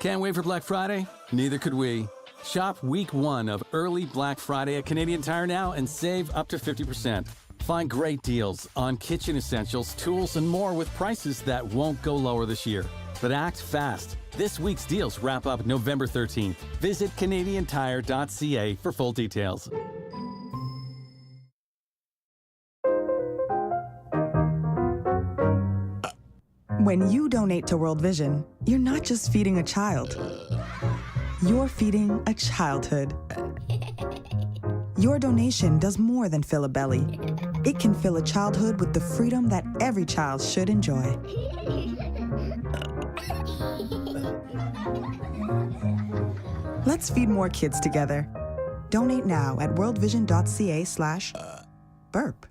Can't wait for Black Friday? Neither could we. Shop week 1 of early Black Friday at Canadian Tire now and save up to 50%. Find great deals on kitchen essentials, tools, and more with prices that won't go lower this year. But act fast. This week's deals wrap up November 13th. Visit CanadianTire.ca for full details. When you donate to World Vision, you're not just feeding a child. You're feeding a childhood. Your donation does more than fill a belly. It can fill a childhood with the freedom that every child should enjoy. Let's feed more kids together. Donate now at worldvision.ca/burp.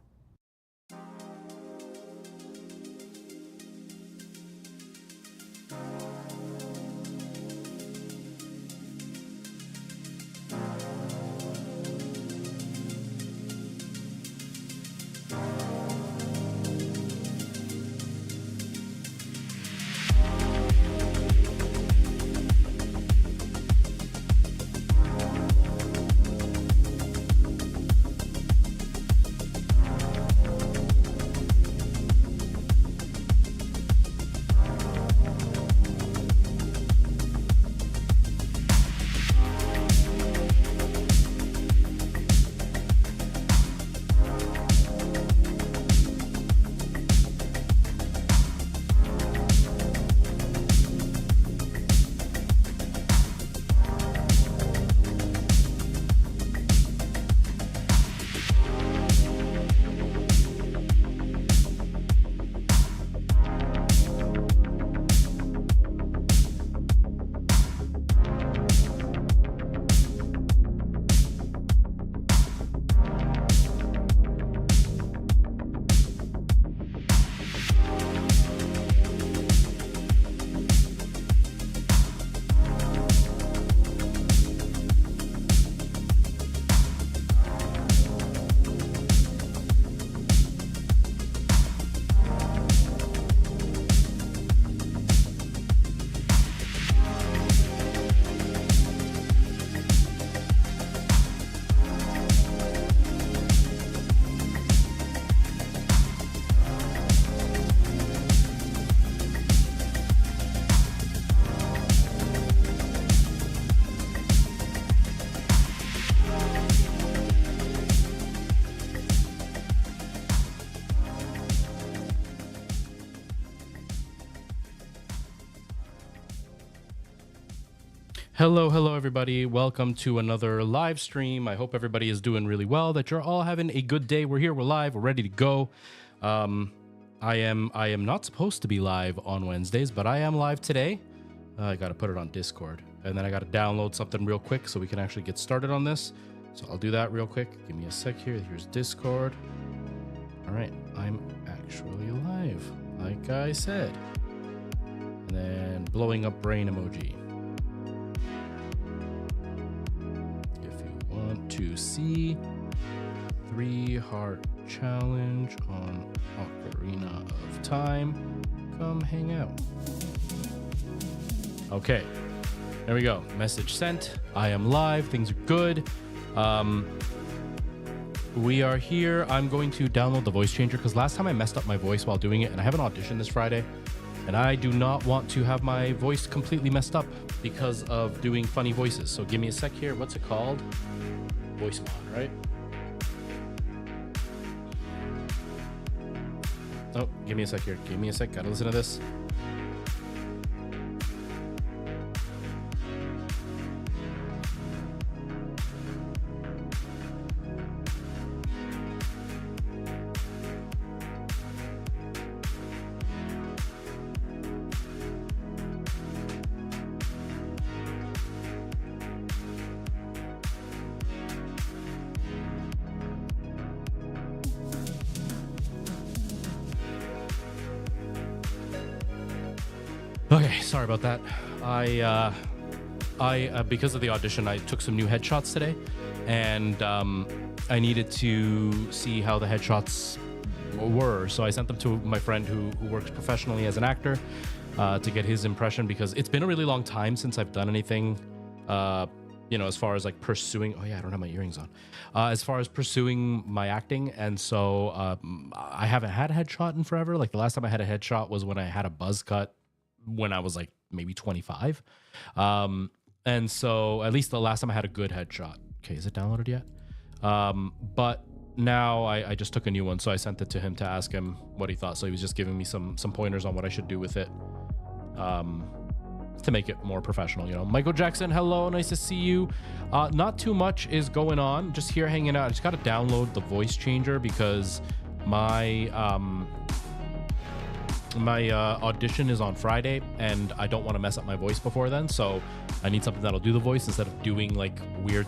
Hello, everybody. Welcome to another live stream. I hope everybody is doing really well, that you're all having a good day. We're here, we're live, we're ready to go. I am not supposed to be live on Wednesdays, but I am live today. I got to put it on Discord, and then I got to download something real quick so we can actually get started on this. So I'll do that real quick. Give me a sec here. Here's Discord. All right, I'm actually live, like I said. And then blowing up brain emoji. To see 3-heart challenge on Ocarina of Time, come hang out. Okay, there we go. Message sent. I am live. Things are good. We are here. I'm going to download the voice changer because last time I messed up my voice while doing it, and I have an audition this Friday, and I do not want to have my voice completely messed up because of doing funny voices. So give me a sec here. What's it called? Voice mod, right? Oh, give me a sec here. Give me a sec. Gotta listen to this. Okay, sorry about that. I because of the audition, I took some new headshots today, and I needed to see how the headshots were. So I sent them to my friend who works professionally as an actor, to get his impression, because it's been a really long time since I've done anything, as far as like pursuing. Oh yeah, I don't have my earrings on. As far as pursuing my acting, and so I haven't had a headshot in forever. Like the last time I had a headshot was when I had a buzz cut when I was like maybe 25. And so at least the last time I had a good headshot. Okay, is it downloaded yet? But now I just took a new one, so I sent it to him to ask him what he thought. So he was just giving me some pointers on what I should do with it, to make it more professional. Michael Jackson, hello, nice to see you. Not too much is going on, just here hanging out. I just got to download the voice changer because my audition is on Friday and I don't want to mess up my voice before then, so I need something that'll do the voice instead of doing like weird.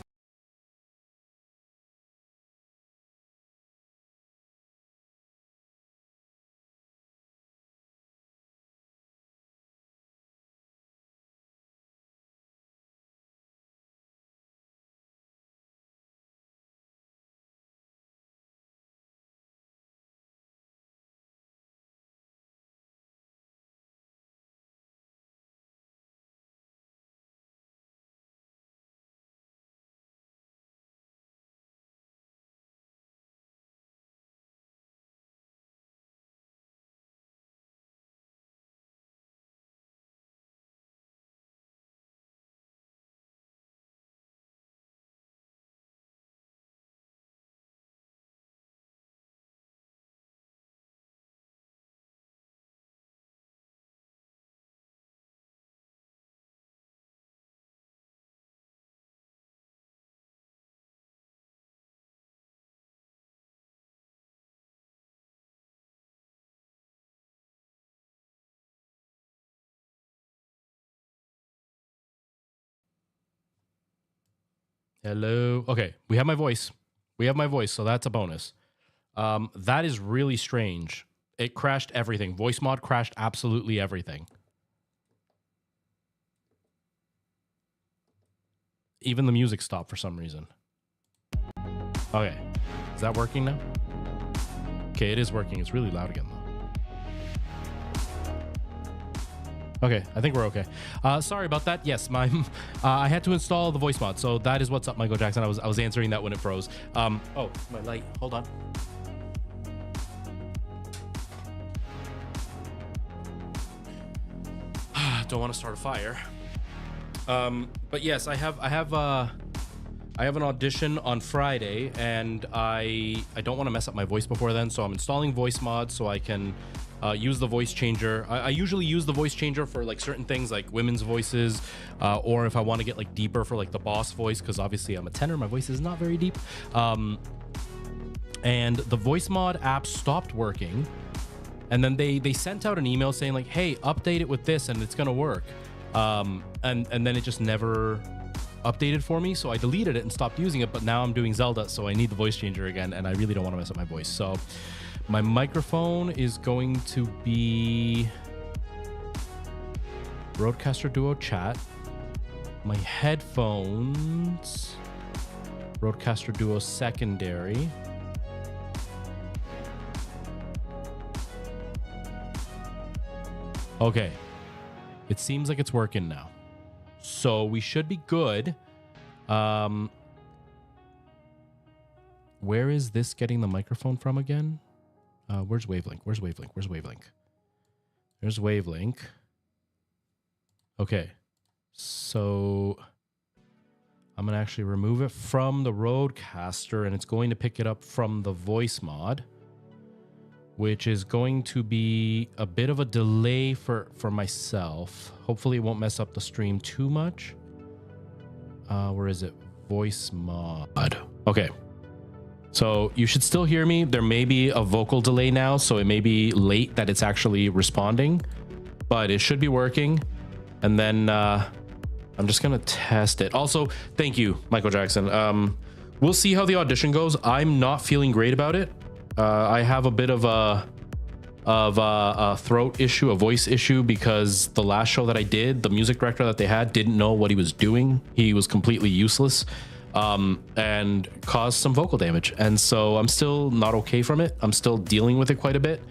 Hello. Okay, we have my voice. So that's a bonus. That is really strange. It crashed everything. Voice mod crashed absolutely everything. Even the music stopped for some reason. Okay, is that working now? Okay, it is working. It's really loud again though. Okay, I think we're okay. Sorry about that. Yes, I had to install the voice mod, so that is what's up, Michael Jackson. I was answering that when it froze. Oh, my light. Hold on. Don't want to start a fire. But yes, I have an audition on Friday, and I don't want to mess up my voice before then, so I'm installing voice mod so I can use the voice changer. I usually use the voice changer for like certain things like women's voices, or if I want to get like deeper for like the boss voice, because obviously I'm a tenor, my voice is not very deep. And the voice mod app stopped working, and then they sent out an email saying like, hey, update it with this and it's gonna work. And then it just never updated for me, so I deleted it and stopped using it. But now I'm doing Zelda, so I need the voice changer again, and I really don't want to mess up my voice. So my microphone is going to be Rodecaster Duo Chat. My headphones, Rodecaster Duo Secondary. Okay, it seems like it's working now, so we should be good. Where is this getting the microphone from again? Where's Wavelink? Where's Wavelink? There's Wavelink. Okay, so I'm gonna actually remove it from the Rodecaster, and it's going to pick it up from the voice mod, which is going to be a bit of a delay for myself. Hopefully it won't mess up the stream too much. Where is it? Voice mod. Okay. So you should still hear me. There may be a vocal delay now, so it may be late that it's actually responding, but it should be working. And then I'm just gonna test it. Also, thank you, Michael Jackson. We'll see how the audition goes. I'm not feeling great about it. I have a bit of a throat issue, a voice issue, because the last show that I did, the music director that they had didn't know what he was doing. He was completely useless, and caused some vocal damage. And so I'm still not okay from it. I'm still dealing with it quite a bit,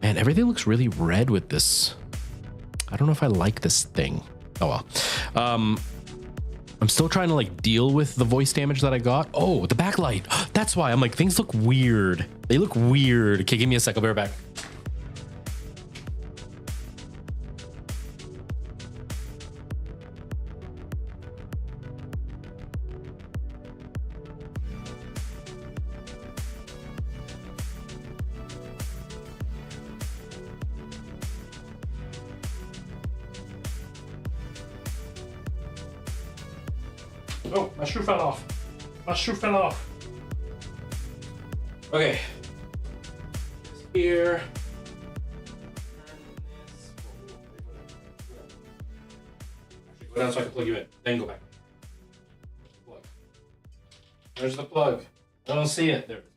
and everything looks really red with this. I don't know if I like this thing. Oh well. I'm still trying to like deal with the voice damage that I got. Oh, the backlight. That's why I'm like, things look weird. They look weird. Okay, give me a sec. I'll be right back. Oh, my shoe fell off. My shoe fell off. Okay. Here. Actually, go down so I can plug you in. Then go back. Plug. There's the plug. I don't see it. There it is.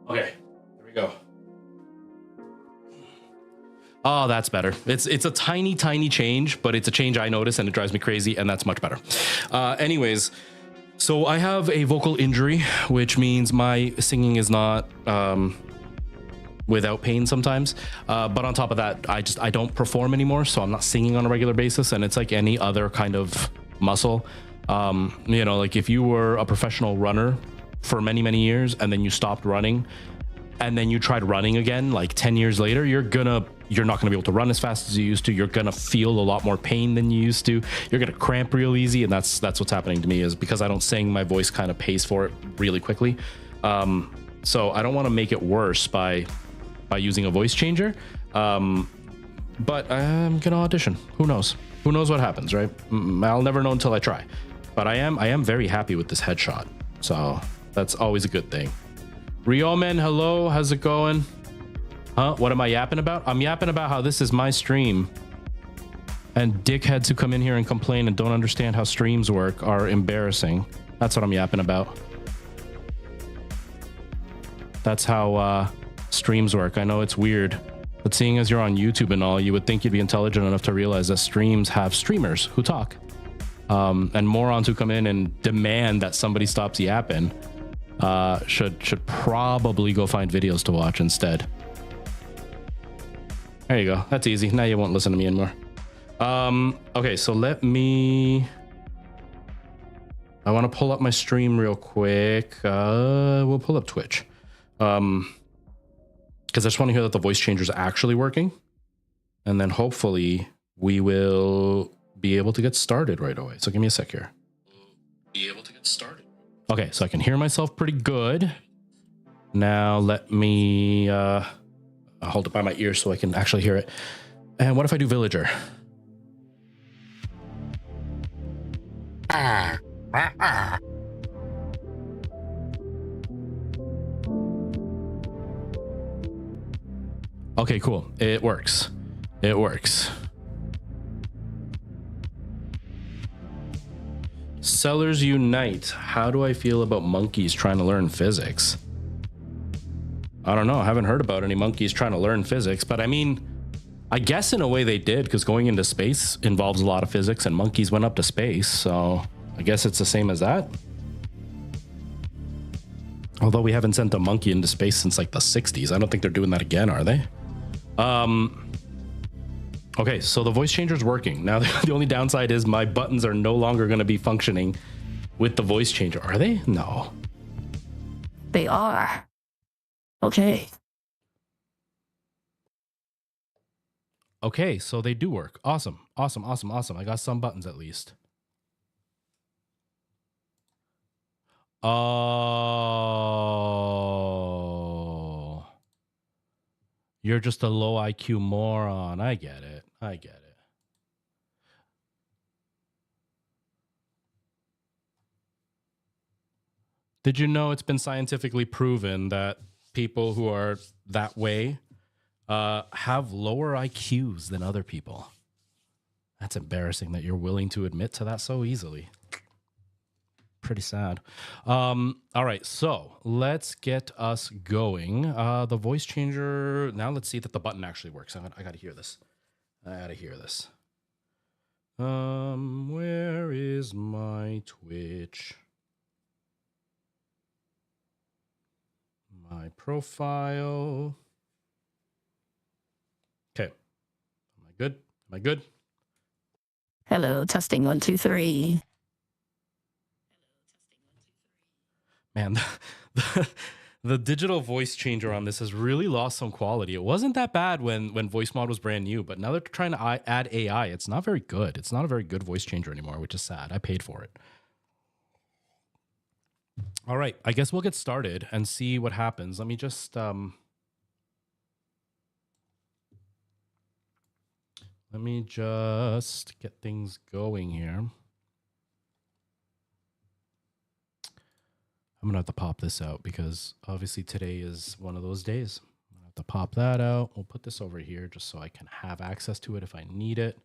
Okay, there we go. Oh, that's better. It's a tiny change, but it's a change I notice and it drives me crazy, and that's much better. Anyways, so I have a vocal injury, which means my singing is not without pain sometimes. But on top of that, I don't perform anymore, so I'm not singing on a regular basis, and it's like any other kind of muscle. You know, like if you were a professional runner for many years and then you stopped running and then you tried running again like 10 years later, you're not gonna be able to run as fast as you used to. You're gonna feel a lot more pain than you used to. You're gonna cramp real easy, and that's what's happening to me. Is because I don't sing, my voice kind of pays for it really quickly. So I don't want to make it worse by using a voice changer. But I'm gonna audition. Who knows what happens, right? I'll never know until I try. But I am very happy with this headshot, so that's always a good thing. Riomen, hello, how's it going? Huh? What am I yapping about? I'm yapping about how this is my stream, and dickheads who come in here and complain and don't understand how streams work are embarrassing. That's what I'm yapping about. That's how streams work. I know it's weird, but seeing as you're on YouTube and all, you would think you'd be intelligent enough to realize that streams have streamers who talk. And morons who come in and demand that somebody stops yapping should probably go find videos to watch instead. There you go. That's easy. Now you won't listen to me anymore. Okay, so I want to pull up my stream real quick. We'll pull up Twitch. Because I just want to hear that the voice changer is actually working. And then hopefully we will be able to get started right away. So give me a sec here. Be able to get started. Okay, so I can hear myself pretty good. Now let me hold it by my ear so I can actually hear it. And what if I do villager? Okay, cool. It works. It works. Sellers unite. How do I feel about monkeys trying to learn physics? I don't know. I haven't heard about any monkeys trying to learn physics, but I mean, I guess in a way they did, because going into space involves a lot of physics and monkeys went up to space. So I guess it's the same as that. Although we haven't sent a monkey into space since like the 60s. I don't think they're doing that again, are they? Okay, so the voice changer is working. Now, the only downside is my buttons are no longer going to be functioning with the voice changer. Are they? No. They are. Okay. Okay, so they do work. Awesome. Awesome, awesome, awesome. I got some buttons at least. Oh. You're just a low IQ moron. I get it. I get it. Did you know it's been scientifically proven that people who are that way have lower IQs than other people? That's embarrassing that you're willing to admit to that so easily. Pretty sad. All right, so let's get us going. The voice changer. Now let's see that the button actually works. I got to hear this. I got to hear this. Where is my Twitch? My profile. Okay. Am I good? Am I good? Hello, testing 1, 2, 3. Man, the digital voice changer on this has really lost some quality. It wasn't that bad when voice mod was brand new, but now they're trying to add AI. It's not very good. It's not a very good voice changer anymore, which is sad. I paid for it. All right, I guess we'll get started and see what happens. Let me just get things going here. I'm gonna have to pop this out because obviously today is one of those days. I'm gonna have to pop that out. We'll put this over here just so I can have access to it if I need it.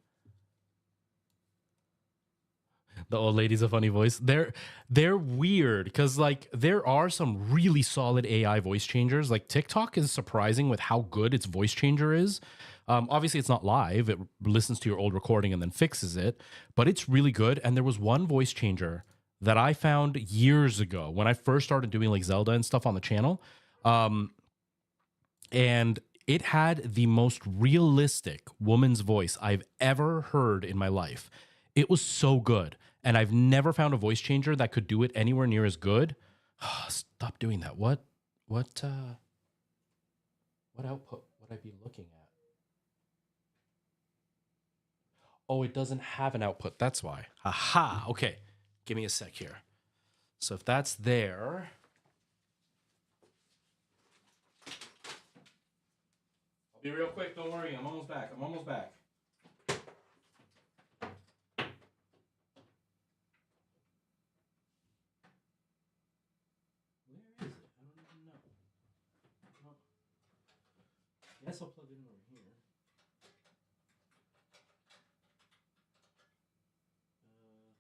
The old lady's a funny voice. They're weird because like there are some really solid AI voice changers. Like TikTok is surprising with how good its voice changer is. Obviously, it's not live. It listens to your old recording and then fixes it, but it's really good. And there was one voice changer that I found years ago when I first started doing like Zelda and stuff on the channel. And it had the most realistic woman's voice I've ever heard in my life. It was so good. And I've never found a voice changer that could do it anywhere near as good. Stop doing that. What output would I be looking at? Oh, it doesn't have an output. That's why. Aha. Okay. Give me a sec here. So if that's there, I'll be real quick. Don't worry. I'm almost back. I'm almost back. Guess I'll plug it in over here. Is it?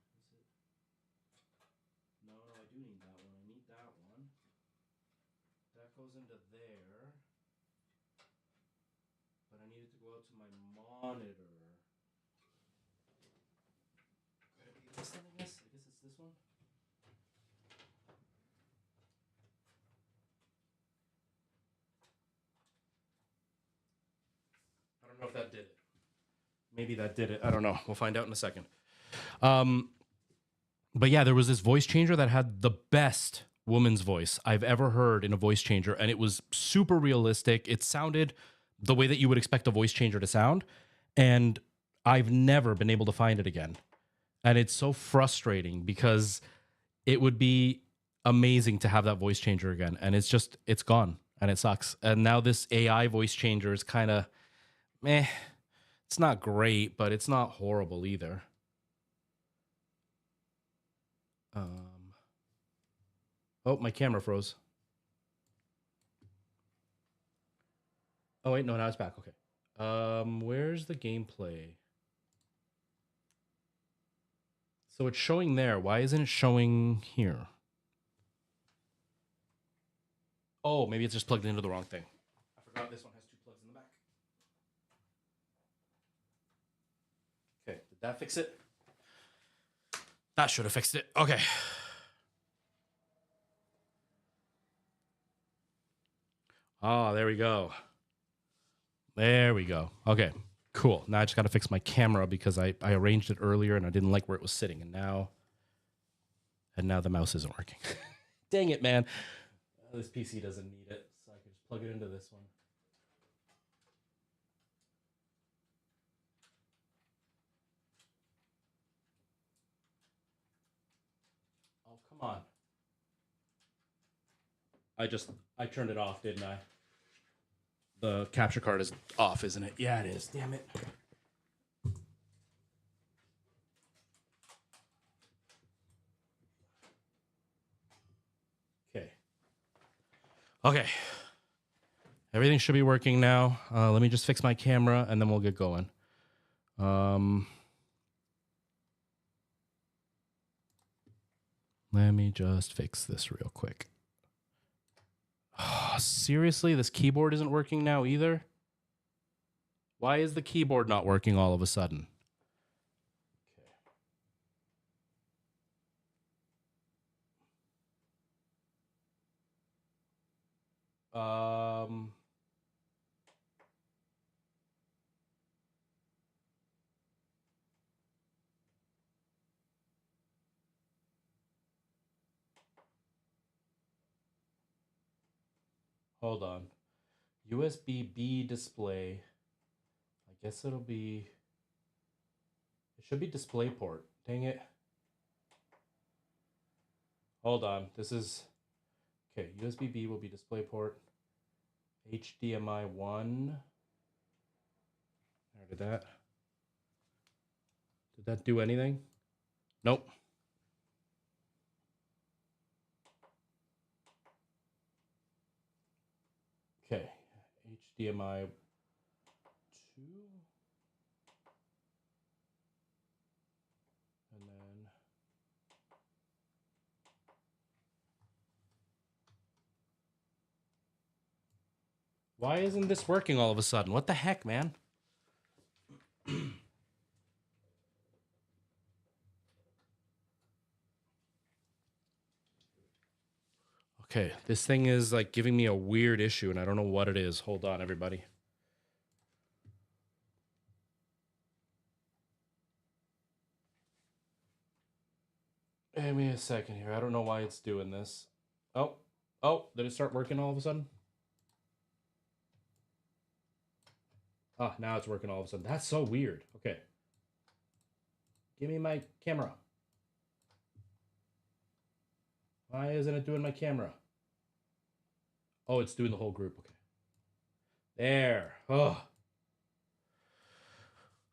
No, I do need that one. I need that one. That goes into there. But I need it to go out to my monitor. Could it be this one, I guess? I guess it's this one. I don't know if that did it. Maybe that did it. I don't know. We'll find out in a second. But yeah, there was this voice changer that had the best woman's voice I've ever heard in a voice changer. And it was super realistic. It sounded the way that you would expect a voice changer to sound. And I've never been able to find it again. And it's so frustrating because it would be amazing to have that voice changer again. And it's gone and it sucks. And now this AI voice changer is kind of meh. It's not great, but it's not horrible either. Oh, my camera froze. Oh wait, no, now it's back. Okay. Where's the gameplay? So it's showing there. Why isn't it showing here? Oh, maybe it's just plugged into the wrong thing. I forgot this one has 2 plugs in the back. Okay, did that fix it? That should have fixed it. Okay. Oh, there we go. There we go. Okay, cool. Now I just got to fix my camera because I arranged it earlier and I didn't like where it was sitting. And now the mouse isn't working. Dang it, man. This PC doesn't need it, so I can just plug it into this one. Oh, come on. I turned it off, didn't I? The capture card is off, isn't it? Yeah, it is. Damn it. Okay. Everything should be working now. Let me just fix my camera and then we'll get going. Let me just fix this real quick. Oh, seriously, this keyboard isn't working now either? Why is the keyboard not working all of a sudden? Um, hold on. USB-B display. I guess it'll be... It should be DisplayPort. Dang it. Hold on. This is... Okay, USB-B will be DisplayPort. HDMI 1. Did that do anything? Nope. Okay, HDMI 2. And then why isn't this working all of a sudden? What the heck, man? Okay, this thing is like giving me a weird issue and I don't know what it is. Hold on, everybody. Give me a second here. I don't know why it's doing this. Oh, did it start working all of a sudden? Ah, now it's working all of a sudden. That's so weird. Okay. Give me my camera. Why isn't it doing my camera? Oh, it's doing the whole group. Okay. There. Oh.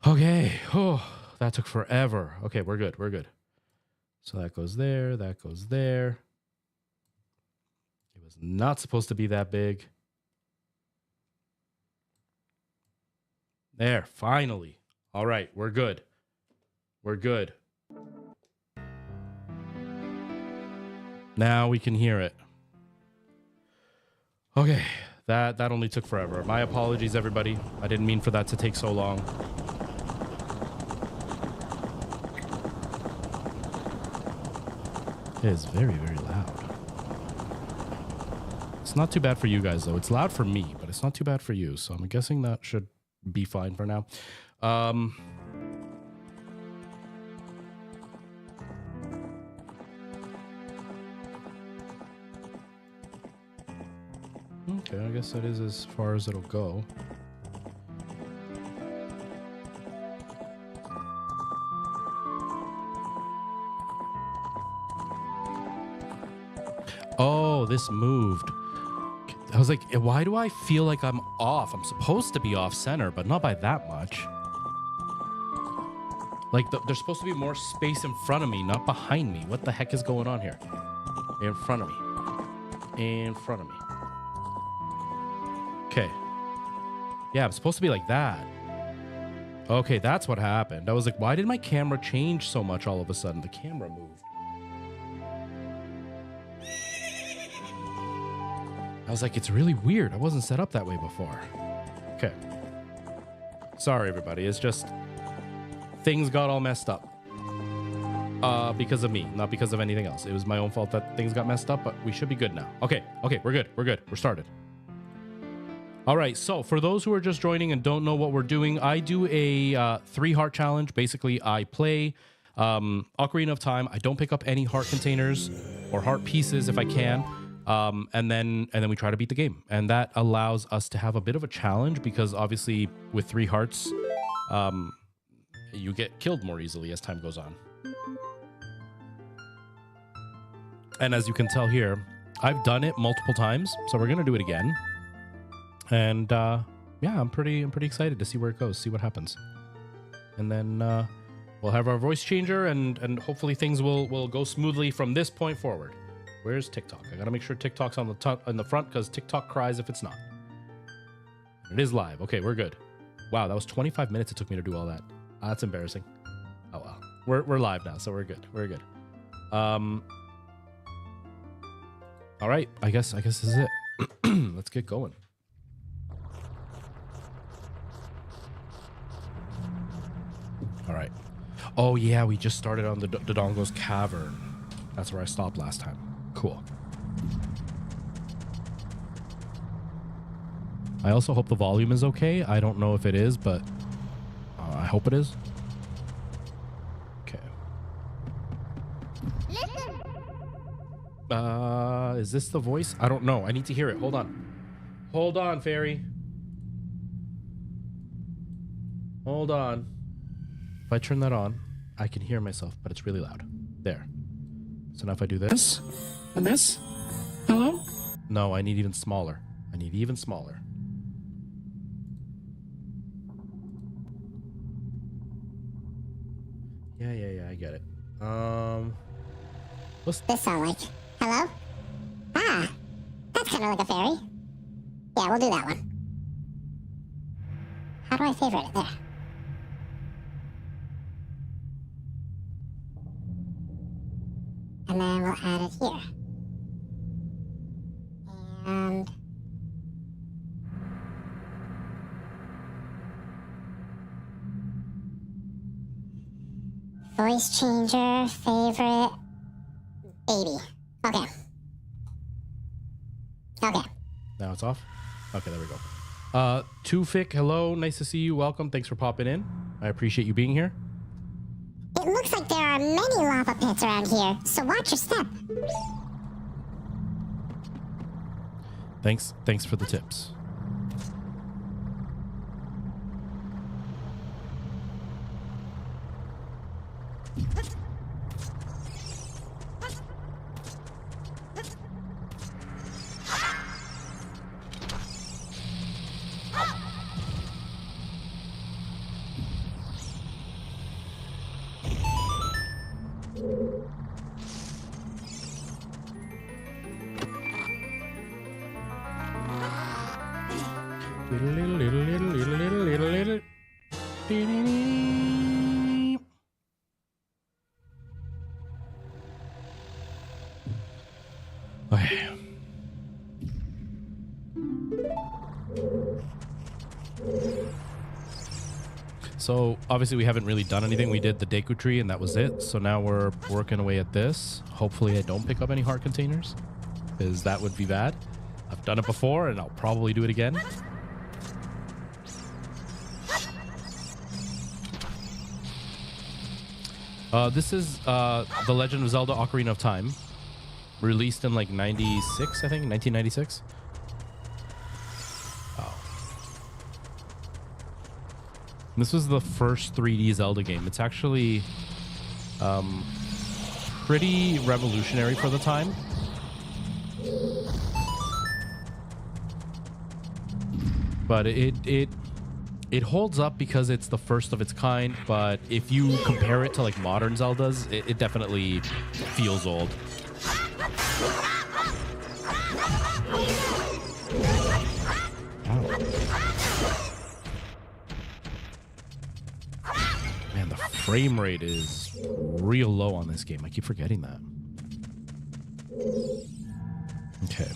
Okay. Oh, that took forever. Okay, we're good. We're good. So that goes there. That goes there. It was not supposed to be that big. There, finally. All right, we're good. We're good. Now we can hear it. Okay, that only took forever. My apologies, everybody. I didn't mean for that to take so long. It is very, very loud. It's not too bad for you guys, though. It's loud for me, but it's not too bad for you. So I'm guessing that should be fine for now. Okay, I guess that is as far as it'll go. Oh, this moved. I was like, why do I feel like I'm off? I'm supposed to be off center, but not by that much. Like, there's supposed to be more space in front of me, not behind me. What the heck is going on here? In front of me. In front of me. Okay. Yeah, I'm supposed to be like that. Okay, that's what happened. I was like, why did my camera change so much all of a sudden? The camera moved. I was like, it's really weird. I wasn't set up that way before. Okay. Sorry, everybody. It's just things got all messed up. Because of me, not because of anything else. It was my own fault that things got messed up, but we should be good now. Okay, we're good. We're good. We're started. All right, so for those who are just joining and don't know what we're doing, I do a 3-heart challenge. Basically, I play Ocarina of Time. I don't pick up any heart containers or heart pieces if I can. And then we try to beat the game. And that allows us to have a bit of a challenge because obviously with 3 hearts, you get killed more easily as time goes on. And as you can tell here, I've done it multiple times, so we're going to do it again. And yeah, I'm pretty excited to see where it goes, see what happens. And then we'll have our voice changer and hopefully things will go smoothly from this point forward. Where's TikTok? I gotta make sure TikTok's on the front because TikTok cries if it's not. It is live. Okay, we're good. Wow, that was 25 minutes it took me to do all that. That's embarrassing. Oh well. We're live now, so we're good. We're good. All right. I guess this is it. Let's get going. All right. Oh yeah, we just started on the Dodongo's Cavern. That's where I stopped last time. Cool. I also hope the volume is okay. I don't know if it is, but I hope it is. Okay. Is this the voice? I don't know. I need to hear it. Hold on. Hold on, fairy. Hold on. If I turn that on, I can hear myself, but it's really loud. There. So now if I do this. And this? Hello? No, I need even smaller. I need even smaller. Yeah, I get it. What's This sound like? Hello? Ah, that's kind of like a fairy. Yeah, we'll do that one. How do I favorite it? There. And then we'll add it here. And... voice changer, favorite, baby. Okay. Okay. Now it's off? Okay, there we go. Tufik, hello. Nice to see you. Welcome. Thanks for popping in. I appreciate you being here. It looks like there are many lava pits around here, so watch your step. Thanks for the tips. Okay. So obviously we haven't really done anything. We did the Deku tree and that was it. So now we're working away at this. Hopefully I don't pick up any heart containers, because that would be bad. I've done it before and I'll probably do it again. This is The Legend of Zelda Ocarina of Time. Released in like 96, I think, 1996. Oh. This was the first 3D Zelda game. It's actually pretty revolutionary for the time. But it holds up because it's the first of its kind, but if you compare it to like modern Zeldas, it definitely feels old. Man, the frame rate is real low on this game. I keep forgetting that. Okay.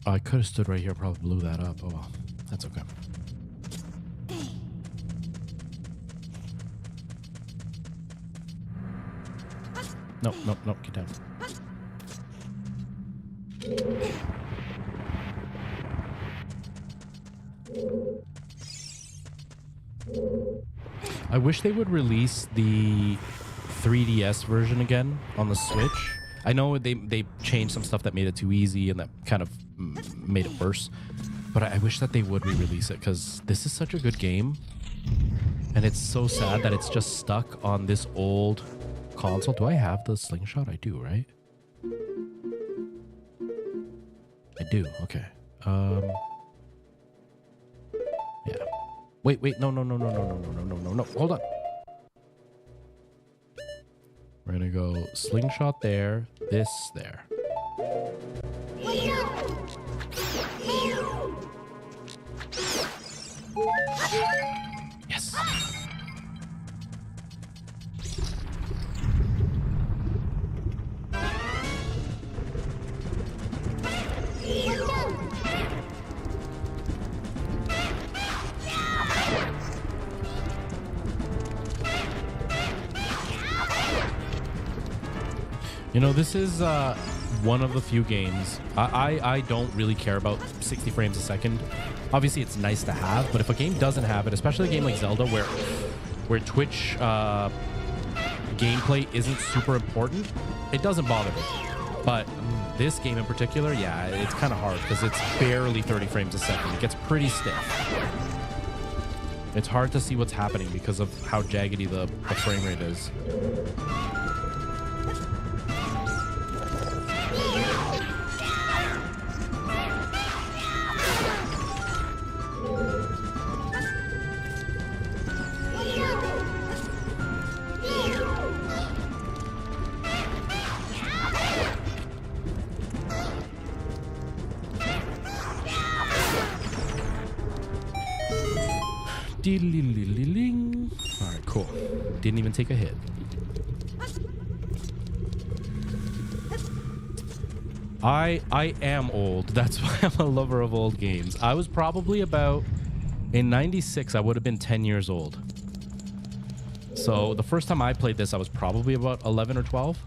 I could have stood right here, probably blew that up. Oh well, that's okay. Nope, get down. I wish they would release the 3DS version again on the Switch. I know they changed some stuff that made it too easy and that kind of made it worse. But I wish that they would re-release it, because this is such a good game. And it's so sad that it's just stuck on this old console. Do I have the slingshot? I do, right? I do. Okay. Yeah. Wait. No. Hold on. We're gonna go slingshot there, this there. Yes. You know, this is one of the few games I don't really care about 60 frames a second. Obviously, it's nice to have, but if a game doesn't have it, especially a game like Zelda, where Twitch gameplay isn't super important, it doesn't bother me. But this game in particular, yeah, it's kind of hard because it's barely 30 frames a second. It gets pretty stiff. It's hard to see what's happening because of how jaggedy the frame rate is. All right, cool. Didn't even take a hit. I am old. That's why I'm a lover of old games. I was probably about, in 96, I would have been 10 years old. So the first time I played this, I was probably about 11 or 12.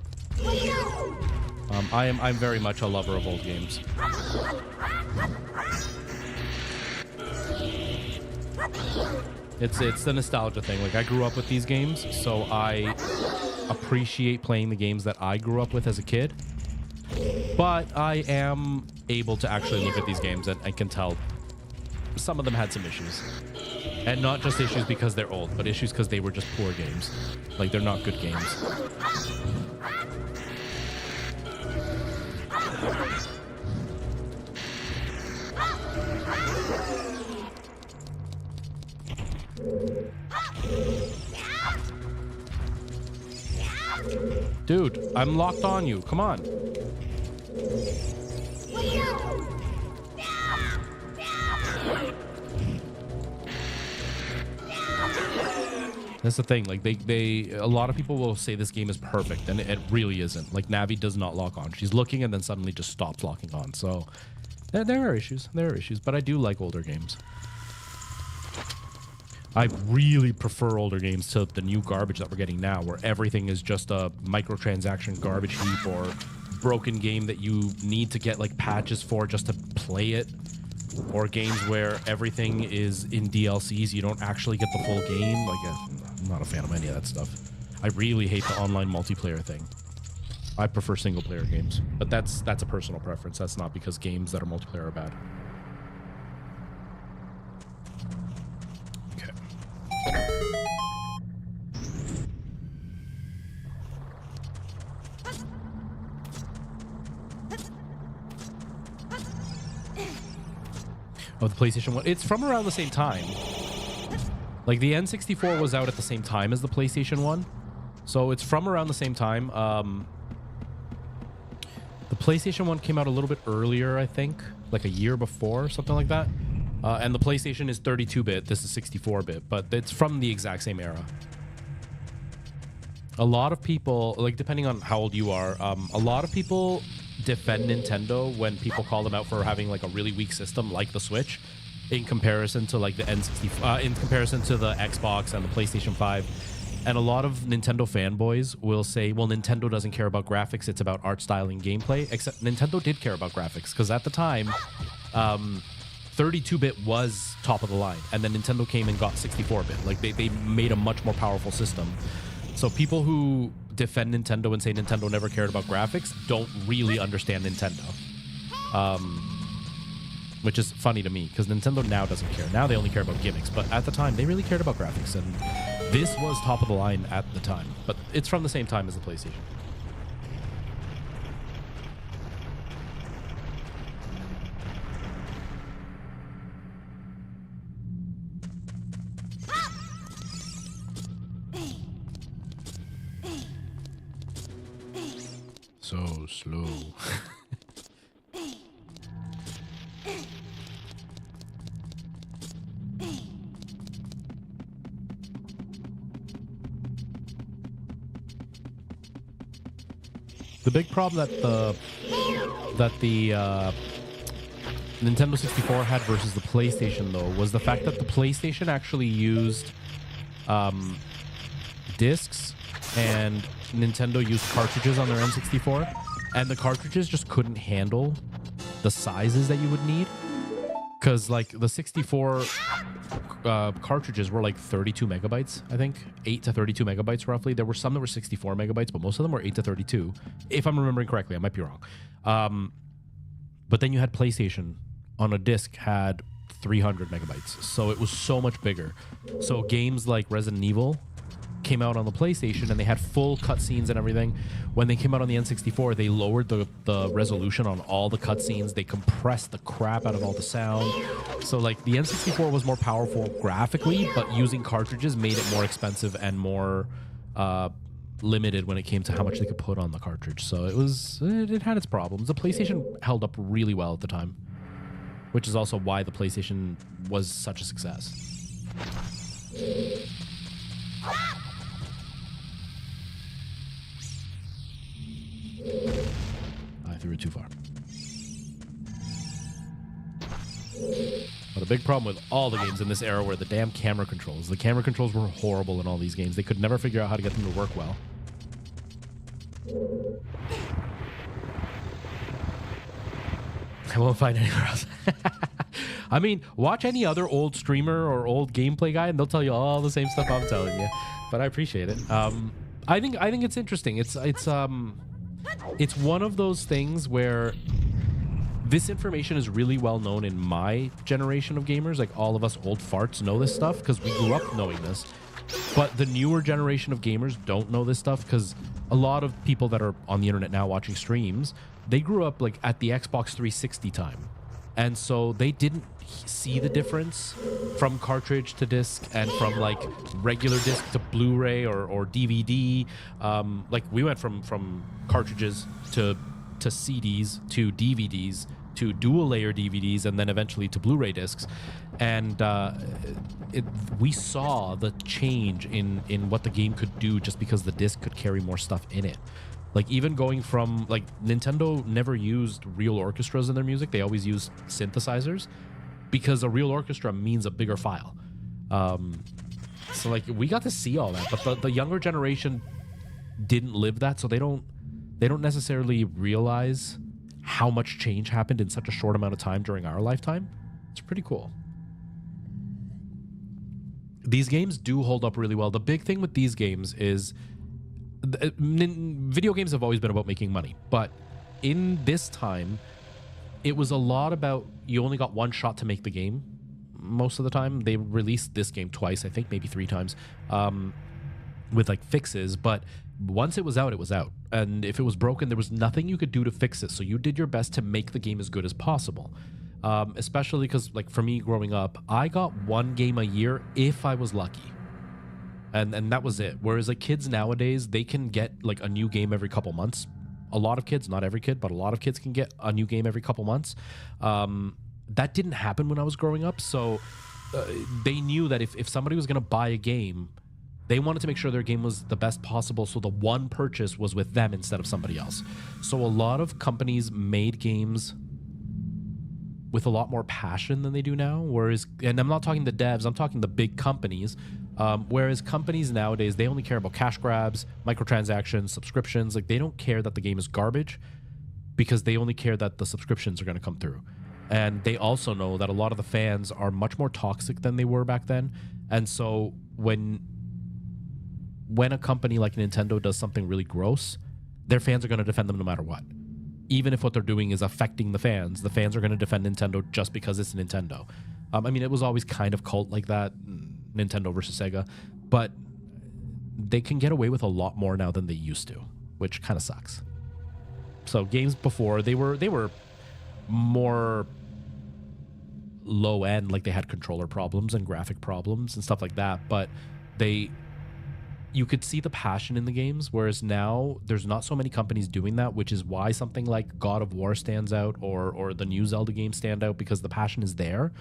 I'm very much a lover of old games. It's the nostalgia thing. Like, I grew up with these games, so I appreciate playing the games that I grew up with as a kid. But I am able to actually look at these games and I can tell some of them had some issues. And not just issues because they're old, but issues because they were just poor games. Like, they're not good games. Dude, I'm locked on you. Come on. That's the thing. Like, a lot of people will say this game is perfect, and it really isn't. Like, Navi does not lock on. She's looking and then suddenly just stops locking on. So there are issues. There are issues, but I do like older games. I really prefer older games to the new garbage that we're getting now, where everything is just a microtransaction garbage heap or broken game that you need to get like patches for just to play it, or games where everything is in DLCs. You don't actually get the full game. Like, I'm not a fan of any of that stuff. I really hate the online multiplayer thing. I prefer single player games, but that's a personal preference. That's not because games that are multiplayer are bad. Oh, the PlayStation 1. It's from around the same time. Like, the N64 was out at the same time as the PlayStation 1. So it's from around the same time. The PlayStation 1 came out a little bit earlier, I think. Like a year before, something like that. And the PlayStation is 32-bit. This is 64-bit. But it's from the exact same era. A lot of people, like, depending on how old you are, a lot of people defend Nintendo when people call them out for having like a really weak system like the Switch in comparison to like the N64, in comparison to the Xbox and the PlayStation 5. And a lot of Nintendo fanboys will say, well, Nintendo doesn't care about graphics, it's about art style and gameplay. Except Nintendo did care about graphics, because at the time 32-bit was top of the line, and then Nintendo came and got 64-bit. Like, they made a much more powerful system. So people who defend Nintendo and say Nintendo never cared about graphics don't really understand Nintendo. Which is funny to me, because Nintendo now doesn't care. Now they only care about gimmicks, but at the time, they really cared about graphics, and this was top of the line at the time. But it's from the same time as the PlayStation. So slow. The big problem that the Nintendo 64 had versus the PlayStation, though, was the fact that the PlayStation actually used discs and Nintendo used cartridges on their N64, and the cartridges just couldn't handle the sizes that you would need, because like the 64 cartridges were like 32 megabytes, I think 8 to 32 megabytes roughly. There were some that were 64 megabytes, but most of them were 8 to 32, if I'm remembering correctly. I might be wrong. But then you had PlayStation on a disc had 300 megabytes, so it was so much bigger. So games like Resident Evil came out on the PlayStation and they had full cutscenes and everything. When they came out on the N64, they lowered the resolution on all the cutscenes. They compressed the crap out of all the sound. So like the N64 was more powerful graphically, but using cartridges made it more expensive and more limited when it came to how much they could put on the cartridge. So it had its problems. The PlayStation held up really well at the time, which is also why the PlayStation was such a success. I threw it too far. But a big problem with all the games in this era were the damn camera controls. The camera controls were horrible in all these games. They could never figure out how to get them to work well. I won't find anywhere else. I mean, watch any other old streamer or old gameplay guy and they'll tell you all the same stuff I'm telling you. But I appreciate it. I think it's interesting. It's one of those things where this information is really well known in my generation of gamers. Like all of us old farts know this stuff because we grew up knowing this. But the newer generation of gamers don't know this stuff because a lot of people that are on the internet now watching streams, they grew up like at the Xbox 360 time. And so they didn't see the difference from cartridge to disc and from like regular disc to Blu-ray or DVD. Like we went from cartridges to CDs to DVDs to dual layer DVDs and then eventually to Blu-ray discs. And we saw the change in what the game could do just because the disc could carry more stuff in it. Like even going from like Nintendo never used real orchestras in their music. They always used synthesizers because a real orchestra means a bigger file. So like we got to see all that, but the younger generation didn't live that. So they don't necessarily realize how much change happened in such a short amount of time during our lifetime. It's pretty cool. These games do hold up really well. The big thing with these games is video games have always been about making money, but in this time it was a lot about you only got one shot to make the game. Most of the time they released this game twice, I think maybe 3 times, with like fixes, but once it was out, and if it was broken there was nothing you could do to fix it, so you did your best to make the game as good as possible. Especially because like for me growing up, I got one game a year if I was lucky. And that was it. Whereas like kids nowadays, they can get like a new game every couple months. A lot of kids, not every kid, but a lot of kids can get a new game every couple months. That didn't happen when I was growing up. So they knew that if somebody was going to buy a game, they wanted to make sure their game was the best possible. So the one purchase was with them instead of somebody else. So a lot of companies made games with a lot more passion than they do now. Whereas, and I'm not talking the devs, I'm talking the big companies. Whereas companies nowadays, they only care about cash grabs, microtransactions, subscriptions. Like they don't care that the game is garbage because they only care that the subscriptions are going to come through. And they also know that a lot of the fans are much more toxic than they were back then. And so when a company like Nintendo does something really gross, their fans are going to defend them no matter what. Even if what they're doing is affecting the fans are going to defend Nintendo just because it's Nintendo. I mean, it was always kind of cult like that, Nintendo versus Sega, but they can get away with a lot more now than they used to, which kind of sucks. So games before, they were more low end, like they had controller problems and graphic problems and stuff like that, but you could see the passion in the games, whereas now there's not so many companies doing that, which is why something like God of War stands out or the new Zelda games stand out, because the passion is there.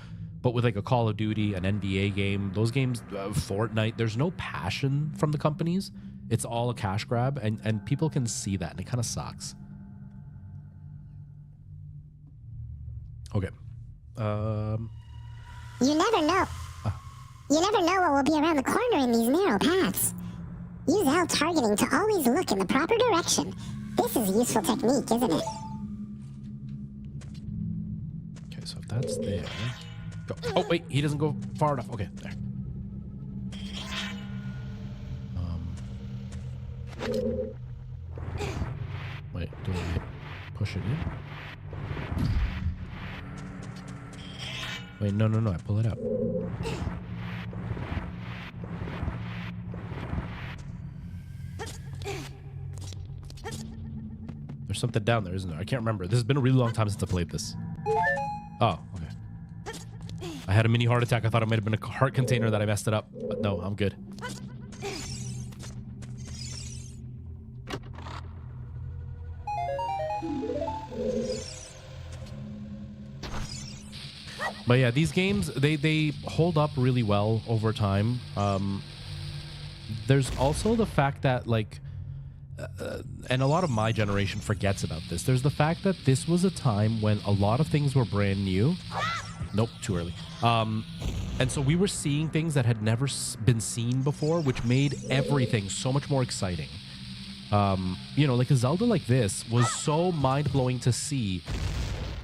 But with like a Call of Duty, an NBA game, those games, Fortnite, there's no passion from the companies. It's all a cash grab, and people can see that, and it kind of sucks. Okay. You never know. You never know what will be around the corner in these narrow paths. Use L targeting to always look in the proper direction. This is a useful technique, isn't it? Okay, so if that's there. Go. Oh, wait, he doesn't go far enough. Okay, there. Wait, do I push it in? Wait, no, I pull it up. There's something down there, isn't there? I can't remember. This has been a really long time since I played this. Oh, okay. I had a mini heart attack. I thought it might have been a heart container that I messed it up. But no, I'm good. But yeah, these games, they hold up really well over time. There's also the fact that, like, and a lot of my generation forgets about this. There's the fact that this was a time when a lot of things were brand new. Nope, too early. And so we were seeing things that had never been seen before, which made everything so much more exciting. You know, like a Zelda like this was so mind-blowing to see,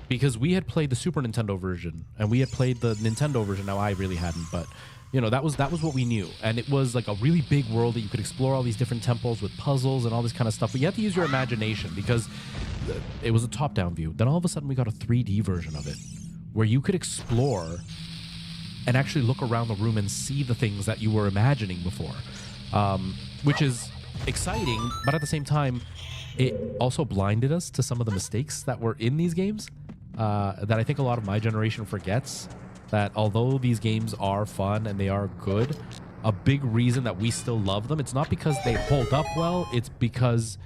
because we had played the Super Nintendo version and we had played the Nintendo version. Now I really hadn't, but you know, that was what we knew. And it was like a really big world that you could explore all these different temples with puzzles and all this kind of stuff. But you had to use your imagination because it was a top-down view. Then all of a sudden we got a 3D version of it where you could explore and actually look around the room and see the things that you were imagining before, which is exciting. But at the same time, it also blinded us to some of the mistakes that were in these games that I think a lot of my generation forgets. That although these games are fun and they are good, a big reason that we still love them, it's not because they hold up well, it's because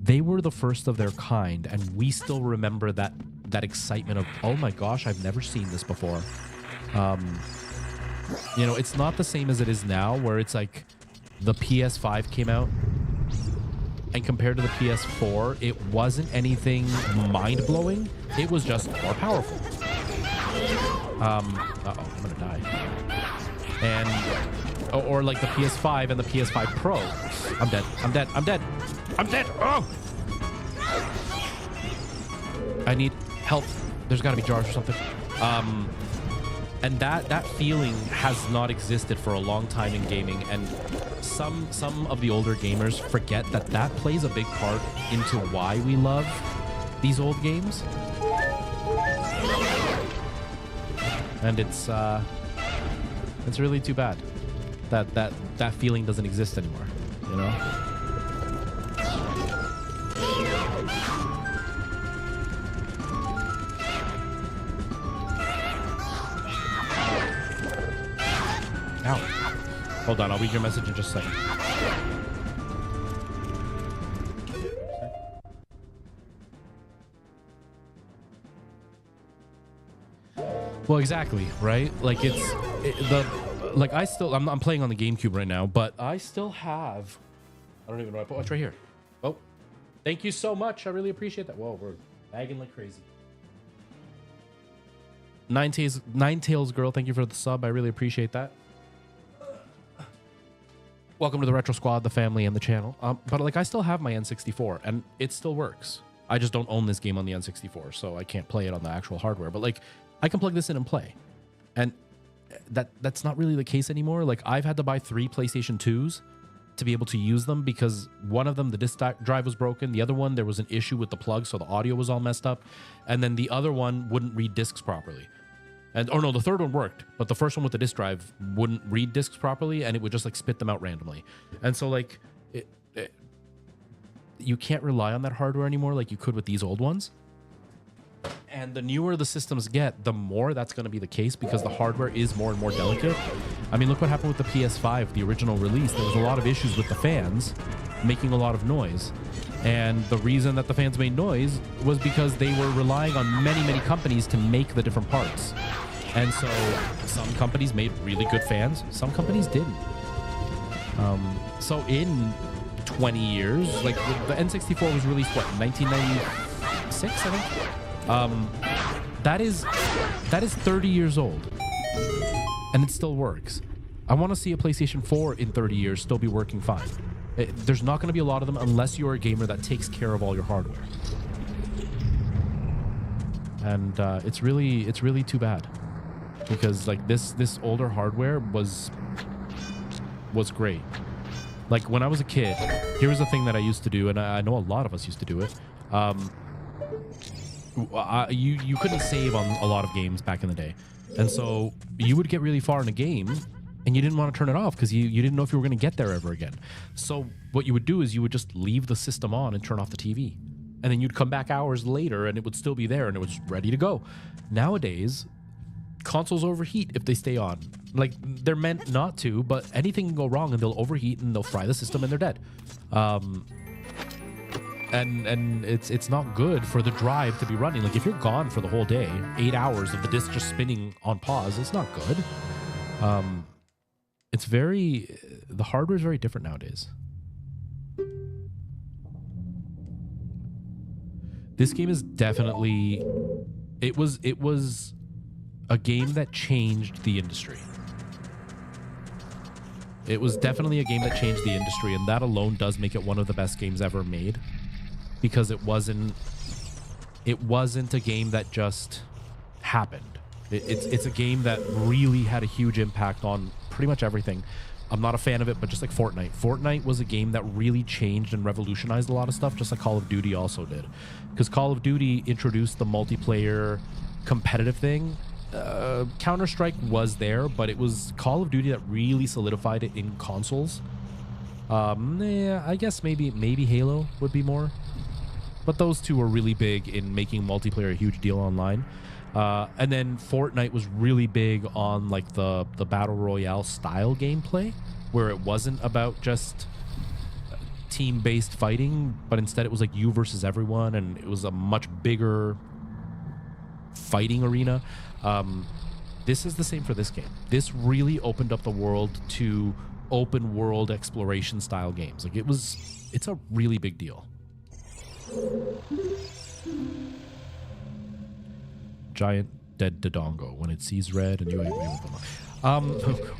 they were the first of their kind, and we still remember that excitement of, oh my gosh, I've never seen this before. You know, it's not the same as it is now, where it's like the PS5 came out, and compared to the PS4, it wasn't anything mind-blowing. It was just more powerful. Uh-oh, I'm gonna die. And, or like the PS5 and the PS5 Pro. I'm dead. Oh! I need help. There's gotta be jars or something. And that feeling has not existed for a long time in gaming, and some of the older gamers forget that plays a big part into why we love these old games. And it's really too bad that feeling doesn't exist anymore, you know? Ow. Hold on, I'll read your message in just a second. Well, exactly, right? Like I'm playing on the GameCube right now, but I still have, I don't even know. Oh, it's right here. Oh, thank you so much. I really appreciate that. Whoa, we're bagging like crazy. Nine Tails Girl, thank you for the sub. I really appreciate that. Welcome to the Retro Squad, the family, and the channel. But like, I still have my N64, and it still works. I just don't own this game on the N64, so I can't play it on the actual hardware. But like, I can plug this in and play. And that's not really the case anymore. Like, I've had to buy 3 PlayStation 2s to be able to use them, because one of them, the disk drive was broken. The other one, there was an issue with the plug, so the audio was all messed up. And then the other one wouldn't read discs properly. Or no, the third one worked, but the first one with the disk drive wouldn't read discs properly, and it would just like spit them out randomly. And so like, you can't rely on that hardware anymore like you could with these old ones. And the newer the systems get, the more that's going to be the case, because the hardware is more and more delicate. I mean, look what happened with the PS5, the original release. There was a lot of issues with the fans making a lot of noise. And the reason that the fans made noise was because they were relying on many, many companies to make the different parts. And so some companies made really good fans, some companies didn't. So in 20 years, like the N64 was released, what, 1996, I think? That is 30 years old, and it still works. I want to see a PlayStation 4 in 30 years still be working fine. There's not going to be a lot of them unless you're a gamer that takes care of all your hardware. And it's really too bad, because like this older hardware was great. Like when I was a kid, here was the thing that I used to do, and I know a lot of us used to do it. You couldn't save on a lot of games back in the day, and so you would get really far in a game and you didn't want to turn it off because you didn't know if you were going to get there ever again. So what you would do is you would just leave the system on and turn off the TV, and then you'd come back hours later and it would still be there and it was ready to go. Nowadays, consoles overheat if they stay on. Like, they're meant not to, but anything can go wrong and they'll overheat and they'll fry the system and they're dead. And it's not good for the drive to be running. Like, if you're gone for the whole day, 8 hours of the disc just spinning on pause, it's not good. The hardware is very different nowadays. This game is definitely, it was a game that changed the industry. It was definitely a game that changed the industry, and that alone does make it one of the best games ever made, because it wasn't a game that just happened. It's a game that really had a huge impact on pretty much everything. I'm not a fan of it, but just like Fortnite. Fortnite was a game that really changed and revolutionized a lot of stuff, just like Call of Duty also did. Because Call of Duty introduced the multiplayer competitive thing. Counter-Strike was there, but it was Call of Duty that really solidified it in consoles. Yeah, I guess maybe Halo would be more. But those two were really big in making multiplayer a huge deal online. And then Fortnite was really big on like the battle royale style gameplay, where it wasn't about just team-based fighting, but instead it was like you versus everyone, and it was a much bigger fighting arena. This is the same for this game. This really opened up the world to open world exploration style games. Like, it's a really big deal. Giant dead Dodongo when it sees red and you agree with them.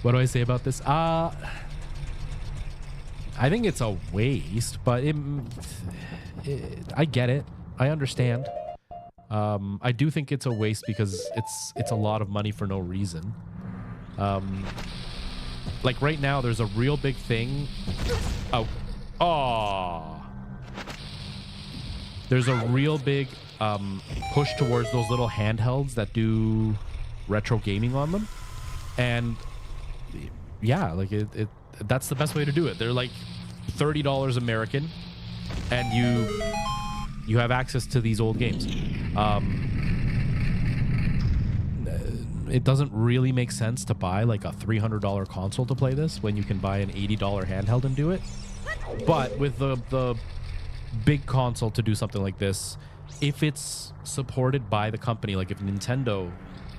What do I say about this? I think it's a waste, but I get it. I understand. I do think it's a waste because it's a lot of money for no reason. Like right now, there's a real big thing. There's a real big push towards those little handhelds that do retro gaming on them, and yeah, like that's the best way to do it. They're like $30 American, and you have access to these old games. It doesn't really make sense to buy like a $300 console to play this when you can buy an $80 handheld and do it. But with the big console to do something like this, if it's supported by the company, like if Nintendo,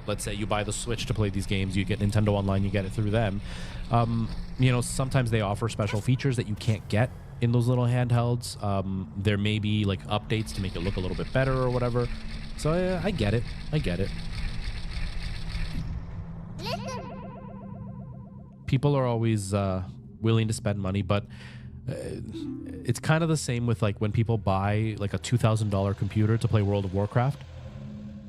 let's say you buy the Switch to play these games, you get Nintendo Online, you get it through them. Sometimes they offer special features that you can't get in those little handhelds. There may be like updates to make it look a little bit better or whatever. So I get it. People are always willing to spend money, but it's kind of the same with like when people buy like a $2,000 computer to play World of Warcraft.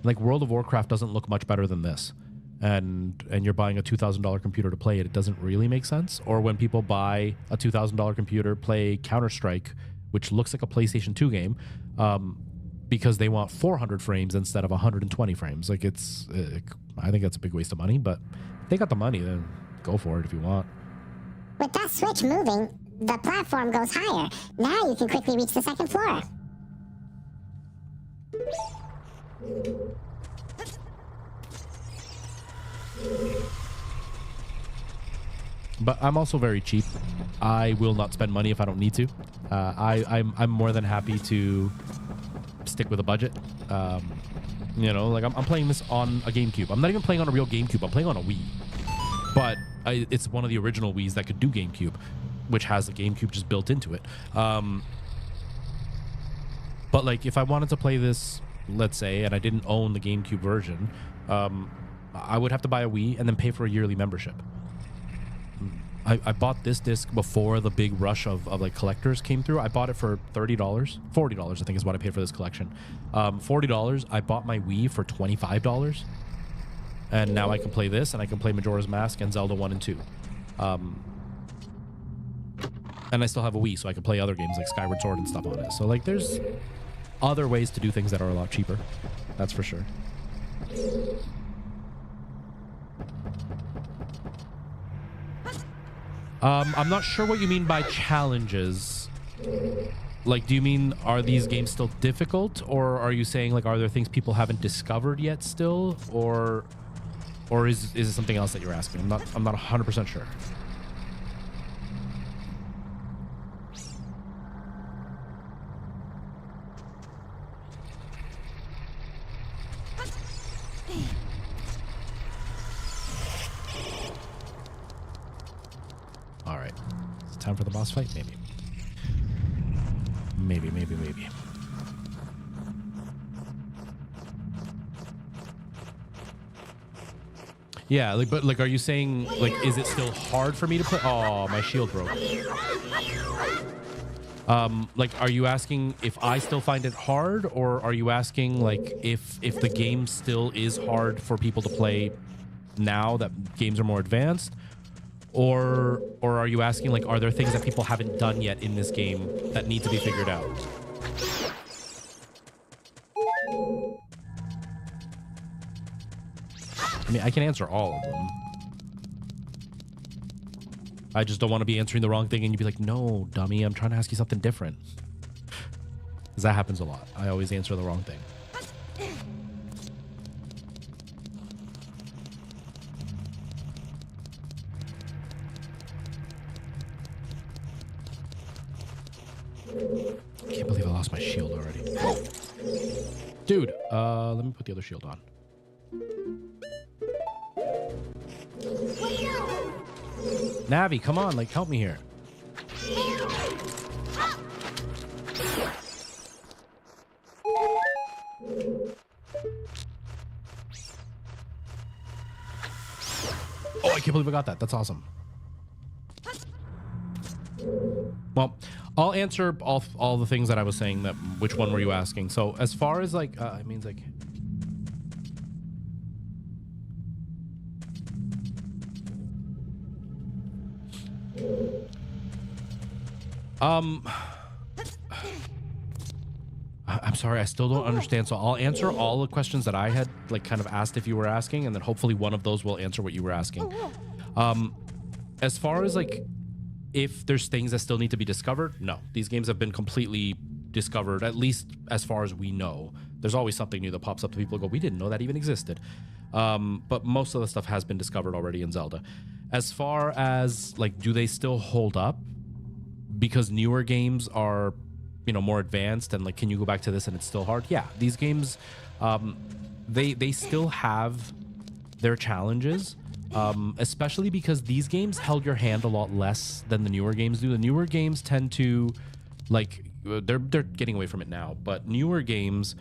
Like World of Warcraft doesn't look much better than this, and you're buying a $2,000 computer to play it. It doesn't really make sense. Or when people buy a $2,000 computer, play Counter-Strike, which looks like a PlayStation 2 game, because they want 400 frames instead of 120 frames. Like I think that's a big waste of money. But if they got the money, then go for it if you want. With that switch moving, the platform goes higher. Now you can quickly reach the second floor. But I'm also very cheap. I will not spend money if I don't need to. I'm more than happy to stick with a budget. Like I'm playing this on a GameCube. I'm not even playing on a real GameCube. I'm playing on a Wii. But it's one of the original Wiis that could do GameCube, which has the GameCube just built into it. But like if I wanted to play this, let's say, and I didn't own the GameCube version, I would have to buy a Wii and then pay for a yearly membership. I bought this disc before the big rush of like collectors came through. I bought it for $30, $40, I think is what I paid for this collection. $40. I bought my Wii for $25. And now I can play this, and I can play Majora's Mask and Zelda 1 and 2. And I still have a Wii, so I can play other games like Skyward Sword and stuff on it. So like there's other ways to do things that are a lot cheaper. That's for sure. I'm not sure what you mean by challenges. Like, do you mean, are these games still difficult? Or are you saying, like, are there things people haven't discovered yet still? Or is it something else that you're asking? I'm not 100% sure. All right. Is it time for the boss fight? Maybe. Maybe. Yeah, like, but like, are you saying, like, is it still hard for me to play? Oh, my shield broke. Like, are you asking if I still find it hard, or are you asking, like, if the game still is hard for people to play now that games are more advanced? Or are you asking, like, are there things that people haven't done yet in this game that need to be figured out? I mean, I can answer all of them. I just don't want to be answering the wrong thing and you'd be like, no, dummy, I'm trying to ask you something different. Because that happens a lot. I always answer the wrong thing. I can't believe I lost my shield already. Dude, let me put the other shield on. Navi, come on, like, help me here. Oh, I can't believe I got that. That's awesome. Well, I'll answer all the things that I was saying. That which one were you asking? So as far as like, it means like. I'm sorry, I still don't understand. So I'll answer all the questions that I had like kind of asked if you were asking, and then hopefully one of those will answer what you were asking. As far as like if there's things that still need to be discovered, no. These games have been completely discovered, at least as far as we know. There's always something new that pops up to people who go, we didn't know that even existed. But most of the stuff has been discovered already in Zelda. As far as like, do they still hold up? Because newer games are, you know, more advanced and like, can you go back to this and it's still hard? Yeah, these games, they still have their challenges, especially because these games held your hand a lot less than the newer games do. The newer games tend to, like, they're getting away from it now, but newer games,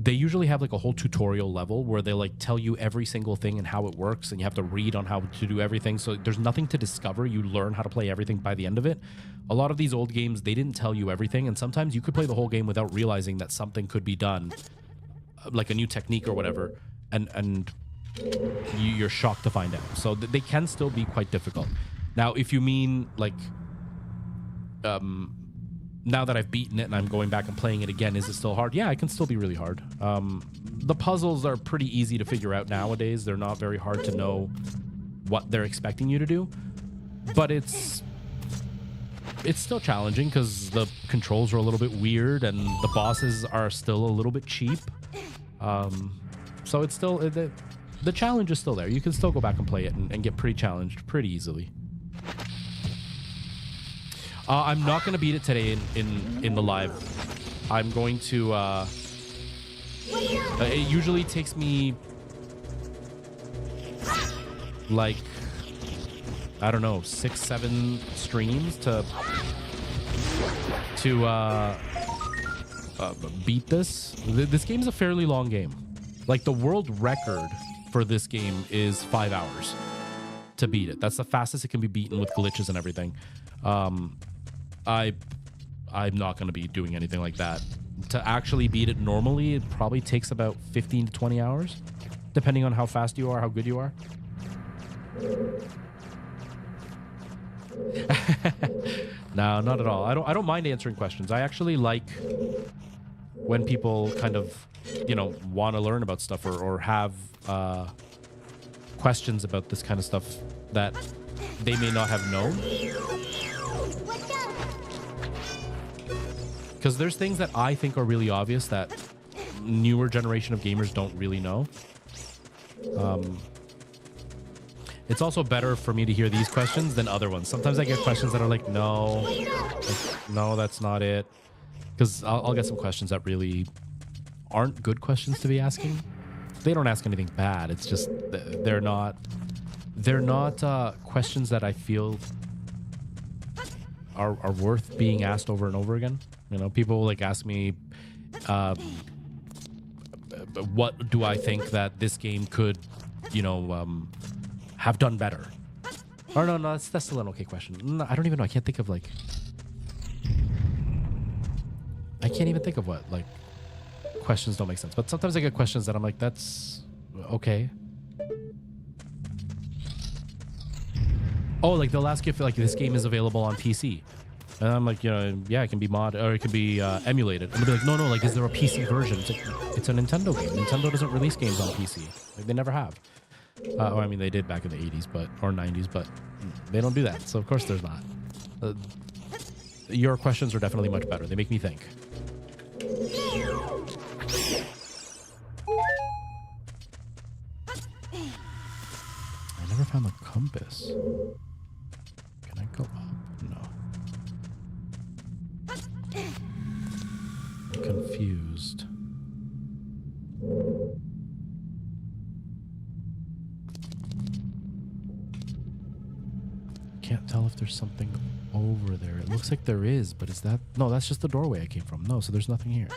they usually have like a whole tutorial level where they like tell you every single thing and how it works, and you have to read on how to do everything. So there's nothing to discover. You learn how to play everything by the end of it. A lot of these old games, they didn't tell you everything, and sometimes you could play the whole game without realizing that something could be done, like a new technique or whatever, and you're shocked to find out. So they can still be quite difficult. Now, if you mean like, now that I've beaten it and I'm going back and playing it again, is it still hard? Yeah, it can still be really hard. The puzzles are pretty easy to figure out nowadays. They're not very hard to know what they're expecting you to do, but it's still challenging because the controls are a little bit weird and the bosses are still a little bit cheap. So it's still, the challenge is still there. You can still go back and play it and get pretty challenged pretty easily. I'm not going to beat it today in the live. I'm going to... it usually takes me... like... I don't know, 6-7 streams to beat this. This game is a fairly long game. Like, the world record for this game is 5 hours. to beat it. That's the fastest it can be beaten with glitches and everything. I'm not going to be doing anything like that. To actually beat it normally, it probably takes about 15 to 20 hours, depending on how fast you are, how good you are. No, not at all. I don't mind answering questions. I actually like when people kind of, you know, want to learn about stuff or have questions about this kind of stuff that they may not have known. Because there's things that I think are really obvious that newer generation of gamers don't really know. It's also better for me to hear these questions than other ones. Sometimes I get questions that are like, no, that's not it. Because I'll get some questions that really aren't good questions to be asking. They don't ask anything bad. It's just they're not questions that I feel are worth being asked over and over again. You know, people like ask me, what do I think that this game could, you know, have done better? Or no, that's still an okay question. No, I don't even know. I can't think of like. I can't even think of what like questions don't make sense. But sometimes I get questions that I'm like, that's okay. Oh, like they'll ask if like this game is available on PC. And I'm like, you know, yeah, it can be mod or it can be emulated. And they'll be like, no, like, is there a PC version? It's like, it's a Nintendo game. Nintendo doesn't release games on PC. Like, they never have. I mean, they did back in the 80s, or 90s, but they don't do that. So of course there's not. Your questions are definitely much better. They make me think. I never found the compass. Can I go up? No. I'm confused. Can't tell if there's something over there. It looks like there is, but is that... No, that's just the doorway I came from. No, so there's nothing here.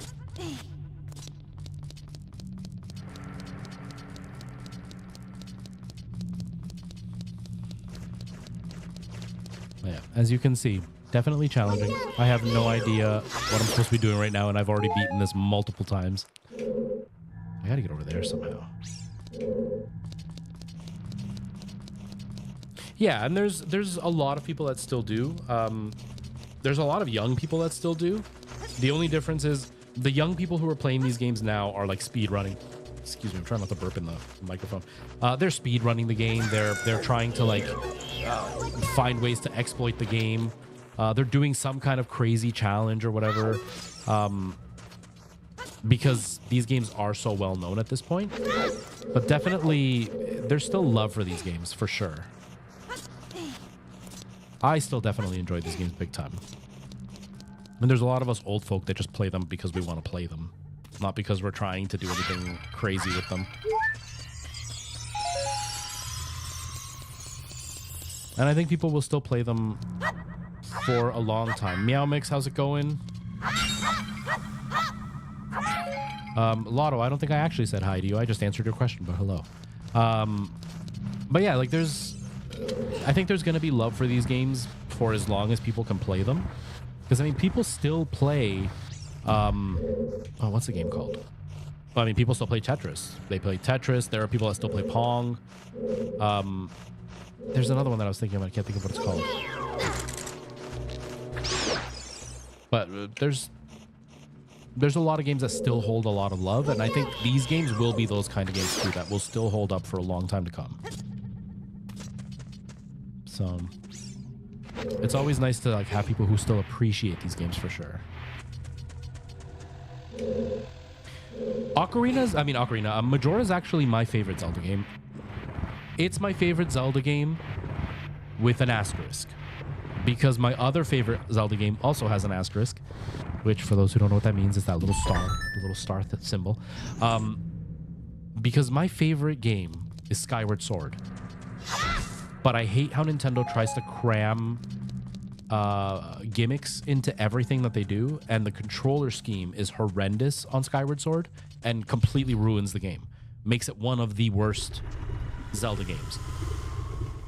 Yeah, as you can see, definitely challenging. I have no idea what I'm supposed to be doing right now, and I've already beaten this multiple times. I gotta get over there somehow. Yeah, and there's a lot of people that still do. There's a lot of young people that still do. The only difference is the young people who are playing these games now are like speed running. Excuse me, I'm trying not to burp in the microphone. They're speed running the game. They're trying to like find ways to exploit the game. They're doing some kind of crazy challenge or whatever. Because these games are so well known at this point. But definitely, there's still love for these games for sure. I still definitely enjoy these games big time. And there's a lot of us old folk that just play them because we want to play them. Not because we're trying to do anything crazy with them. And I think people will still play them for a long time. Meow Mix, how's it going? Lotto, I don't think I actually said hi to you. I just answered your question, but hello. But yeah, like I think there's going to be love for these games for as long as people can play them. Because, I mean, people still play... what's the game called? Well, I mean, people still play Tetris. They play Tetris. There are people that still play Pong. There's another one that I was thinking of. I can't think of what it's called. But there's a lot of games that still hold a lot of love. And I think these games will be those kind of games, too, that will still hold up for a long time to come. So it's always nice to like have people who still appreciate these games for sure. Majora is actually my favorite Zelda game. It's my favorite Zelda game with an asterisk. Because my other favorite Zelda game also has an asterisk, which for those who don't know what that means is that little star symbol. Because my favorite game is Skyward Sword. But I hate how Nintendo tries to cram gimmicks into everything that they do, and the controller scheme is horrendous on Skyward Sword and completely ruins the game. Makes it one of the worst Zelda games.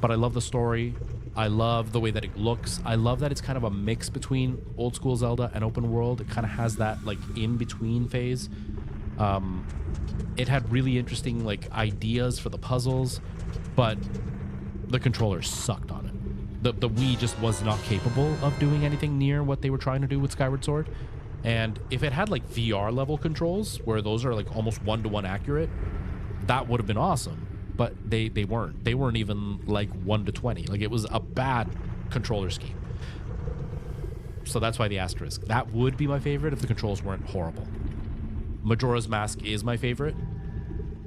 but I love the story. I love the way that it looks. I love that it's kind of a mix between old school Zelda and open world. It kind of has that like in between phase. It had really interesting like ideas for the puzzles, but the controller sucked on it. The Wii just was not capable of doing anything near what they were trying to do with Skyward Sword. And if it had like VR level controls where those are like almost 1-to-1 accurate, that would have been awesome. But they weren't. They weren't even like 1-to-20. Like, it was a bad controller scheme. So that's why the asterisk. That would be my favorite if the controls weren't horrible. Majora's Mask is my favorite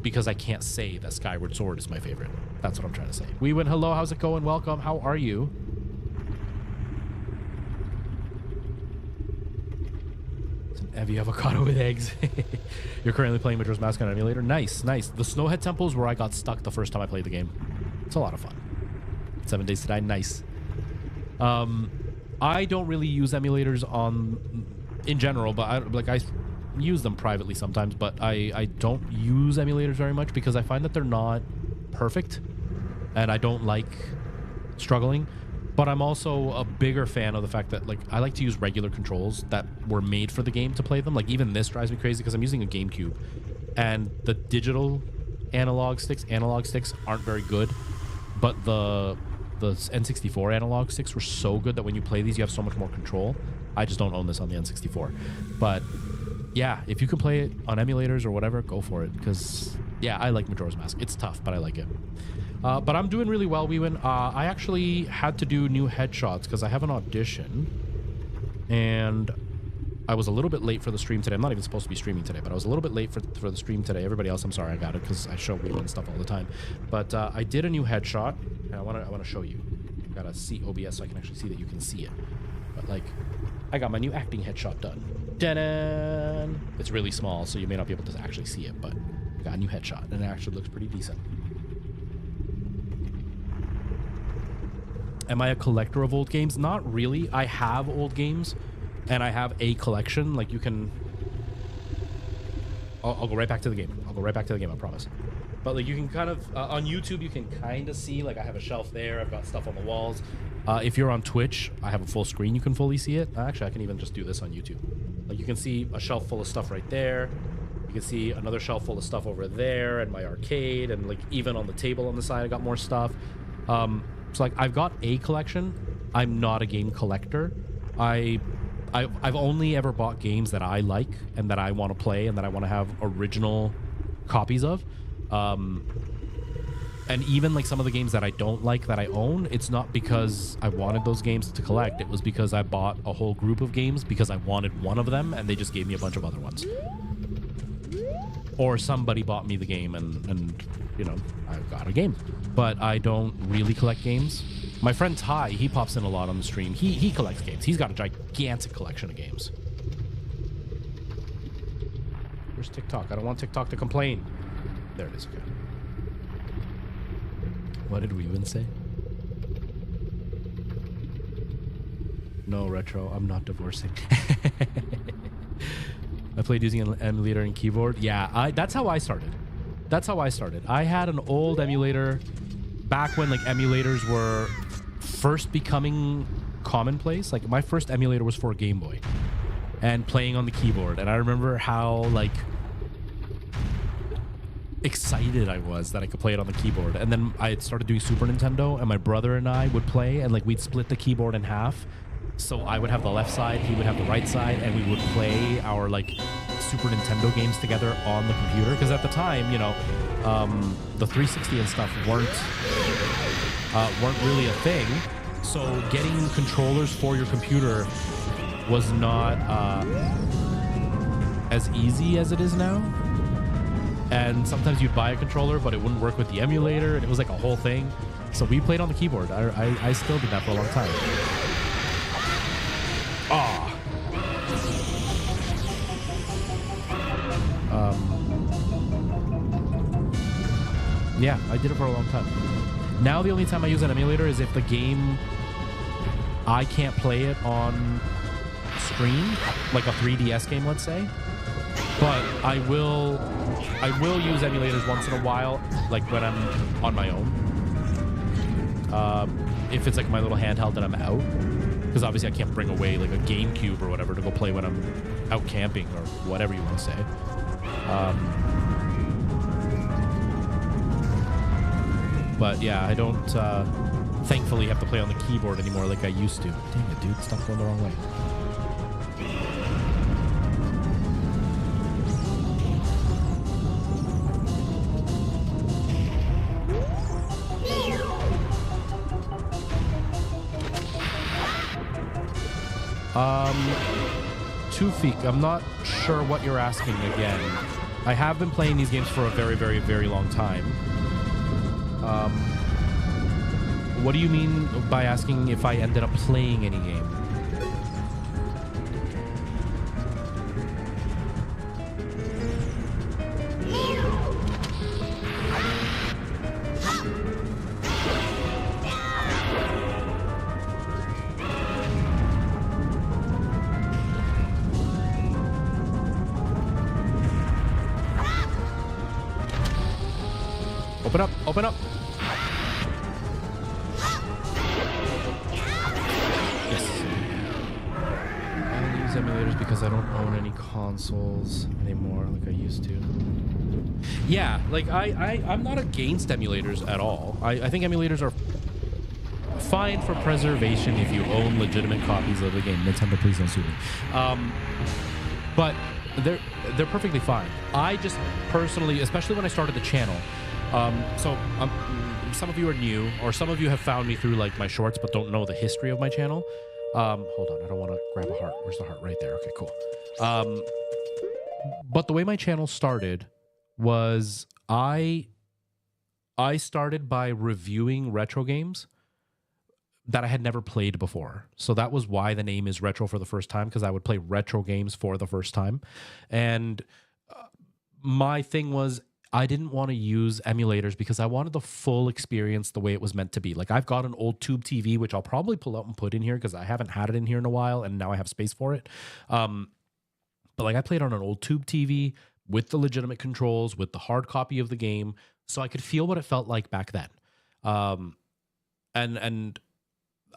because I can't say that Skyward Sword is my favorite. That's what I'm trying to say. We win. Hello, how's it going? Welcome. How are you? It's an Evi avocado with eggs. You're currently playing Majora's Mask on emulator. Nice, nice. The Snowhead Temple is where I got stuck the first time I played the game. It's a lot of fun. 7 Days to Die. Nice. I don't really use emulators in general, but I use them privately sometimes, but I don't use emulators very much because I find that they're not perfect and I don't like struggling. But I'm also a bigger fan of the fact that like I like to use regular controls that were made for the game to play them. Like even this drives me crazy because I'm using a GameCube and the digital analog sticks aren't very good, but the N64 analog sticks were so good that when you play these you have so much more control. I just don't own this on the N64, but yeah, if you can play it on emulators or whatever, go for it. Because, yeah, I like Majora's Mask. It's tough, but I like it. But I'm doing really well, Weewin. I actually had to do new headshots because I have an audition. And I was a little bit late for the stream today. I'm not even supposed to be streaming today, but I was a little bit late for the stream today. Everybody else, I'm sorry, I got it because I show Weewin stuff all the time. But I did a new headshot, and I want to show you. I gotta see OBS so I can actually see that you can see it. But, like, I got my new acting headshot done. Ta-da! It's really small, so you may not be able to actually see it, but I got a new headshot, and it actually looks pretty decent. Am I a collector of old games? Not really. I have old games, and I have a collection. Like, you can... I'll go right back to the game. I promise. But, like, you can kind of... on YouTube, you can kind of see, like, I have a shelf there. I've got stuff on the walls. If you're on Twitch, I have a full screen. You can fully see it. Actually, I can even just do this on YouTube. Like, you can see a shelf full of stuff right there. You can see another shelf full of stuff over there and my arcade. And, like, even on the table on the side, I got more stuff. So, like, I've got a collection. I'm not a game collector. I've only ever bought games that I like and that I want to play and that I want to have original copies of. And even like some of the games that I don't like that I own, it's not because I wanted those games to collect. It was because I bought a whole group of games because I wanted one of them and they just gave me a bunch of other ones. Or somebody bought me the game and you know, I got a game. But I don't really collect games. My friend Ty, he pops in a lot on the stream. He collects games. He's got a gigantic collection of games. Where's TikTok? I don't want TikTok to complain. There it is. Okay. What did we even say? No, Retro, I'm not divorcing. I played using an emulator and keyboard. Yeah, that's how I started. I had an old emulator back when like emulators were first becoming commonplace. Like my first emulator was for a Game Boy and playing on the keyboard. And I remember how like excited I was that I could play it on the keyboard. And then I started doing Super Nintendo and my brother and I would play and like we'd split the keyboard in half. So I would have the left side, he would have the right side, and we would play our like Super Nintendo games together on the computer. Because at the time, you know, the 360 and stuff weren't really a thing. So getting controllers for your computer was not as easy as it is now. And sometimes you'd buy a controller, but it wouldn't work with the emulator, and it was like a whole thing. So we played on the keyboard. I still did that for a long time. Yeah, I did it for a long time. Now the only time I use an emulator is if the game, I can't play it on screen, like a 3DS game, let's say. But I will use emulators once in a while, like when I'm on my own. If it's like my little handheld that I'm out, because obviously I can't bring away like a GameCube or whatever to go play when I'm out camping or whatever you want to say. But yeah, I don't thankfully have to play on the keyboard anymore like I used to. Dang it, dude, stop going the wrong way. Tufik, I'm not sure what you're asking again. I have been playing these games for a very, very, very long time. What do you mean by asking if I ended up playing any game? Open up, open up. Yes. I only use emulators because I don't own any consoles anymore like I used to. Yeah, like I'm not against emulators at all. I think emulators are fine for preservation if you own legitimate copies of the game. Nintendo, please don't sue me. But they're perfectly fine. I just personally, especially when I started the channel, some of you are new, or some of you have found me through like my shorts but don't know the history of my channel. Hold on, I don't want to grab a heart. Where's the heart? Right there. Okay, cool. But the way my channel started was I started by reviewing retro games that I had never played before. So that was why the name is Retro for the First Time, because I would play retro games for the first time. And my thing was, I didn't want to use emulators because I wanted the full experience the way it was meant to be. Like, I've got an old tube TV, which I'll probably pull out and put in here because I haven't had it in here in a while, and now I have space for it. But like, I played on an old tube TV with the legitimate controls, with the hard copy of the game, so I could feel what it felt like back then. And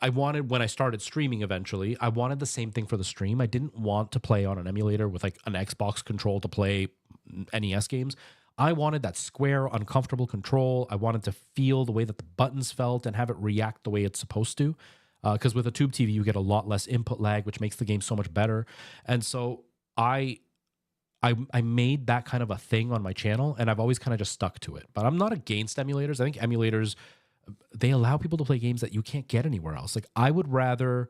I wanted, when I started streaming eventually, I wanted the same thing for the stream. I didn't want to play on an emulator with like an Xbox control to play NES games. I wanted that square, uncomfortable control. I wanted to feel the way that the buttons felt and have it react the way it's supposed to. Because with a tube TV, you get a lot less input lag, which makes the game so much better. And so I made that kind of a thing on my channel, and I've always kind of just stuck to it. But I'm not against emulators. I think emulators, they allow people to play games that you can't get anywhere else. Like, I would rather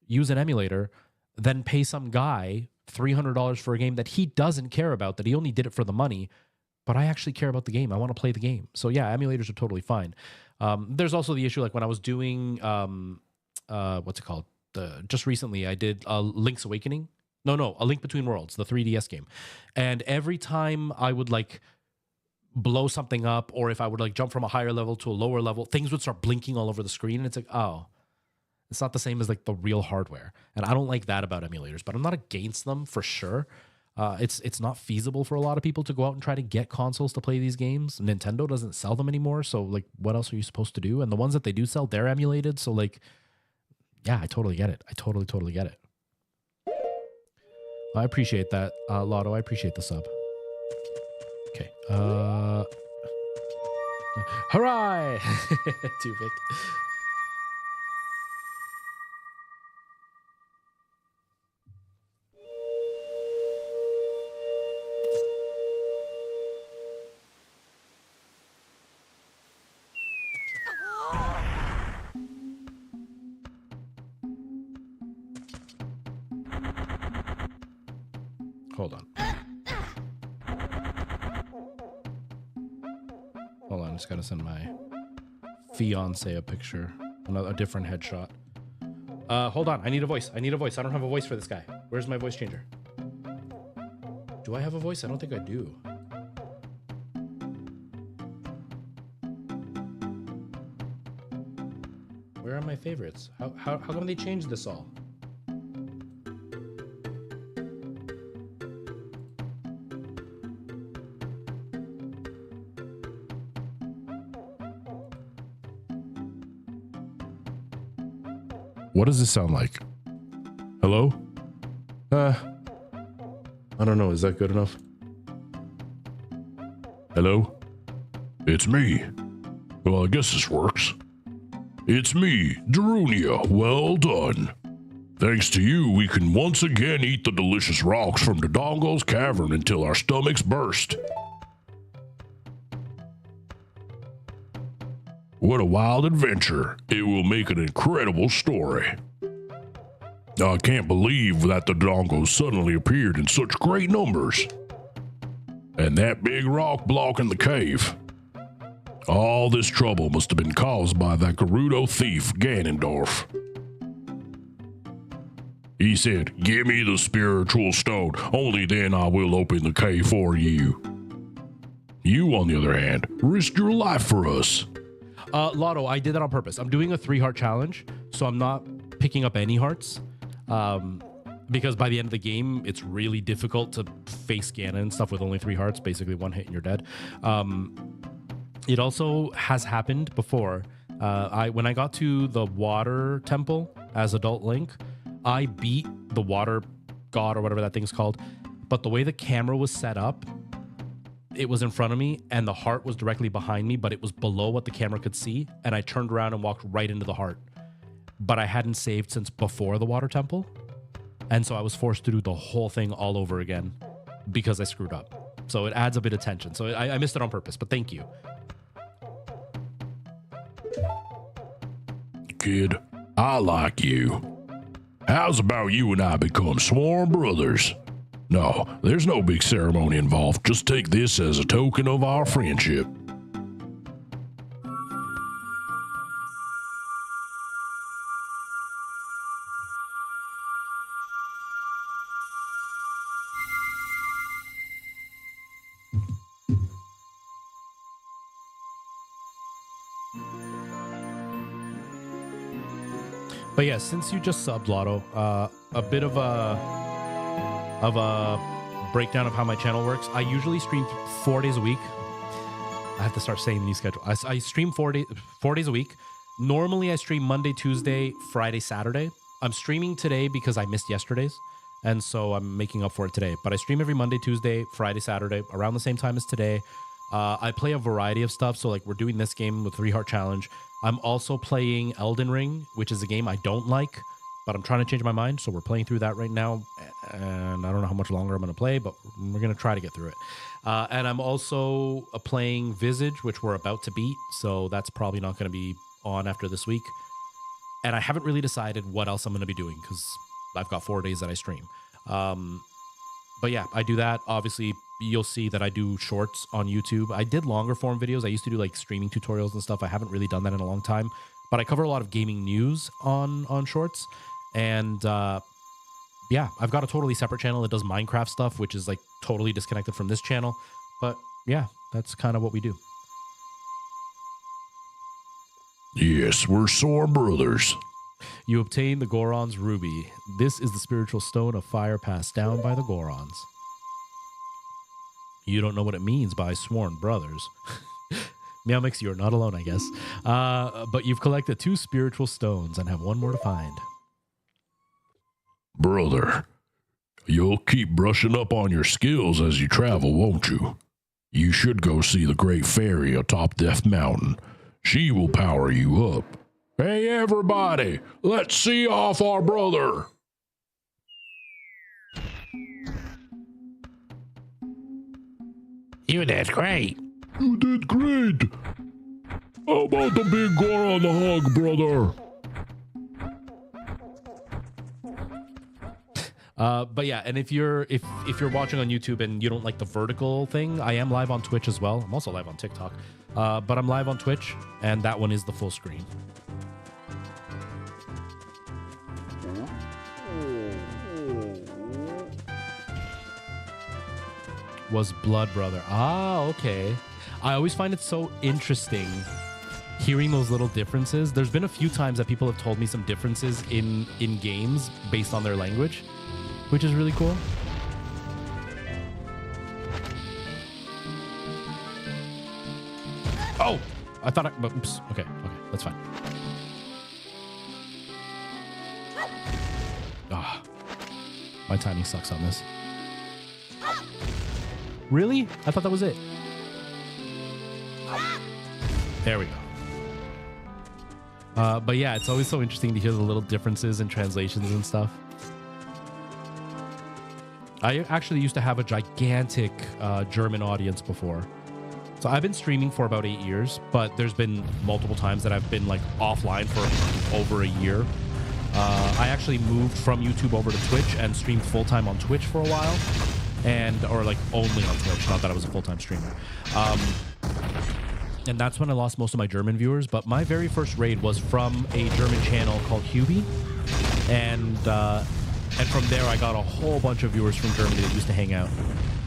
use an emulator than pay some guy $300 for a game that he doesn't care about, that he only did it for the money. But I actually care about the game. I want to play the game. So yeah, emulators are totally fine. There's also the issue, like when I was doing, what's it called? Just recently, I did Link's Awakening. No, A Link Between Worlds, the 3DS game. And every time I would like blow something up, or if I would like jump from a higher level to a lower level, things would start blinking all over the screen. And it's like, oh, it's not the same as like the real hardware. And I don't like that about emulators, but I'm not against them for sure. It's not feasible for a lot of people to go out and try to get consoles to play these games. Nintendo doesn't sell them anymore, so like, what else are you supposed to do? And the ones that they do sell, they're emulated. So like, yeah, I totally get it. I totally get it. I appreciate that, Lotto. I appreciate the sub. Okay. Hooray! Tuvik. Hold on. I just gotta send my fiance a picture. A different headshot. Hold on. I need a voice. I don't have a voice for this guy. Where's my voice changer? Do I have a voice? I don't think I do. Where are my favorites? How come they changed this all? What does this sound like? Hello? I don't know. Is that good enough? Hello? It's me. Well, I guess this works. It's me, Darunia. Well done. Thanks to you, we can once again eat the delicious rocks from the Dongo's cavern until our stomachs burst. What a wild adventure. It will make an incredible story. I can't believe that the Dongos suddenly appeared in such great numbers. And that big rock blocking the cave. All this trouble must have been caused by that Gerudo thief, Ganondorf. He said, "Give me the spiritual stone, only then I will open the cave for you." You, on the other hand, risked your life for us. Lotto, I did that on purpose. I'm doing a 3-heart challenge, so I'm not picking up any hearts. Because by the end of the game, it's really difficult to face Ganon and stuff with only 3 hearts. Basically, 1 hit and you're dead. It also has happened before. When I got to the water temple as adult Link, I beat the water god or whatever that thing's called. But the way the camera was set up, it was in front of me and the heart was directly behind me, but it was below what the camera could see. And I turned around and walked right into the heart. But I hadn't saved since before the water temple. And so I was forced to do the whole thing all over again because I screwed up. So it adds a bit of tension. So I missed it on purpose, but thank you. Kid, I like you. How's about you and I become sworn brothers? No, there's no big ceremony involved. Just take this as a token of our friendship. But yeah, since you just subbed, Lotto, a bit of a breakdown of how my channel works. I usually stream 4 days a week. I have to start saying the new schedule. I stream 4 days a week. Normally, I stream Monday, Tuesday, Friday, Saturday. I'm streaming today because I missed yesterday's, and so I'm making up for it today. But I stream every Monday, Tuesday, Friday, Saturday, around the same time as today. I play a variety of stuff. So like we're doing this game with 3-heart challenge. I'm also playing Elden Ring, which is a game I don't like, but I'm trying to change my mind. So we're playing through that right now. And I don't know how much longer I'm going to play, but we're going to try to get through it. And I'm also playing Visage, which we're about to beat. So that's probably not going to be on after this week. And I haven't really decided what else I'm going to be doing because I've got 4 days that I stream. But yeah, I do that. Obviously, you'll see that I do shorts on YouTube. I did longer form videos. I used to do like streaming tutorials and stuff. I haven't really done that in a long time, but I cover a lot of gaming news on shorts. And yeah, I've got a totally separate channel that does Minecraft stuff, which is like totally disconnected from this channel. But yeah, that's kind of what we do. Yes, we're sore brothers. You obtain the Goron's Ruby. This is the spiritual stone of fire passed down by the Gorons. You don't know what it means by sworn brothers. Meowmix, you're not alone, I guess. But you've collected 2 spiritual stones and have 1 more to find. Brother, you'll keep brushing up on your skills as you travel, won't you? You should go see the great fairy atop Death Mountain. She will power you up. Hey, everybody, let's see off our brother. You did great. You did great. How about the big Goron the hug, brother? But yeah, and if you're watching on YouTube and you don't like the vertical thing, I am live on Twitch as well. I'm also live on TikTok. But I'm live on Twitch, and that one is the full screen. Was Blood Brother. Ah, okay. I always find it so interesting hearing those little differences. There's been a few times that people have told me some differences in games based on their language, which is really cool. Oh, I thought oops. Okay, that's fine. Ah, my timing sucks on this. Really? I thought that was it. There we go. But yeah, it's always so interesting to hear the little differences in translations and stuff. I actually used to have a gigantic German audience before. So I've been streaming for about 8 years, but there's been multiple times that I've been like offline for over a year. I actually moved from YouTube over to Twitch and streamed full-time on Twitch for a while. Or like only on Twitch, not that I was a full-time streamer. And that's when I lost most of my German viewers. But my very first raid was from a German channel called Hubie. And from there, I got a whole bunch of viewers from Germany that used to hang out.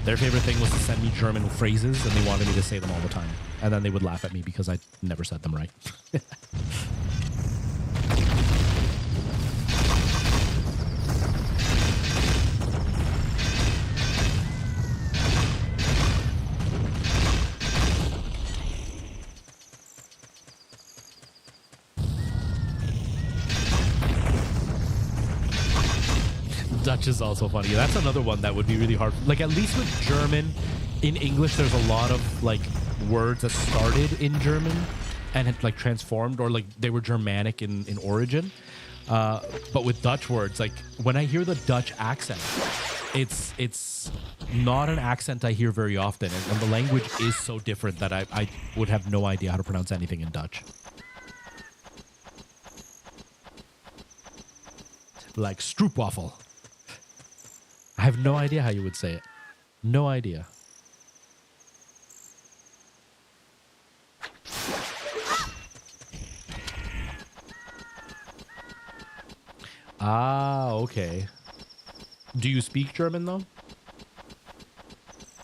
Their favorite thing was to send me German phrases, and they wanted me to say them all the time. And then they would laugh at me because I never said them right. Dutch is also funny. That's another one that would be really hard. Like, at least with German, in English, there's a lot of, like, words that started in German and had, like, transformed, or, like, they were Germanic in origin. But with Dutch words, like, when I hear the Dutch accent, it's not an accent I hear very often. And the language is so different that I would have no idea how to pronounce anything in Dutch. Like stroopwafel. I have no idea how you would say it. No idea. Ah, okay. Do you speak German though?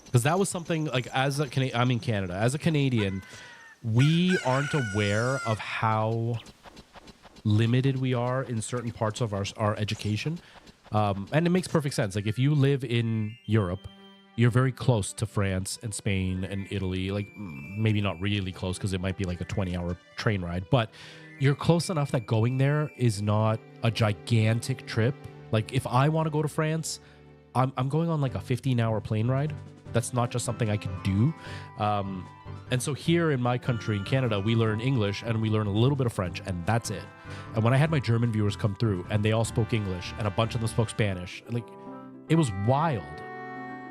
Because that was something like I'm in Canada. As a Canadian, we aren't aware of how limited we are in certain parts of our education. And it makes perfect sense. Like, if you live in Europe, you're very close to France and Spain and Italy. Like, maybe not really close because it might be like a 20-hour train ride. But you're close enough that going there is not a gigantic trip. Like, if I want to go to France, I'm going on like a 15-hour plane ride. That's not just something I can do. And so here in my country, in Canada, we learn English and we learn a little bit of French, and that's it. And when I had my German viewers come through and they all spoke English and a bunch of them spoke Spanish, like, it was wild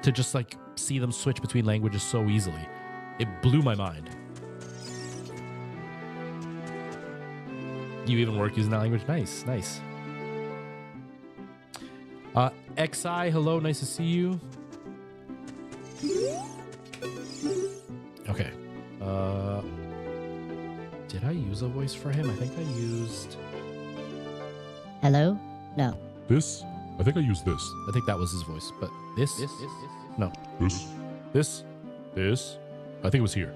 to just like see them switch between languages so easily. It blew my mind. You even work using that language? Nice, nice. XI, hello, nice to see you. Okay. Did I use a voice for him? I think I used... Hello? No. This? I think I used this. I think that was his voice, but this? No. This? This? This? I think it was here.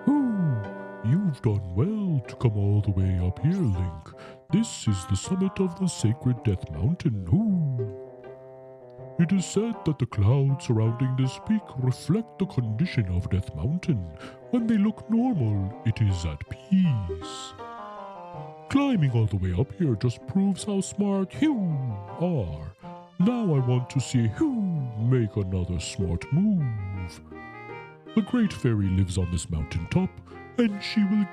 Ooh, you've done well to come all the way up here, Link. This is the summit of the sacred Death Mountain. Ooh. It is said that the clouds surrounding this peak reflect the condition of Death Mountain. When they look normal, it is at peace. Climbing all the way up here just proves how smart you are. Now I want to see you make another smart move. The Great Fairy lives on this mountaintop, and she will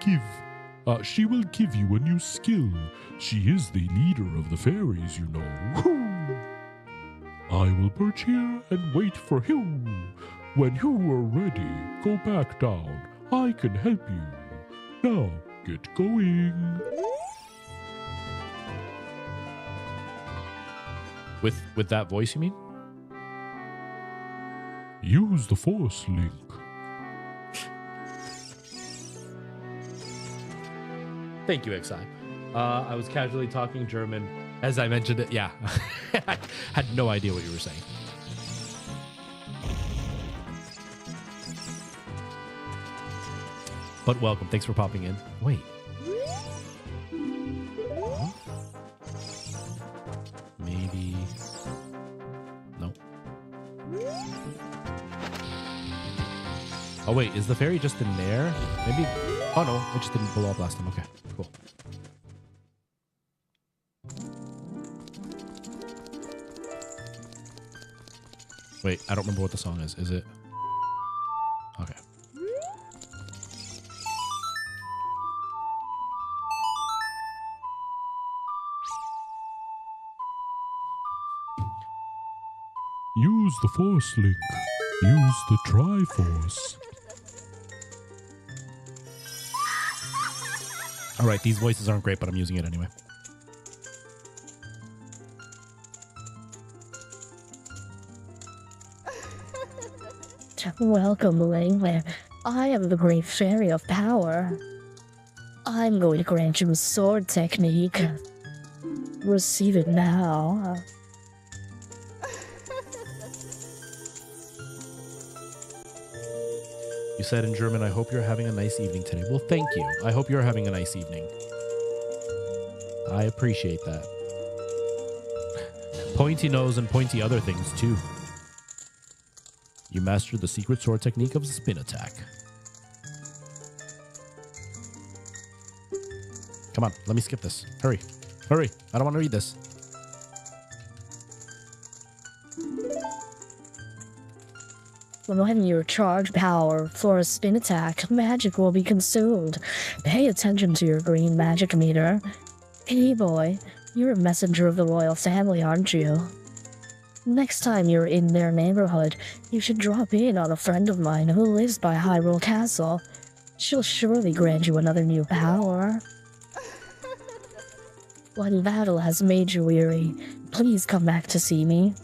give you a new skill. She is the leader of the fairies, you know. I will perch here and wait for you. When you are ready, go back down. I can help you. Now, get going. With that voice, you mean? Use the Force, Link. Thank you, XI. I was casually talking German. As I mentioned it, yeah. I had no idea what you were saying. But welcome. Thanks for popping in. Wait. Huh? Maybe. No. Oh, wait. Is the fairy just in there? Maybe. Oh, no. It just didn't blow up last time. Okay. Cool. Wait, I don't remember what the song is. Is it? Okay. Use the Force link. Use the Triforce. All right, these voices aren't great, but I'm using it anyway. Welcome, Langler. I am the Great Fairy of Power. I'm going to grant you a sword technique. Receive it now. You said in German, I hope you're having a nice evening today. Well, thank you. I hope you're having a nice evening. I appreciate that. Pointy nose and pointy other things, too. You mastered the secret sword technique of spin attack. Come on, let me skip this. Hurry. Hurry. I don't want to read this. When you charge power for a spin attack, magic will be consumed. Pay attention to your green magic meter. Hey boy, you're a messenger of the royal family, aren't you? Next time you're in their neighborhood, you should drop in on a friend of mine who lives by Hyrule Castle. She'll surely grant you another new power. When battle has made you weary, please come back to see me.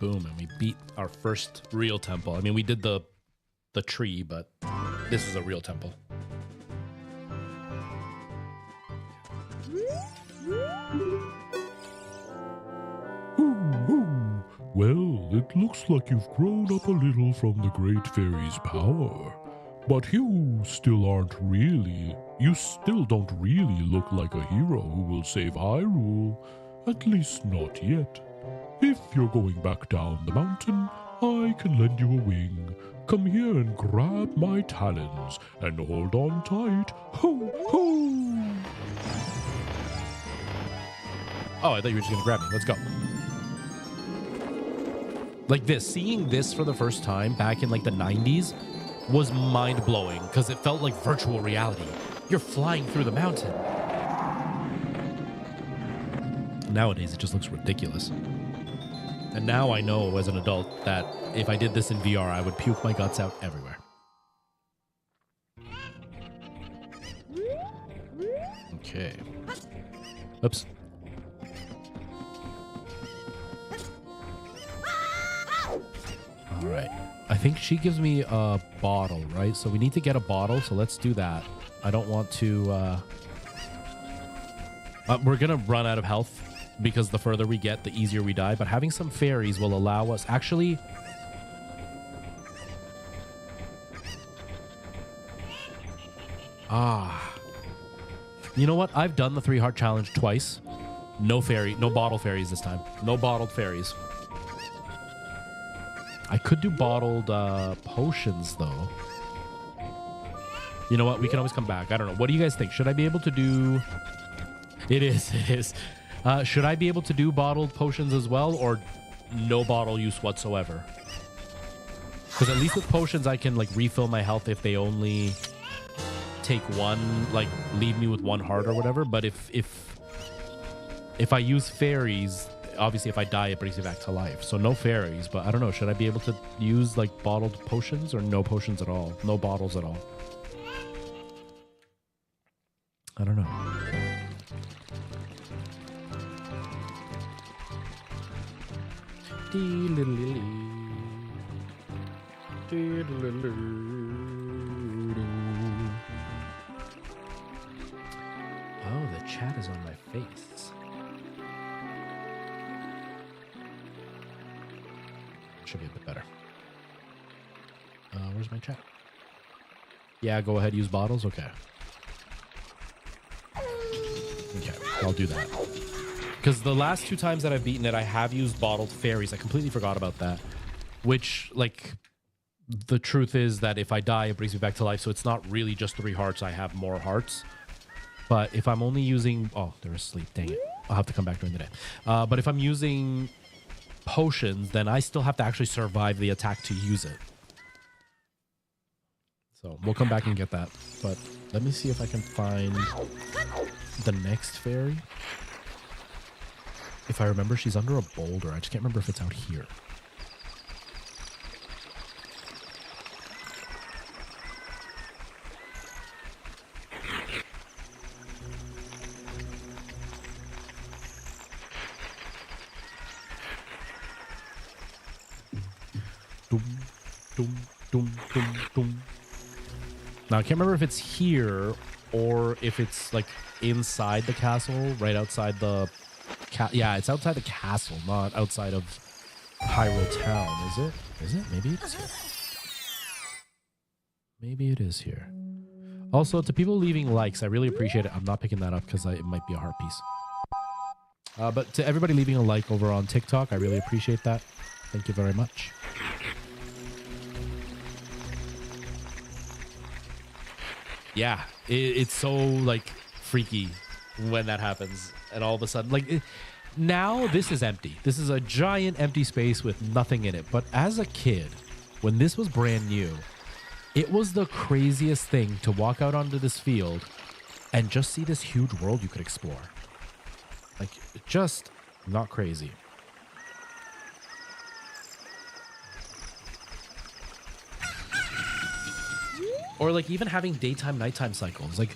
Boom, and we beat our first real temple. I mean, we did the tree, but this is a real temple. Well, it looks like you've grown up a little from the Great Fairy's power. But you still don't really look like a hero who will save Hyrule. At least not yet. If you're going back down the mountain, I can lend you a wing. Come here and grab my talons and hold on tight. Ho, ho! Oh, I thought you were just gonna grab me. Let's go. Like this, seeing this for the first time back in like the 90s was mind-blowing because it felt like virtual reality. You're flying through the mountain. Nowadays, it just looks ridiculous. And now I know as an adult that if I did this in VR, I would puke my guts out everywhere. Okay. Oops. All right. I think she gives me a bottle, right? So we need to get a bottle, so let's do that. I don't want to... we're going to run out of health because the further we get, the easier we die. But having some fairies will allow us... Actually... You know what? I've done the 3-heart challenge twice. No bottle fairies this time. No bottled fairies. I could do bottled potions, though. You know what? We can always come back. I don't know. What do you guys think? Should I be able to do... It is. Should I be able to do bottled potions as well, or no bottle use whatsoever? Because at least with potions, I can like refill my health if they only take one, like leave me with 1 heart or whatever. But if I use fairies, obviously if I die, it brings me back to life. So no fairies, but I don't know. Should I be able to use like bottled potions or no potions at all? No bottles at all? I don't know. Oh, the chat is on my face. Should be a bit better. Where's my chat? Yeah, go ahead, use bottles. Okay. Okay, I'll do that. Because the last 2 times that I've beaten it, I have used bottled fairies. I completely forgot about that. Which, like, the truth is that if I die, it brings me back to life. So it's not really just 3 hearts. I have more hearts. But if I'm only using... Oh, they're asleep. Dang it. I'll have to come back during the day. But if I'm using potions, then I still have to actually survive the attack to use it. So we'll come back and get that. But let me see if I can find the next fairy. If I remember, she's under a boulder. I just can't remember if it's out here. Doom, doom, doom, doom, doom. Now, I can't remember if it's here or if it's like inside the castle, right outside the... yeah, it's outside the castle, not outside of Hyrule Town, is it? Is it? Maybe it's here. Maybe it is here. Also, to people leaving likes, I really appreciate it. I'm not picking that up because it might be a heart piece. But to everybody leaving a like over on TikTok, I really appreciate that. Thank you very much. Yeah, it's so like freaky when that happens, and all of a sudden, like now this is empty. This is a giant empty space with nothing in it. But as a kid, when this was brand new, it was the craziest thing to walk out onto this field and just see this huge world you could explore. Like, just not crazy. Or like even having daytime, nighttime cycles. Like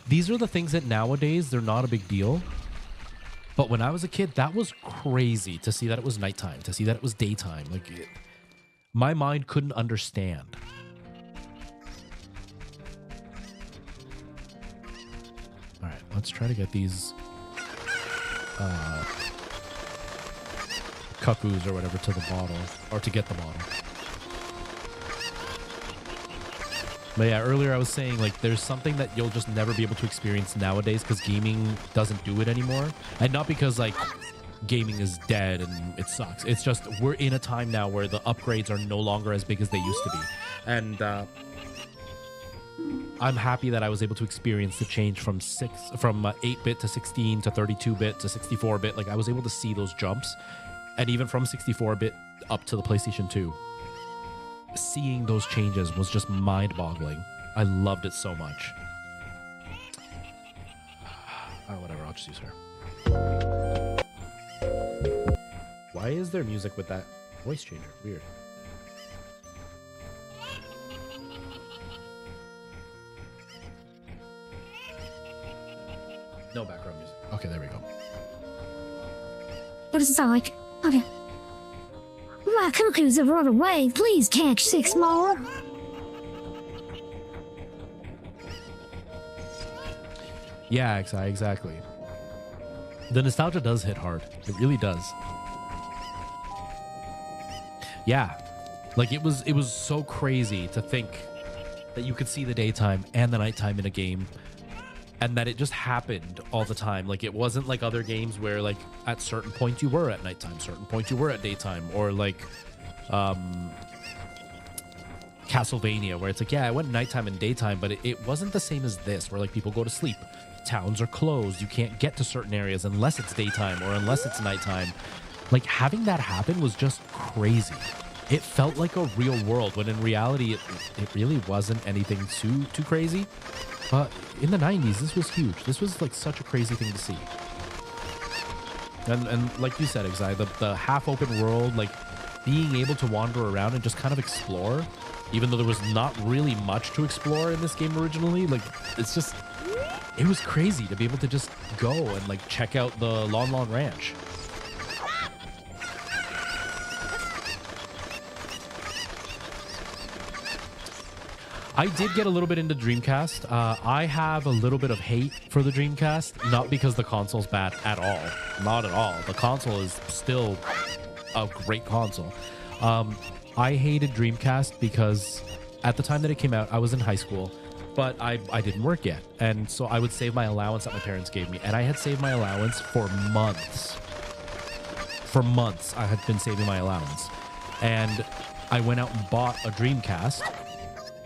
these are the things that nowadays they're not a big deal. But when I was a kid, that was crazy to see that it was nighttime, to see that it was daytime. Like my mind couldn't understand. All right, let's try to get these cuckoos or whatever to the bottle, or to get the bottle. But yeah, earlier I was saying, like, there's something that you'll just never be able to experience nowadays because gaming doesn't do it anymore. And not because, like, gaming is dead and it sucks. It's just we're in a time now where the upgrades are no longer as big as they used to be. And I'm happy that I was able to experience the change from 8-bit to 16 to 32-bit to 64-bit. Like, I was able to see those jumps. And even from 64-bit up to the PlayStation 2. Seeing those changes was just mind-boggling. I loved it so much. Oh, whatever. I'll just use her. Why is there music with that voice changer? Weird. No background music. Okay, there we go. What does it sound like? Okay. My cuckoos have run away. Please catch 6 more. Yeah, exactly. The nostalgia does hit hard. It really does. Yeah. Like it was so crazy to think that you could see the daytime and the nighttime in a game. And that it just happened all the time. Like, it wasn't like other games where, like, at certain points you were at nighttime, certain points you were at daytime. Or, like, Castlevania, where it's like, yeah, I went nighttime and daytime, but it wasn't the same as this, where, like, people go to sleep. Towns are closed. You can't get to certain areas unless it's daytime or unless it's nighttime. Like, having that happen was just crazy. It felt like a real world, when in reality, it really wasn't anything too crazy. But in the 90s, this was huge. This was like such a crazy thing to see. And like you said, Exai, the half-open world, like being able to wander around and just kind of explore, even though there was not really much to explore in this game originally. Like, it's just, it was crazy to be able to just go and like check out the Lon Lon Ranch. I did get a little bit into Dreamcast. I have a little bit of hate for the Dreamcast, not because the console's bad at all. Not at all. The console is still a great console. I hated Dreamcast because at the time that it came out, I was in high school, but I didn't work yet. And so I would save my allowance that my parents gave me. And I had saved my allowance for months. For months, I had been saving my allowance. and I went out and bought a Dreamcast,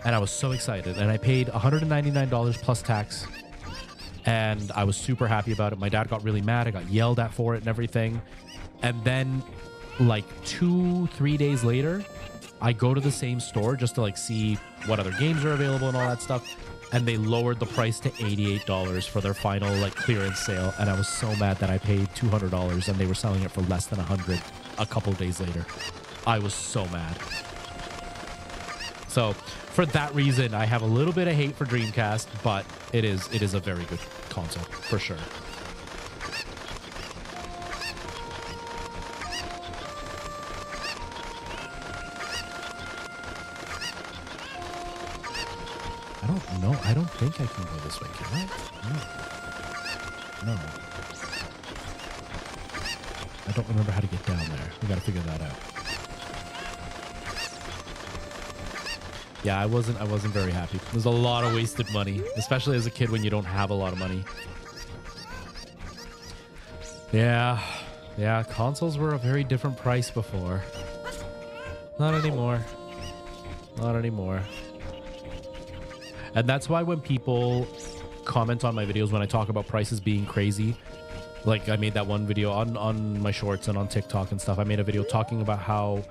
and I was so excited, and I paid $199 plus tax, and I was super happy about it. My dad got really mad. I got yelled at for it and everything. And then like 2-3 days later, I go to the same store just to like see what other games are available and all that stuff, and they lowered the price to $88 for their final like clearance sale, and I was so mad that I paid $200 and they were selling it for less than $100 a couple of days later. I was so mad. So for that reason, I have a little bit of hate for Dreamcast, but it is a very good console for sure. I don't know. I don't think I can go this way, can I? No. I don't remember how to get down there. We gotta figure that out. Yeah, I wasn't very happy. There's a lot of wasted money, especially as a kid when you don't have a lot of money. Yeah, consoles were a very different price before. Not anymore. Not anymore. And that's why when people comment on my videos when I talk about prices being crazy, like I made that one video on my shorts and on TikTok and stuff. I made a video talking about how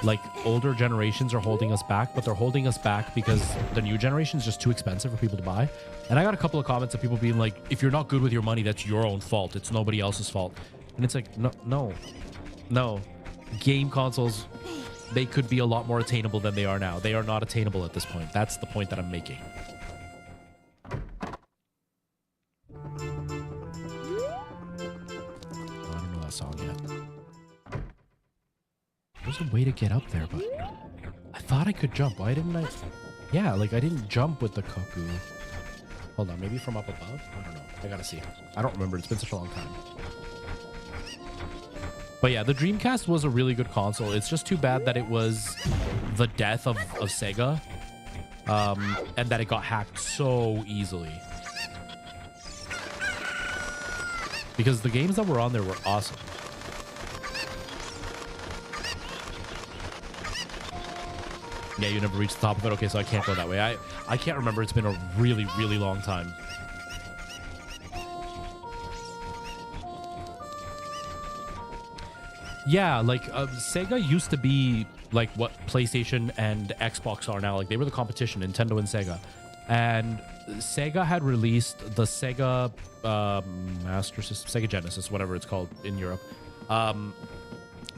like older generations are holding us back, but they're holding us back because the new generation is just too expensive for people to buy. And I got a couple of comments of people being like, if you're not good with your money, that's your own fault. It's nobody else's fault. And it's like, no. Game consoles, they could be a lot more attainable than they are now. They are not attainable at this point. That's the point that I'm making. I don't know that song yet. There's a way to get up there, but I thought I could jump. Why didn't I? Yeah, like I didn't jump with the cuckoo. Hold on, maybe from up above? I don't know. I gotta see. I don't remember. It's been such a long time. But yeah, the Dreamcast was a really good console. It's just too bad that it was the death of Sega, and that it got hacked so easily. Because the games that were on there were awesome. Yeah, you never reached the top of it. Okay, so I can't go that way. I can't remember. It's been a really, really long time. Yeah, like Sega used to be like what PlayStation and Xbox are now. Like they were the competition, Nintendo and Sega. And Sega had released the Sega Master System, Sega Genesis, whatever it's called in Europe.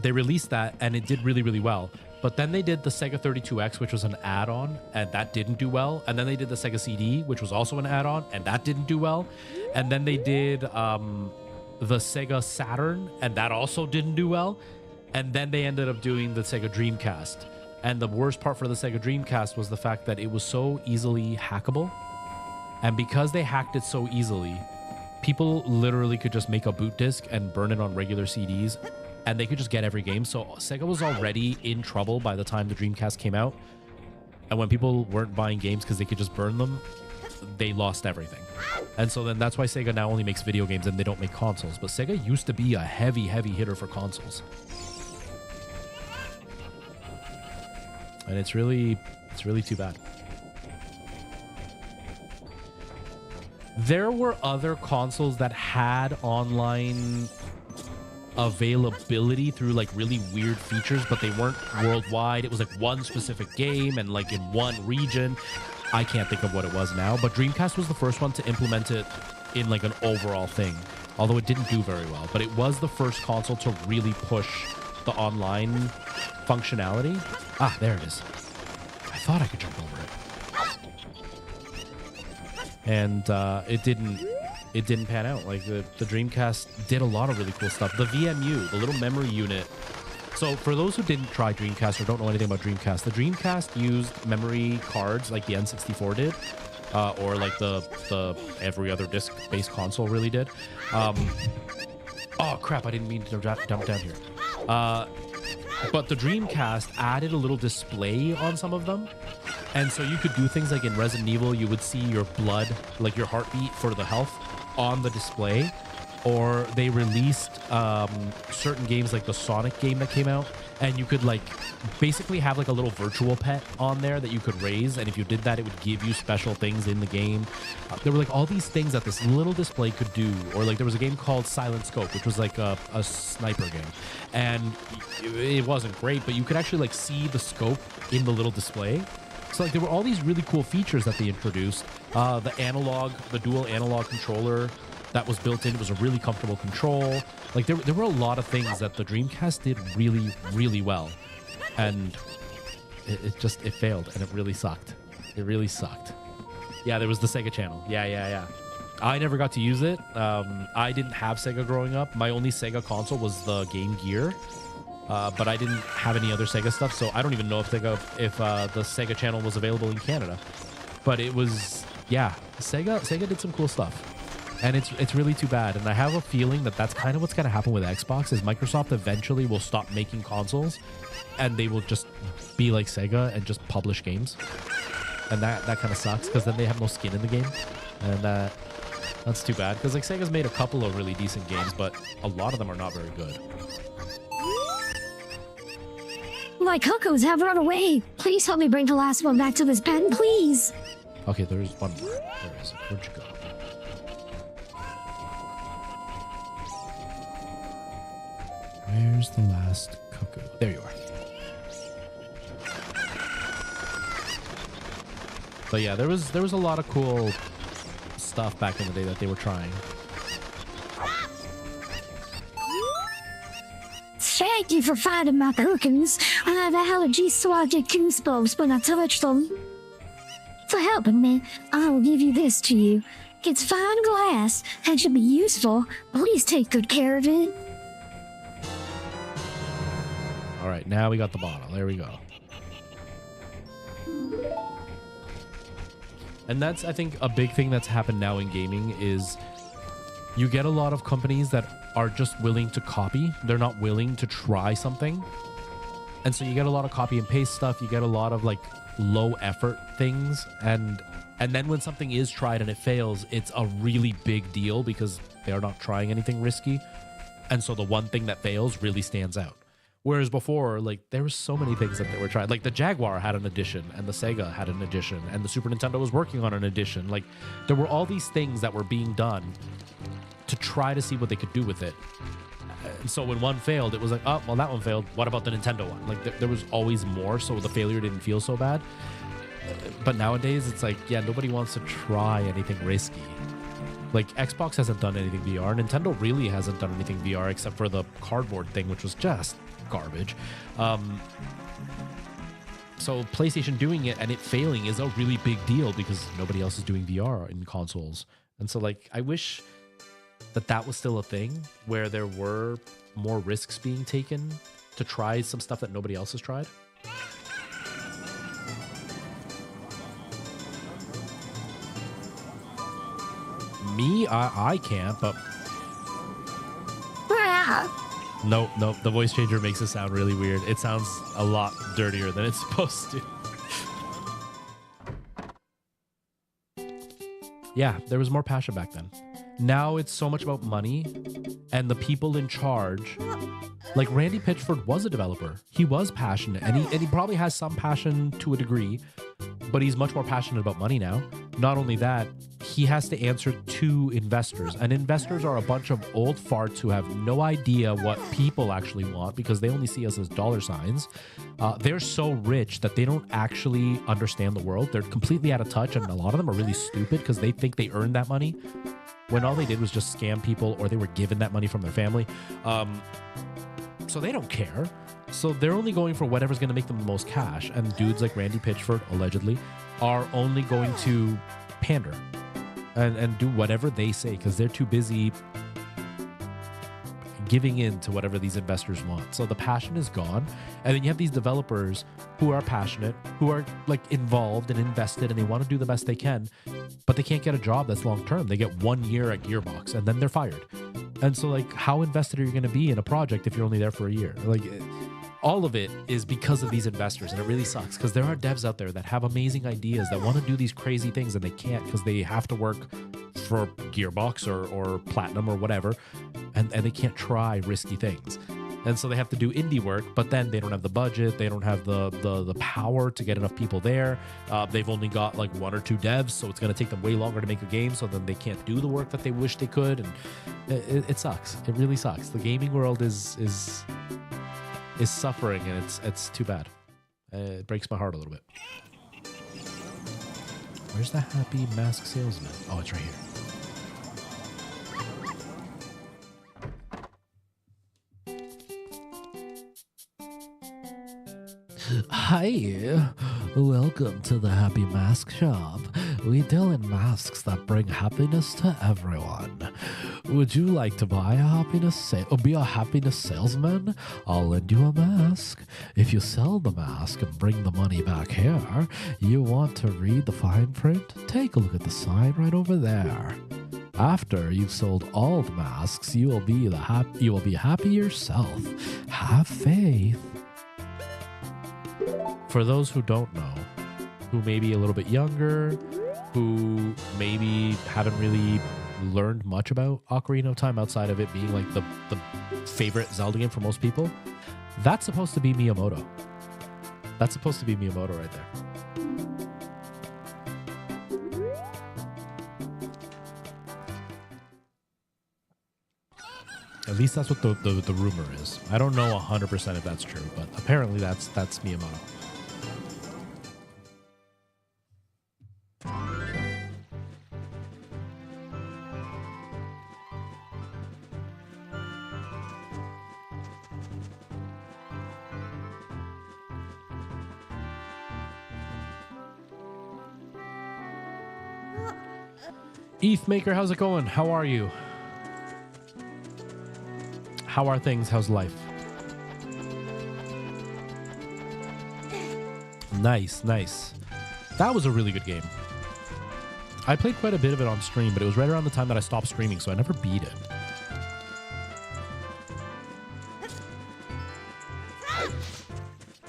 They released that and it did really, really well. But then they did the Sega 32X, which was an add-on, and that didn't do well. And then they did the Sega CD, which was also an add-on, and that didn't do well. And then they did the Sega Saturn, and that also didn't do well. And then they ended up doing the Sega Dreamcast. And the worst part for the Sega Dreamcast was the fact that it was so easily hackable. And because they hacked it so easily, people literally could just make a boot disc and burn it on regular CDs, and they could just get every game. So Sega was already in trouble by the time the Dreamcast came out. And when people weren't buying games because they could just burn them, they lost everything. And so then that's why Sega now only makes video games and they don't make consoles. But Sega used to be a heavy, heavy hitter for consoles. And it's really too bad. There were other consoles that had online availability through like really weird features, but they weren't worldwide. It was like one specific game and like in one region. I can't think of what it was now, but Dreamcast was the first one to implement it in like an overall thing, although it didn't do very well. But it was the first console to really push the online functionality. Ah, there it is. I thought I could jump over it. And it didn't pan out. Like the Dreamcast did a lot of really cool stuff. The VMU, the little memory unit. So for those who didn't try Dreamcast or don't know anything about Dreamcast, the Dreamcast used memory cards like the N64 did, or like the every other disc-based console really did. Oh crap! I didn't mean to dump down here. But the Dreamcast added a little display on some of them. And so you could do things like in Resident Evil, you would see your blood, like your heartbeat for the health on the display. or they released certain games like the Sonic game that came out, and you could like basically have like a little virtual pet on there that you could raise, and if you did that, it would give you special things in the game. There were like all these things that this little display could do, or like there was a game called Silent Scope, which was like a sniper game, and it wasn't great, but you could actually like see the scope in the little display. So like there were all these really cool features that they introduced. The dual analog controller that was built in, it was a really comfortable control. Like there were a lot of things that the Dreamcast did really, really well. And it failed, and it really sucked. It really sucked. Yeah, there was the Sega Channel. Yeah. I never got to use it. I didn't have Sega growing up. My only Sega console was the Game Gear. But I didn't have any other Sega stuff, so I don't even know if the Sega Channel was available in Canada. But it was, yeah, Sega did some cool stuff. And it's really too bad. And I have a feeling that that's kind of what's going to happen with Xbox, is Microsoft eventually will stop making consoles, and they will just be like Sega and just publish games. And that kind of sucks, because then they have no skin in the game. And that's too bad, because like Sega's made a couple of really decent games, but a lot of them are not very good. My cocos have run away. Please help me bring the last one back to this pen, please. Okay, there's one more. Where is it? Where'd you go? Where's the last cuckoo? There you are. But yeah, there was a lot of cool stuff back in the day that they were trying. Thank you for finding my cookies. I have allergies, so I get goosebumps when I touch them. For helping me, I will give you this to you. It's fine glass and should be useful. Please take good care of it. All right, now we got the bottle. There we go. And that's, I think, a big thing that's happened now in gaming is you get a lot of companies that are just willing to copy. They're not willing to try something. And so you get a lot of copy and paste stuff. You get a lot of like low effort things. And then when something is tried and it fails, it's a really big deal because they're not trying anything risky. And so the one thing that fails really stands out. Whereas before, like, there were so many things that they were trying. Like, the Jaguar had an edition, and the Sega had an edition, and the Super Nintendo was working on an edition. Like, there were all these things that were being done to try to see what they could do with it. And so when one failed, it was like, oh, well, that one failed. What about the Nintendo one? Like, there was always more, so the failure didn't feel so bad. But nowadays, it's like, yeah, nobody wants to try anything risky. Like, Xbox hasn't done anything VR. Nintendo really hasn't done anything VR except for the cardboard thing, which was just garbage. So PlayStation doing it and it failing is a really big deal because nobody else is doing VR in consoles. And so, like, I wish that was still a thing where there were more risks being taken to try some stuff that nobody else has tried. Me, I can't, but no, the voice changer makes it sound really weird. It sounds a lot dirtier than it's supposed to. Yeah, there was more passion back then. Now it's so much about money and the people in charge. Like, Randy Pitchford was a developer. He was passionate, and he probably has some passion to a degree, but he's much more passionate about money now. Not only that, he has to answer to investors, and investors are a bunch of old farts who have no idea what people actually want because they only see us as dollar signs. They're so rich that they don't actually understand the world. They're completely out of touch, and a lot of them are really stupid because they think they earned that money when all they did was just scam people, or they were given that money from their family. So they don't care. So they're only going for whatever's going to make them the most cash. And dudes like Randy Pitchford, allegedly, are only going to pander and do whatever they say because they're too busy giving in to whatever these investors want. So the passion is gone. And then you have these developers who are passionate, who are like involved and invested, and they want to do the best they can, but they can't get a job that's long term. They get 1 year at Gearbox and then they're fired. And so, like, how invested are you going to be in a project if you're only there for a year? Like, all of it is because of these investors, and it really sucks because there are devs out there that have amazing ideas that want to do these crazy things and they can't because they have to work for Gearbox or Platinum or whatever, and they can't try risky things. And so they have to do indie work, but then they don't have the budget, they don't have the power to get enough people there. They've only got like 1 or 2 devs, so it's going to take them way longer to make a game, so then they can't do the work that they wish they could, and it sucks. It really sucks. The gaming world is suffering, and it's too bad. It breaks my heart a little bit. Where's the happy mask salesman? Oh, it's right here. Hi, welcome to the Happy Mask Shop. We deal in masks that bring happiness to everyone. Would you like to buy or be a happiness salesman? I'll lend you a mask. If you sell the mask and bring the money back here, you want to read the fine print? Take a look at the sign right over there. After you've sold all the masks, you will be happy yourself. Have faith. For those who don't know, who may be a little bit younger, who maybe haven't really learned much about Ocarina of Time outside of it being like the favorite Zelda game for most people, that's supposed to be Miyamoto. That's supposed to be Miyamoto right there. At least that's what the rumor is. I don't know 100% if that's true, but apparently that's Miyamoto. ETH Maker, how's it going? How are you? How are things? How's life? Nice, nice. That was a really good game. I played quite a bit of it on stream, but it was right around the time that I stopped streaming, so I never beat it.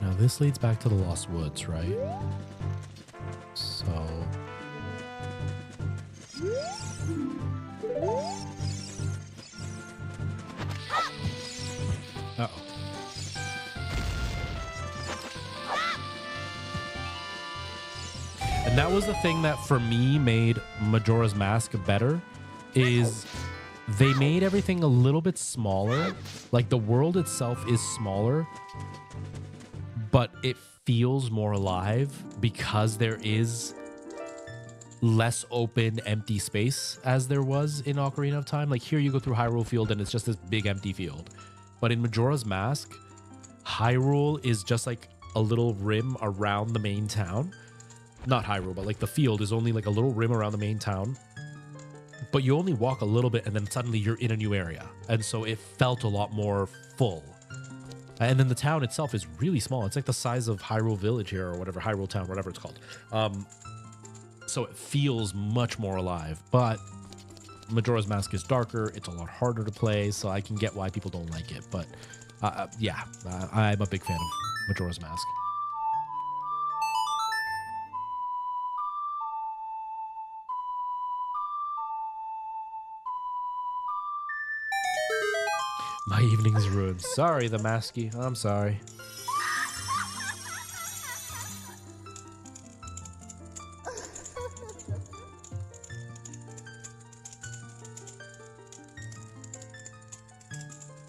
Now this leads back to the Lost Woods, right? So... Uh-oh. And that was the thing that for me made Majora's Mask better, is they made everything a little bit smaller. Like the world itself is smaller, but it feels more alive because there is less open, empty space as there was in Ocarina of Time. Like here you go through Hyrule Field and it's just this big empty field. But in Majora's Mask, Hyrule is just like a little rim around the main town. Not Hyrule, but like the field is only like a little rim around the main town. But you only walk a little bit and then suddenly you're in a new area. And so it felt a lot more full. And then the town itself is really small. It's like the size of Hyrule Village here or whatever, Hyrule Town, whatever it's called. So it feels much more alive. But Majora's Mask is darker. It's a lot harder to play, so I can get why people don't like it. But yeah, I'm a big fan of Majora's Mask. My evening's ruined. Sorry, the Masky. I'm sorry.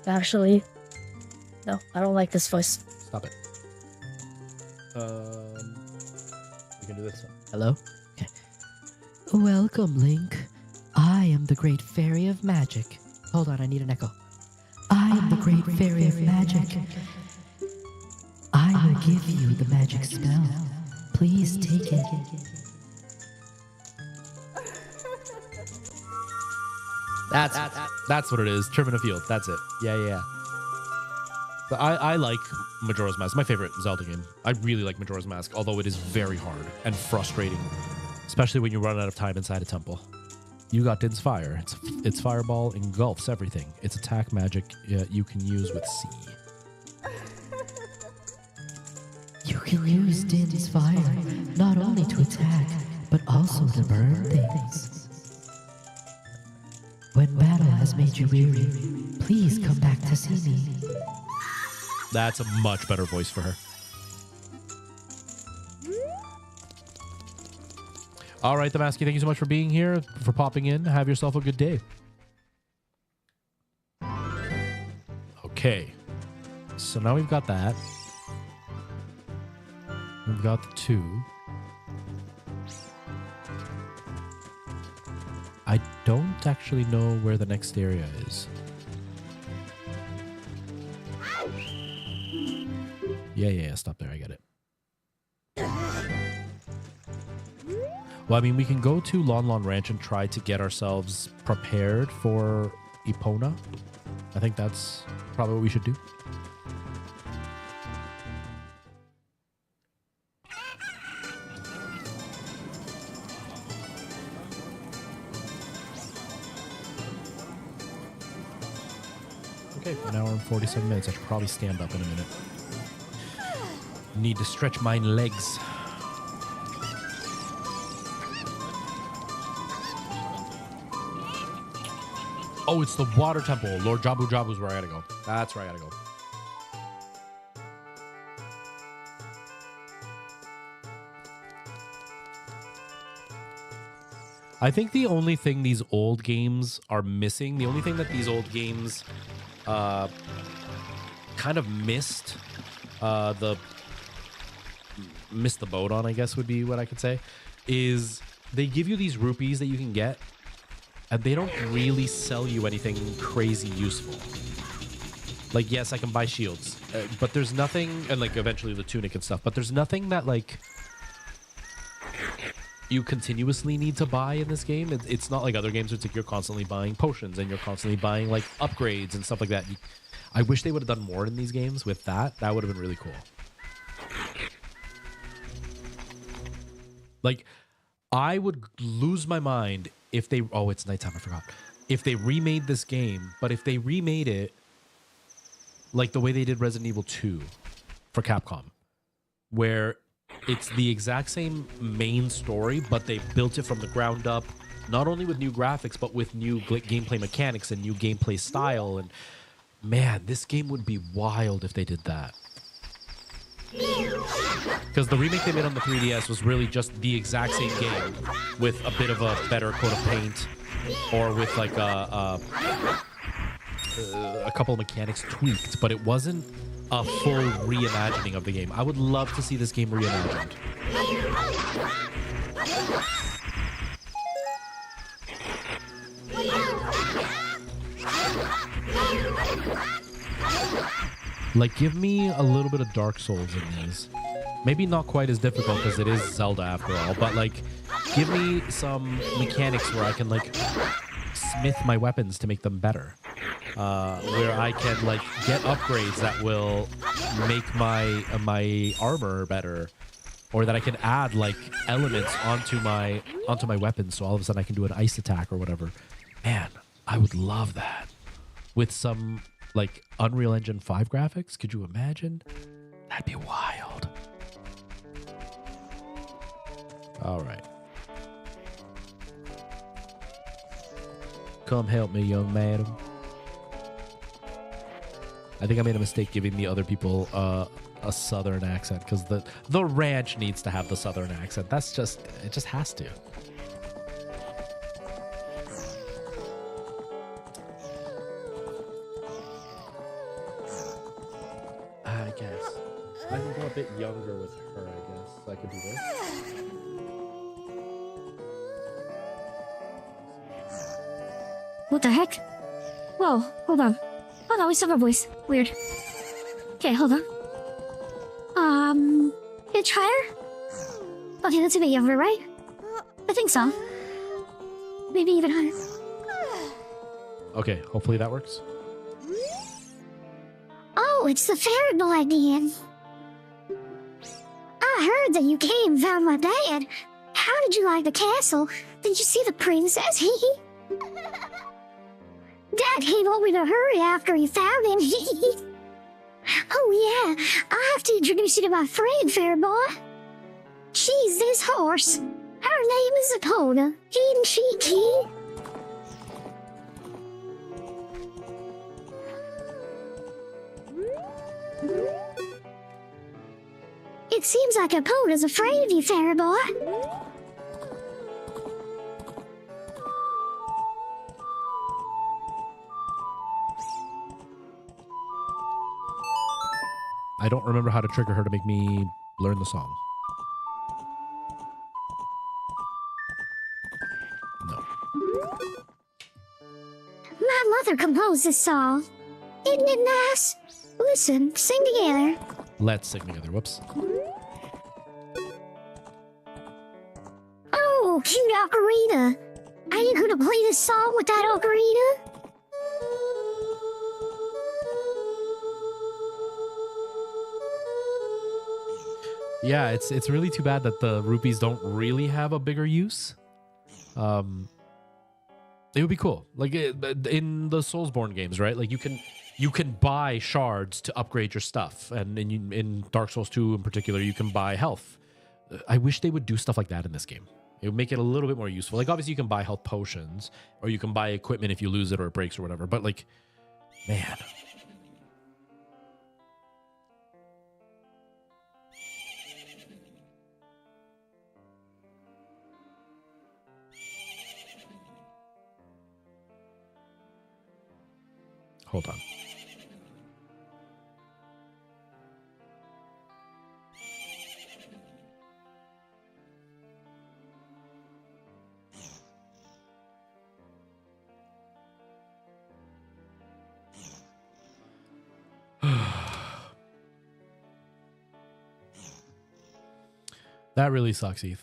Actually, no, I don't like this voice. Stop it. We can do this one. Hello? Okay. Welcome, Link. I am the Great Fairy of Magic. Hold on, I need an echo. I am the Great Fairy of Magic. I will give you the magic spell. Please take it. That's what it is. Termina Field. That's it. Yeah. But I like Majora's Mask. My favorite Zelda game. I really like Majora's Mask, although it is very hard and frustrating, especially when you run out of time inside a temple. You got Din's Fire. Its fireball engulfs everything. It's attack magic you can use with C. You can use Din's Fire not only to attack, but also to burn things. has made you weary, please come back to see me. That's a much better voice for her. All right, the Masky, thank you so much for being here, for popping in. Have yourself a good day. Okay. So now we've got that. We've got the 2. I don't actually know where the next area is. Yeah, stop there. I get it. Well, I mean, we can go to Lon Lon Ranch and try to get ourselves prepared for Epona. I think that's probably what we should do. Okay, for an hour and 47 minutes. I should probably stand up in a minute. Need to stretch my legs. Oh, it's the water temple. Lord Jabu Jabu's where I gotta go. That's where I gotta go. I think the only thing these old games are missing, the only thing that these old games kind of missed the boat on, I guess would be what I could say, is they give you these rupees that you can get, and they don't really sell you anything crazy useful. Like, yes, I can buy shields, but there's nothing, and like eventually the tunic and stuff, but there's nothing that like you continuously need to buy in this game. It's not like other games where it's like you're constantly buying potions and you're constantly buying like upgrades and stuff like that. I wish they would have done more in these games with that. That would have been really cool. Like, I would lose my mind if they... Oh, it's nighttime. I forgot. If they remade this game, but if they remade it like the way they did Resident Evil 2 for Capcom, where it's the exact same main story, but they built it from the ground up, not only with new graphics, but with new gameplay mechanics and new gameplay style. And man, this game would be wild if they did that. Because the remake they made on the 3DS was really just the exact same game with a bit of a better coat of paint, or with like a couple of mechanics tweaked, but it wasn't a full reimagining of the game. I would love to see this game reimagined. Like, give me a little bit of Dark Souls in these. Maybe not quite as difficult because it is Zelda after all, but like, give me some mechanics where I can like smith my weapons to make them better. Where I can like get upgrades that will make my armor better, or that I can add like elements onto my weapons, so all of a sudden I can do an ice attack or whatever. Man, I would love that with some like Unreal Engine 5 graphics. Could you imagine? That'd be wild. All right. Come help me, young madam. I think I made a mistake giving the other people a southern accent, because the ranch needs to have the southern accent. That's just, it just has to. I guess. I can go a bit younger with her, I guess. I could do this. What the heck? Whoa, hold on. Oh no, we still have a voice. Weird. Okay, hold on. Pitch higher? Okay, that's a bit younger, right? I think so. Maybe even higher. Okay, hopefully that works. Oh, it's the fairy boy again. I heard that you came and found my dad. How did you like the castle? Did you see the princess? Dad came over to hurry after he found him. Oh yeah, I have to introduce you to my friend, fairy boy. She's this horse. Her name is Epona. Isn't she cute? It seems like Epona's afraid of you, fairy boy. I don't remember how to trigger her to make me learn the song. No. My mother composed this song. Isn't it nice? Listen, sing together. Let's sing together. Whoops. Oh, cute ocarina. Are you gonna play this song with that ocarina? Yeah, it's really too bad that the rupees don't really have a bigger use. It would be cool, like in the Soulsborne games, right? Like you can buy shards to upgrade your stuff, and in Dark Souls 2 in particular, you can buy health. I wish they would do stuff like that in this game. It would make it a little bit more useful. Like obviously you can buy health potions, or you can buy equipment if you lose it or it breaks or whatever. But like, man. Hold on. That really sucks, Eve.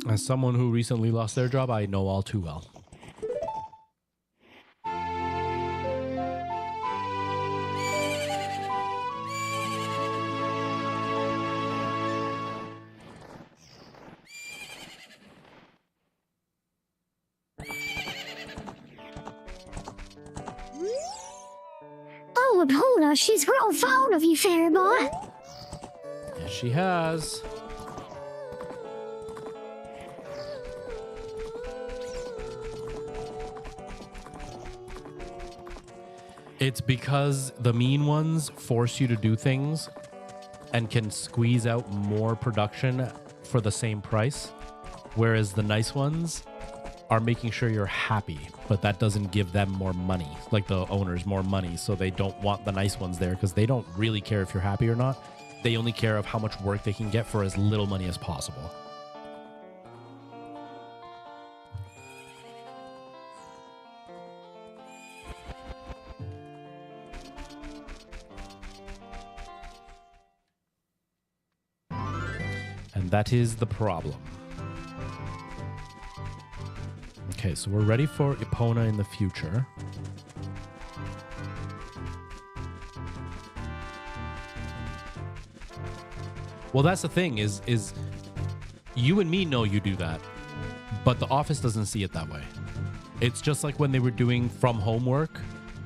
As someone who recently lost their job, I know all too well. Oh, Epona, she's grown fond of you, fairy boy. Yes, she has. It's because the mean ones force you to do things and can squeeze out more production for the same price, whereas the nice ones are making sure you're happy, but that doesn't give them more money, like the owners more money, so they don't want the nice ones there because they don't really care if you're happy or not. They only care of how much work they can get for as little money as possible. And that is the problem. Okay, so we're ready for Epona in the future. Well, that's the thing is you and me know you do that, but the office doesn't see it that way. It's just like when they were doing from home work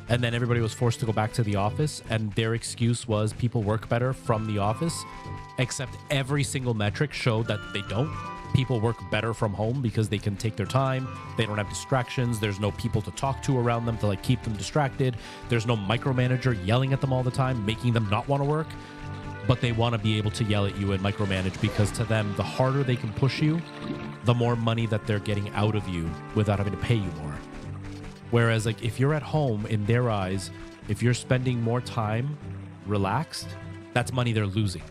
and then everybody was forced to go back to the office and their excuse was people work better from the office, except every single metric showed that they don't. People work better from home because they can take their time. They don't have distractions. There's no people to talk to around them to like keep them distracted. There's no micromanager yelling at them all the time, making them not want to work. But they want to be able to yell at you and micromanage because to them, the harder they can push you, the more money that they're getting out of you without having to pay you more. Whereas like if you're at home, in their eyes, if you're spending more time relaxed, that's money they're losing,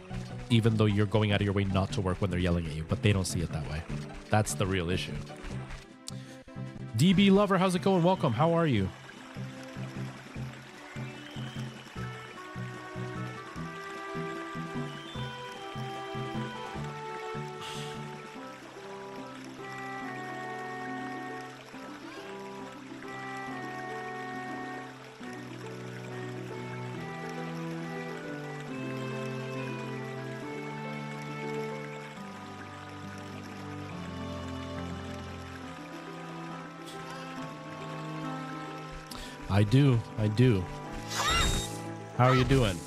even though you're going out of your way not to work when they're yelling at you, but they don't see it that way. That's the real issue. DB Lover, how's it going? Welcome. How are you? I do. How are you doing?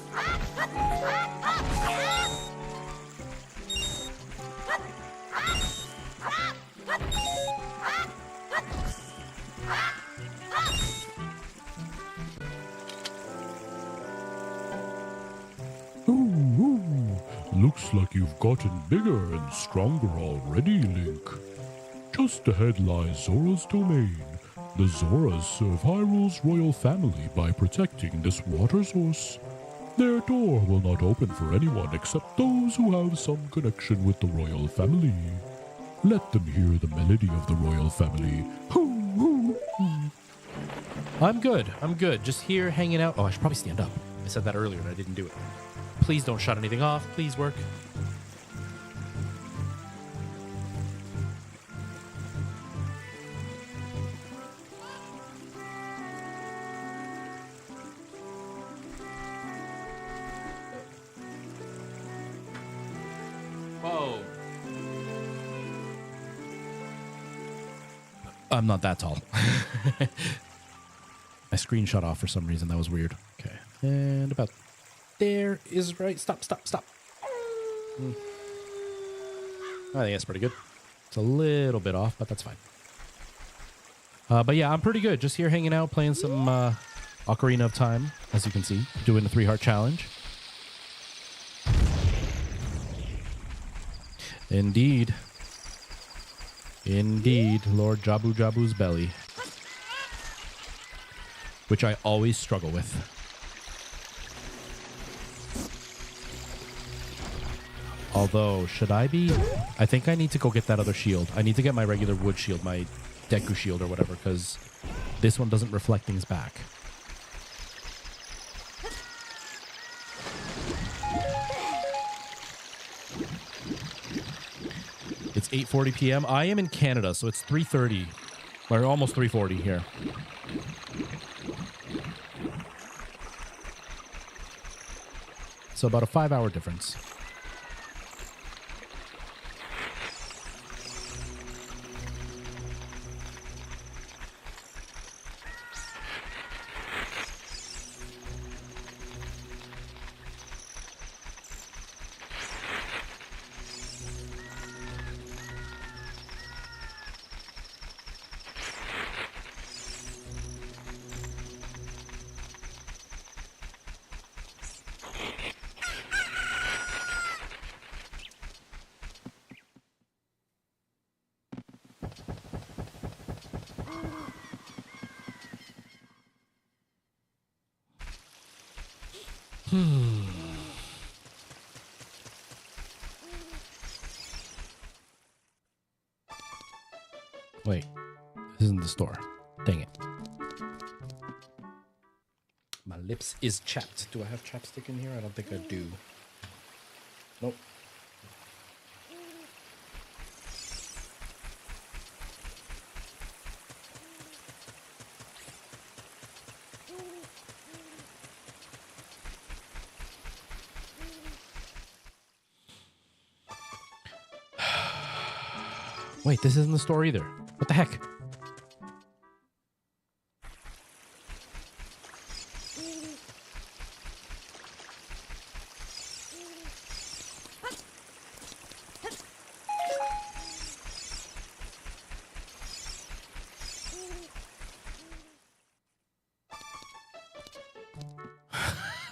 Looks like you've gotten bigger and stronger already, Link. Just ahead lies Zora's domain. The Zoras serve Hyrule's royal family by protecting this water source. Their door will not open for anyone except those who have some connection with the royal family. Let them hear the melody of the royal family. I'm good. I'm good. Just here hanging out. Oh, I should probably stand up. I said that earlier and I didn't do it. Please don't shut anything off. Please work. Whoa. I'm not that tall. My screen shut off for some reason. That was weird. Okay. And about there is right. Stop. I think that's pretty good. It's a little bit off, but that's fine. But yeah, I'm pretty good. Just here hanging out, playing some Ocarina of Time, as you can see. Doing the 3-heart challenge. Indeed. Indeed, Lord Jabu Jabu's belly. Which I always struggle with. Although, should I be? I think I need to go get that other shield. I need to get my regular wood shield, my Deku shield or whatever, because this one doesn't reflect things back. It's 8:40 p.m. I am in Canada, so it's 3:30, or almost 3:40 here. So about a 5-hour difference. Wait, this isn't the store. Dang it. My lips is chapped. Do I have chapstick in here? I don't think I do. Nope. Wait, this isn't the store either. What the heck?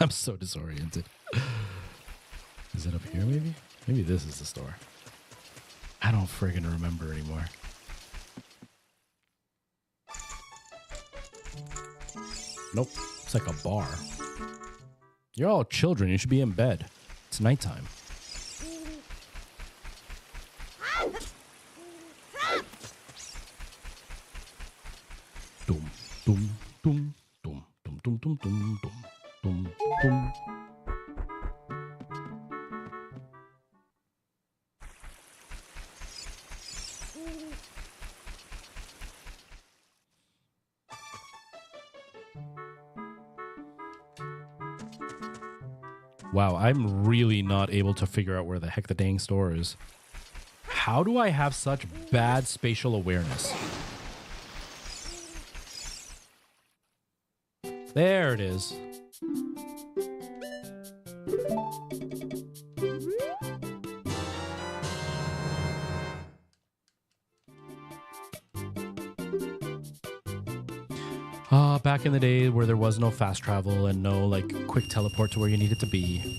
I'm so disoriented. Is it up here maybe? Maybe this is the store. I don't friggin' remember anymore. Nope. It's like a bar. You're all children. You should be in bed. It's nighttime. Dum, dum, dum, dum, dum, dum, dum, dum, dum, dum. Wow, I'm really not able to figure out where the heck the dang store is. How do I have such bad spatial awareness? There it is. Back in the day where there was no fast travel and no like quick teleport to where you needed to be.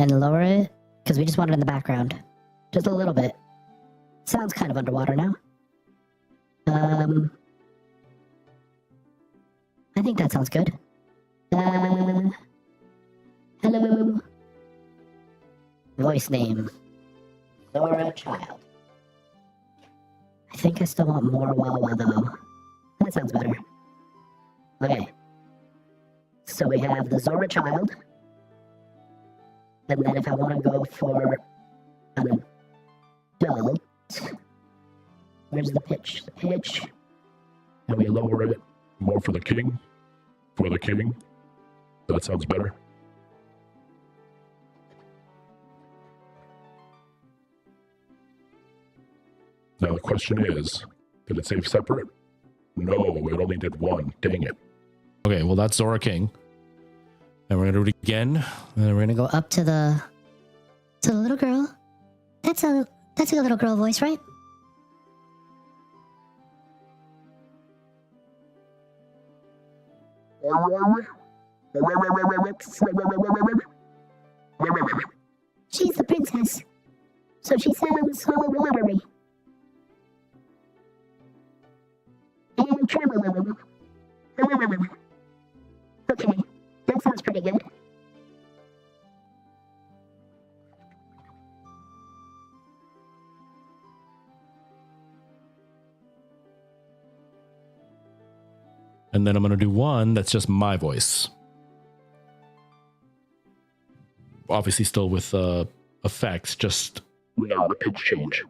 And lower it, because we just want it in the background. Just a little bit. Sounds kind of underwater now. I think that sounds good. Hello. Voice name. Laura Child. I think I still want more Wawa though. That sounds better. Okay. So we have the Zora Child. And then if I want to go for an adult, where's the pitch? The pitch. And we lower it more for the king. For the king. That sounds better. Now the question is, did it save separate? No, it only did one. Dang it. Okay, well that's Zora King. And we're gonna do it again. And then we're gonna Go up to the little girl. That's a little girl voice, right? She's the princess, so she sounds so watery. And tremolo. Okay, that sounds pretty good. And then I'm gonna do one that's just my voice. Obviously still with effects, just Now the pitch change.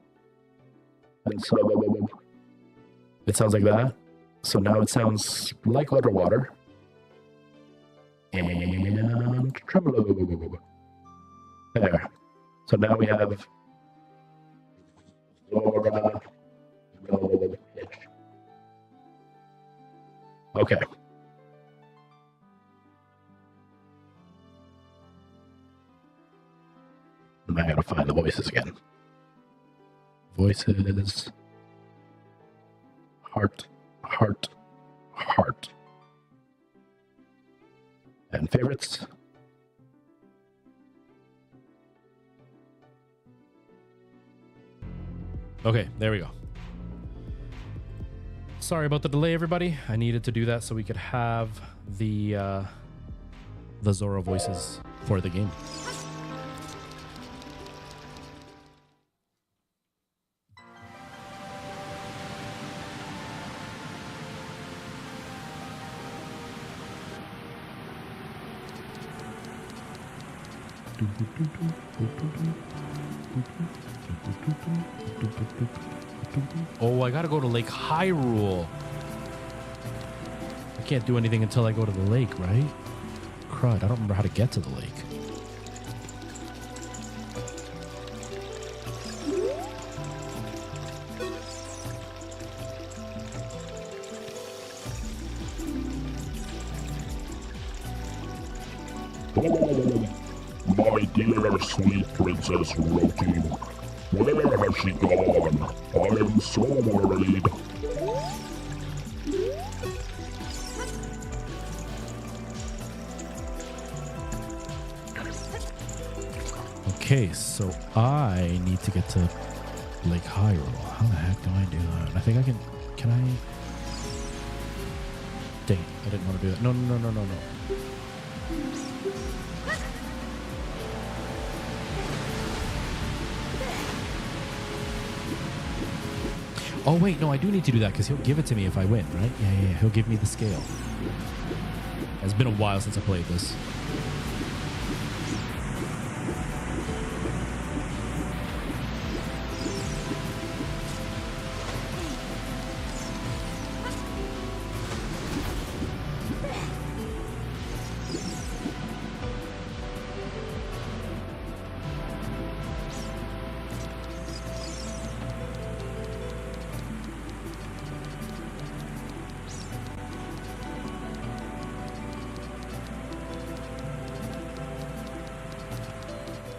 and so it sounds like that. So now it sounds like underwater. And tremolo. There. So now we have Zora, no pitch. Okay. I gotta find the voices again. Voices. Heart, heart, heart. And favorites. Okay, there we go. Sorry about the delay, everybody. I needed to do that so we could have the Zora voices for the game. Oh, I gotta go to Lake Hyrule. I can't do anything until I go to the lake, right? Crud, I don't remember how to get to the lake. My dear sweet Princess Roki, where has she gone? I am so worried. Okay, so I need to get to Lake Hyrule. How the heck do I do that? I think I can I? Dang, I didn't want to do that. No. Oh wait, no, I do need to do that because he'll give it to me if I win, right? Yeah, he'll give me the scale. It's been a while since I played this.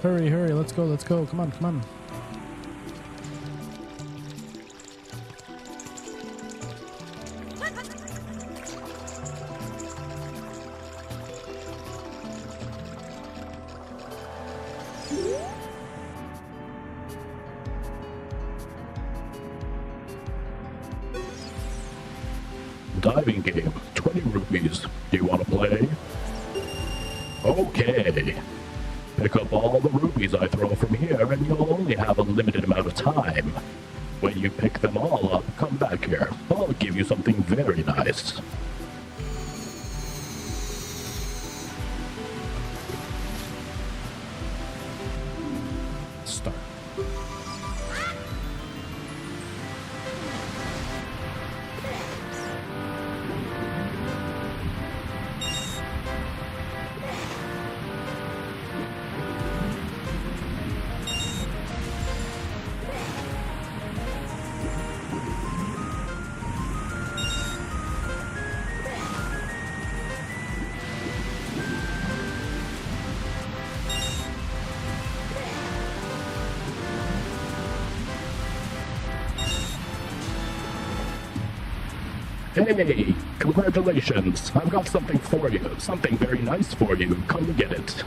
Hurry, hurry, let's go, let's go. Come on, come on. Diving game, 20 rupees. Do you want to play? Okay. Pick up all the rupees I throw from here, and you'll only have a limited amount of time. When you pick them all up, come back here. I'll give you something very nice. Start. Hey, congratulations. I've got something for you. Something very nice for you. Come get it.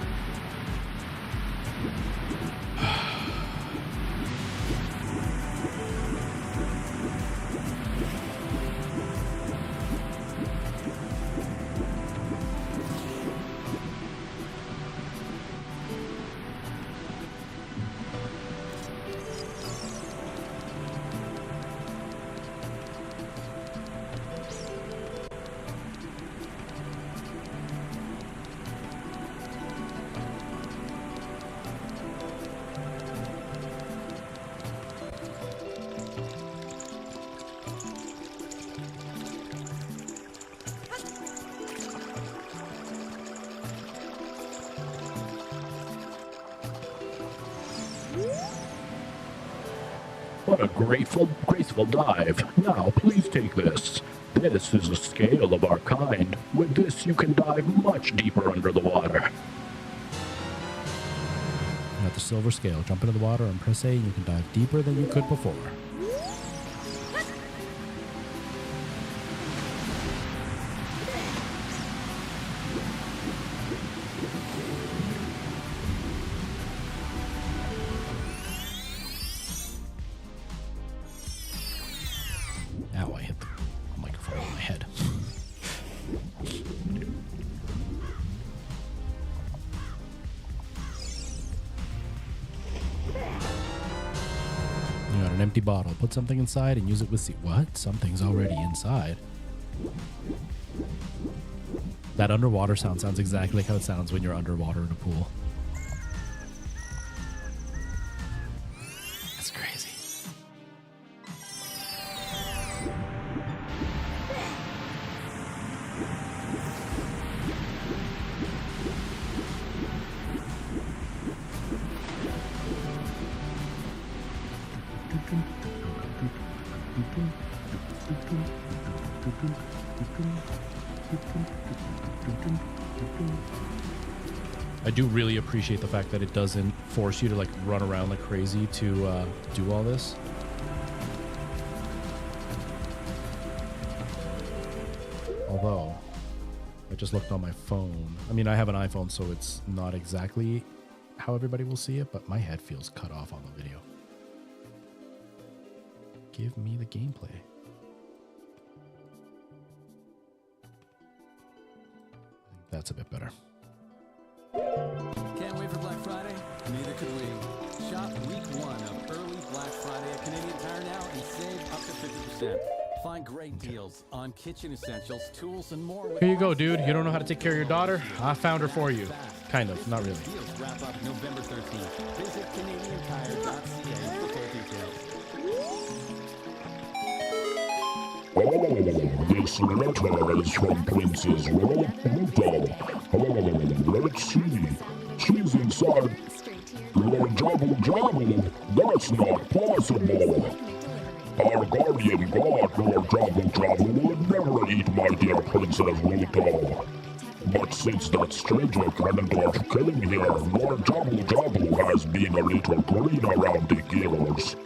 What a graceful dive. Now, please take this. This is a scale of our kind. With this, you can dive much deeper under the water. At the silver scale, jump into the water and press A, and you can dive deeper than you could before. Ow, I hit the microphone on my head. You got an empty bottle. Put something inside and use it with what? Something's already inside. That underwater sound sounds exactly like how it sounds when you're underwater in a pool. That's crazy. I do really appreciate the fact that it doesn't force you to like run around like crazy to do all this. Although, I just looked on my phone. I mean, I have an iPhone, so it's not exactly how everybody will see it, but my head feels cut off on the video. Give me the gameplay. I think that's a bit better. Can't wait for Black Friday? Neither could we. Shop week 1 of early Black Friday at Canadian Tire now and save up to 50%. Find great deals on kitchen essentials, tools, and more. Here you go, dude. You don't know how to take care of your daughter? I found her for you. Kind of, not really. Deals wrap up November 13th. Visit CanadianTire.ca for full details. Oh, this letter is from Princess Rota. Oh, let's see. She's inside. Jabble. That's not possible. Our guardian god, Lord Jabble, would never eat my dear Princess Rota. but since that stranger cannot came here, Lord Jabu Jabu has been a little green around the gills.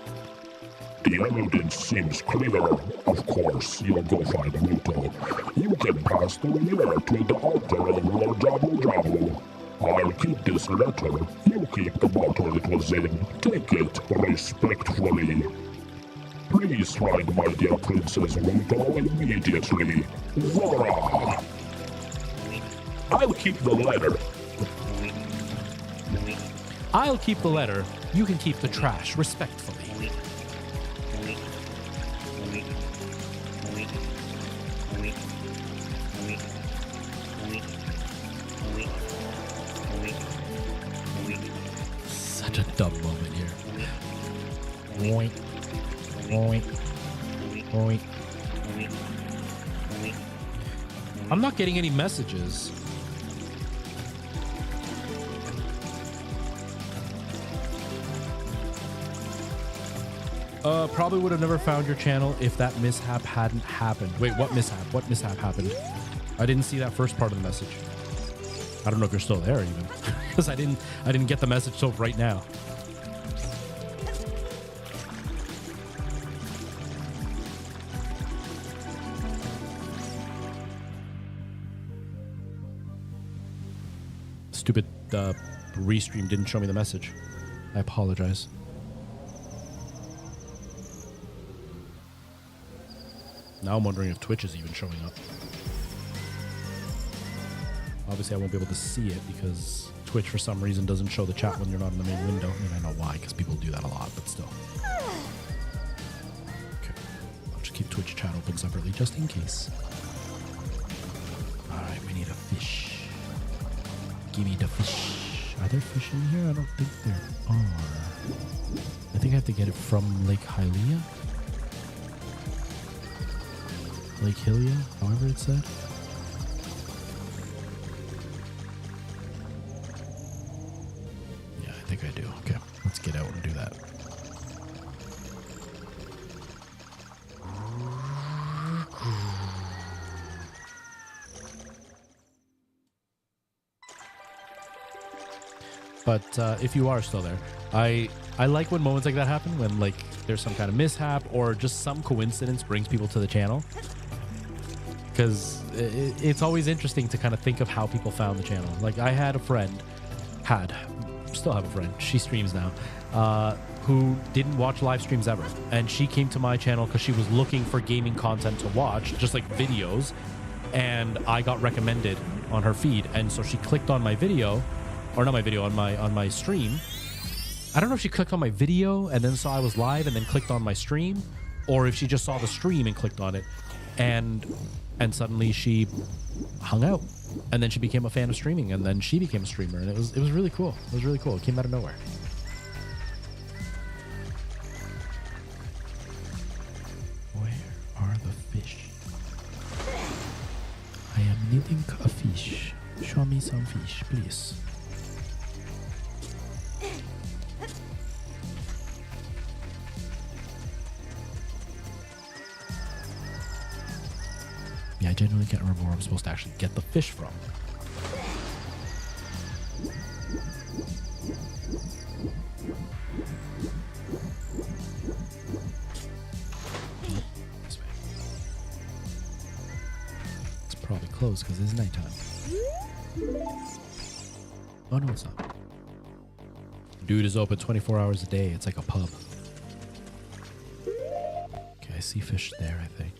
The evidence seems clear. Of course, you'll go find Muto. You can pass through here to the altar of Lord Jabu Jabu. I'll keep this letter. You keep the bottle it was in. Take it respectfully. Please find my dear Princess Muto immediately. Zora! I'll keep the letter. I'll keep the letter. You can keep the trash respectfully. Such a dumb moment here. Oink. Oink. Oink. I'm not getting any messages. Probably would have never found your channel if that mishap hadn't happened. Wait, what mishap? What mishap happened? I didn't see that first part of the message. I don't know if you're still there even, because I didn't get the message till right now. Stupid restream didn't show me the message. I apologize. Now I'm wondering if Twitch is even showing up. Obviously, I won't be able to see it because Twitch, for some reason, doesn't show the chat when you're not in the main window. I mean, I know why, because people do that a lot, but still. Okay. I'll just keep Twitch chat open separately, just in case. Alright, we need a fish. Give me the fish. Are there fish in here? I don't think there are. I think I have to get it from Lake Hylia. Lake Hylia, however it's said. Yeah, I think I do. Okay, let's get out and do that. But if you are still there, I like when moments like that happen, when like there's some kind of mishap or just some coincidence brings people to the channel. Because it's always interesting to kind of think of how people found the channel. Like I had a friend, still have a friend, she streams now, who didn't watch live streams ever. And she came to my channel because she was looking for gaming content to watch, just like videos. And I got recommended on her feed. And so she clicked on my video, or not my video, on my stream. I don't know if she clicked on my video and then saw I was live and then clicked on my stream, or if she just saw the stream and clicked on it. And suddenly she hung out, and then she became a fan of streaming, and then she became a streamer, and it was really cool. It was really cool. It came out of nowhere. Where are the fish? I am needing a fish. Show me some fish, please. Yeah, I genuinely can't remember where I'm supposed to actually get the fish from. This way. It's probably closed because it's nighttime. Oh no, it's not. Dude is open 24 hours a day. It's like a pub. Okay, I see fish there, I think.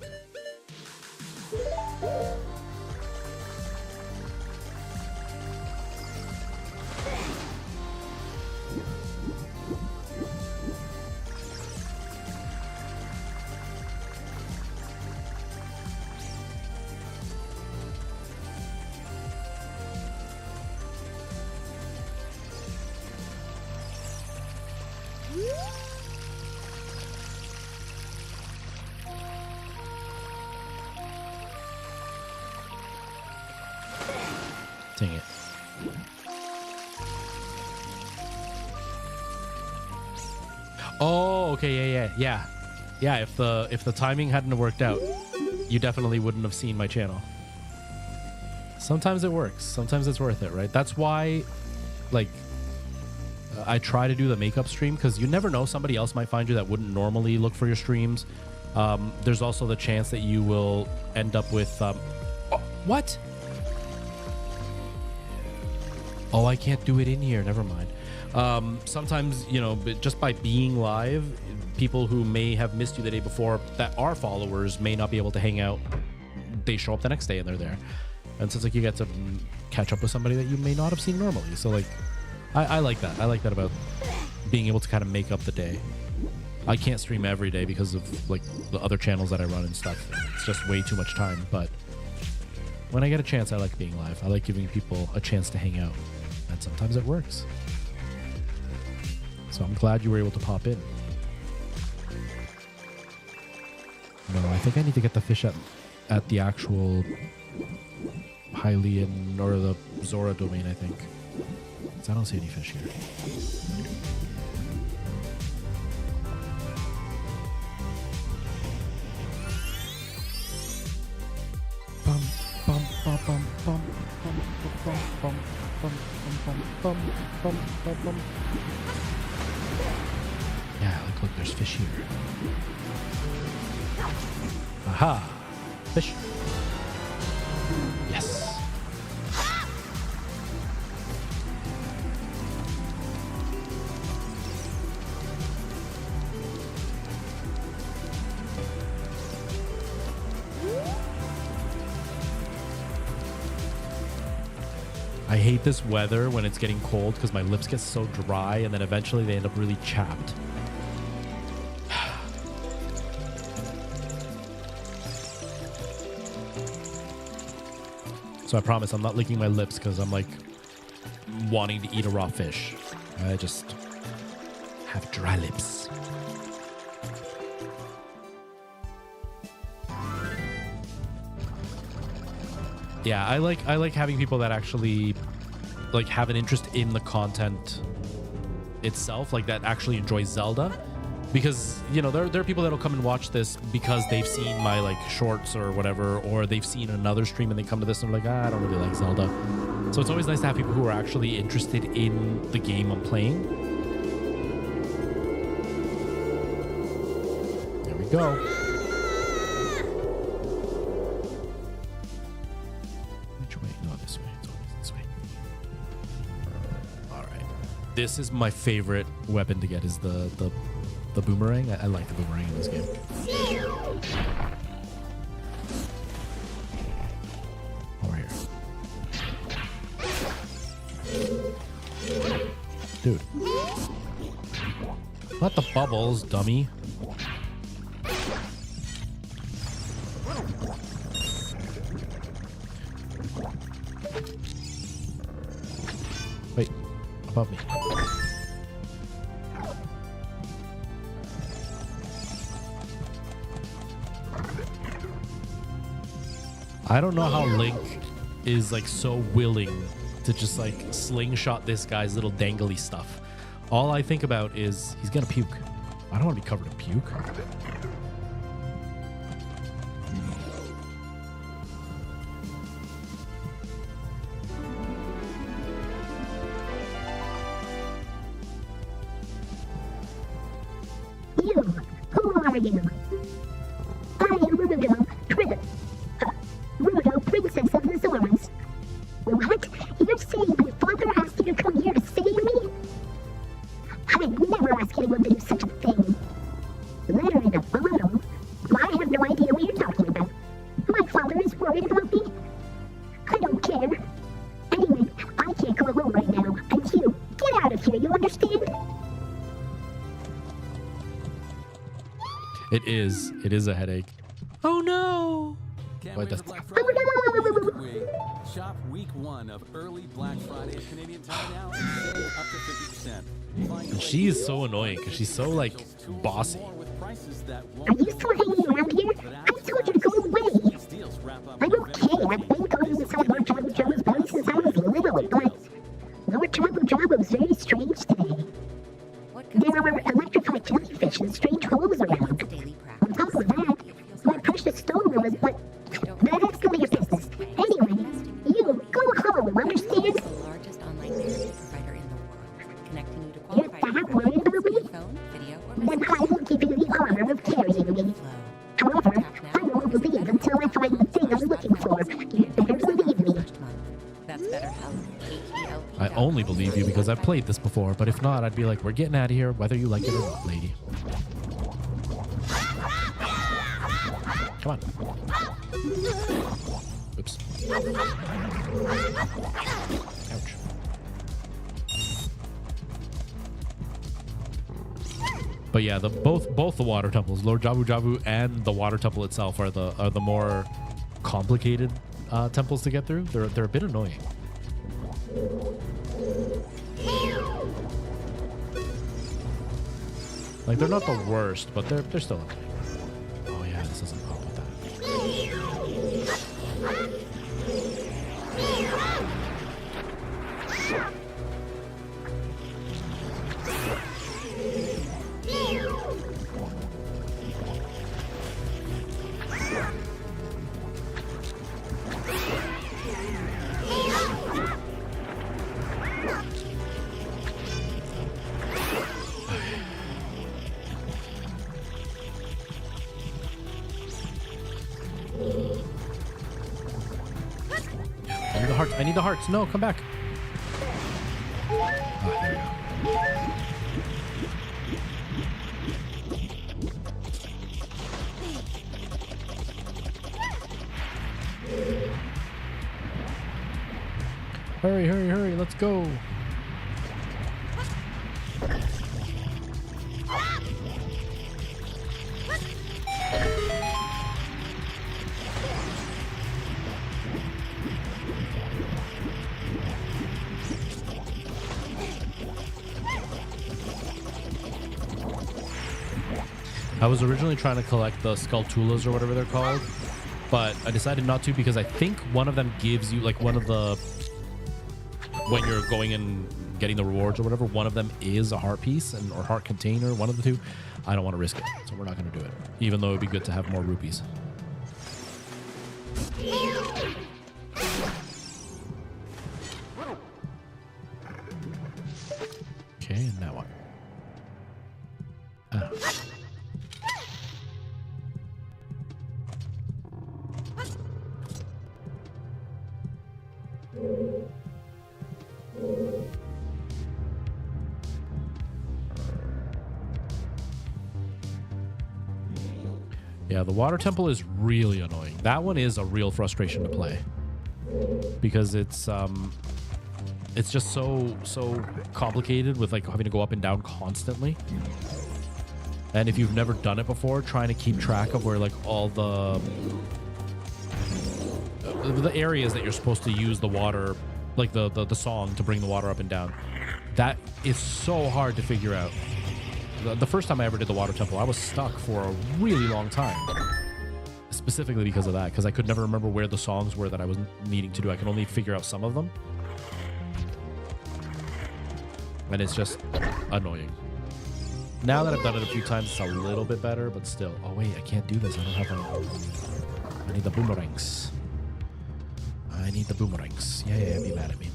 Dang it. Oh, okay, yeah. If the timing hadn't worked out, you definitely wouldn't have seen my channel. Sometimes it works. Sometimes it's worth it, right? That's why, like, I try to do the makeup stream, because you never know, somebody else might find you that wouldn't normally look for your streams. There's also the chance that you will end up with what? Oh, I can't do it in here. Never mind. Sometimes, you know, just by being live, people who may have missed you the day before that are followers may not be able to hang out. They show up the next day and they're there. And so it's like you get to catch up with somebody that you may not have seen normally. So like, I like that. I like that about being able to kind of make up the day. I can't stream every day because of like the other channels that I run and stuff. It's just way too much time. But when I get a chance, I like being live. I like giving people a chance to hang out. And sometimes it works. So I'm glad you were able to pop in. No, I think I need to get the fish at the actual Hylian or the Zora domain, I think. I don't see any fish here. Bum, bum, bum, bum, bum, bum, bum, bum, bum, bum, bum, bum, bum, bum. Yeah, look, there's fish here. Aha! Fish. Yes. I hate this weather when it's getting cold because my lips get so dry and then eventually they end up really chapped. So I promise I'm not licking my lips because I'm like wanting to eat a raw fish. I just have dry lips. Yeah, I like having people that actually like have an interest in the content itself, like that actually enjoy Zelda. Because, you know, there are people that'll come and watch this because they've seen my like shorts or whatever, or they've seen another stream and they come to this and they're like, I don't really like Zelda. So it's always nice to have people who are actually interested in the game I'm playing. There we go. Which way? No, this way. It's always this way. All right. This is my favorite weapon to get, is the boomerang. I like the boomerang in this game. Over here. Dude. Not the bubbles, dummy. Wait, above me. I don't know how Link is like so willing to just like slingshot this guy's little dangly stuff. All I think about is he's gonna puke. I don't want to be covered in puke. You, who are you? I am Rudo, Princess of the Zoras. What? You're saying my father asked you to come here to save me? I'd never ask anyone to do such a thing. Letter in a bottle? I have no idea what you're talking about. My father is worried about me. I don't care. Anyway, I can't go alone right now. And you, get out of here, you understand? It is a headache. Oh no! Can't Wait, wait for that's- Black Friday. Shop week 1 of early Black Friday at Canadian Tire now and save up to 50%. And she is so annoying because she's so like bossy. Are you still hanging around here? I told you to go away. I'm okay. I've been going inside Lord Jabu Jabu's belly since I was little, but Lord Jabu Jabu was very strange today. There were electrified jellyfish and strange holes around. On top of that, my precious stone was, but that's none of your business. Anyway, you, looking for. You better believe me. That's better help. H-E-L-P. I only believe you because I've played this before, but if not, I'd be like, we're getting out of here, whether you like it or not, lady. Come on. Oops. Ouch. But yeah, both the water temples, Lord Jabu Jabu and the water temple itself, are the more complicated temples to get through. They're a bit annoying. Like, they're not the worst, but they're still annoying. Oh yeah, this doesn't help with that. I need the hearts. No, come back. Ah, there we go. Hurry, hurry, hurry. Let's go. I was originally trying to collect the Skulltulas or whatever they're called, but I decided not to because I think one of them gives you, like, one of the, when you're going and getting the rewards or whatever, one of them is a heart piece or heart container, one of the two. I don't want to risk it, so we're not going to do it, even though it would be good to have more rupees. Okay, and now what? Ah. Yeah, the water temple is really annoying. That one is a real frustration to play because it's just so complicated with, like, having to go up and down constantly. And if you've never done it before, trying to keep track of where, like, all the areas that you're supposed to use the water, like the song to bring the water up and down, that is so hard to figure out. The first time I ever did the water temple, I was stuck for a really long time, specifically because of that, because I could never remember where the songs were that I was needing to do. I could only figure out some of them, and it's just annoying. Now that I've done it a few times, it's a little bit better, but still. Oh wait, I can't do this. I don't have I need the boomerangs. I need the boomerangs. Yeah, be mad at me.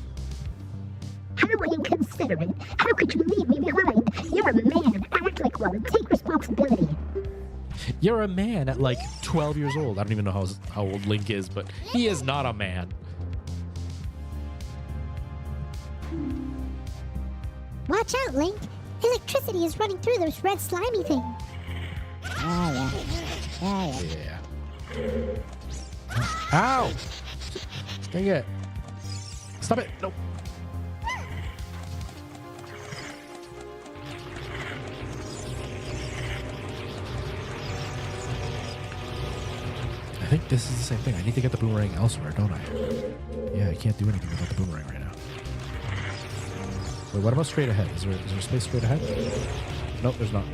How are you considering? How could you leave me behind? You're a man. Act like one. Take responsibility. You're a man at like 12 years old. I don't even know how old Link is, but he is not a man. Watch out, Link. Electricity is running through this red slimy thing. Yeah. Ow! Dang it. Stop it. No. I think this is the same thing. I need to get the boomerang elsewhere, don't I? Yeah, I can't do anything without the boomerang right now. Wait, what about straight ahead? Is there space straight ahead? Nope, there's not.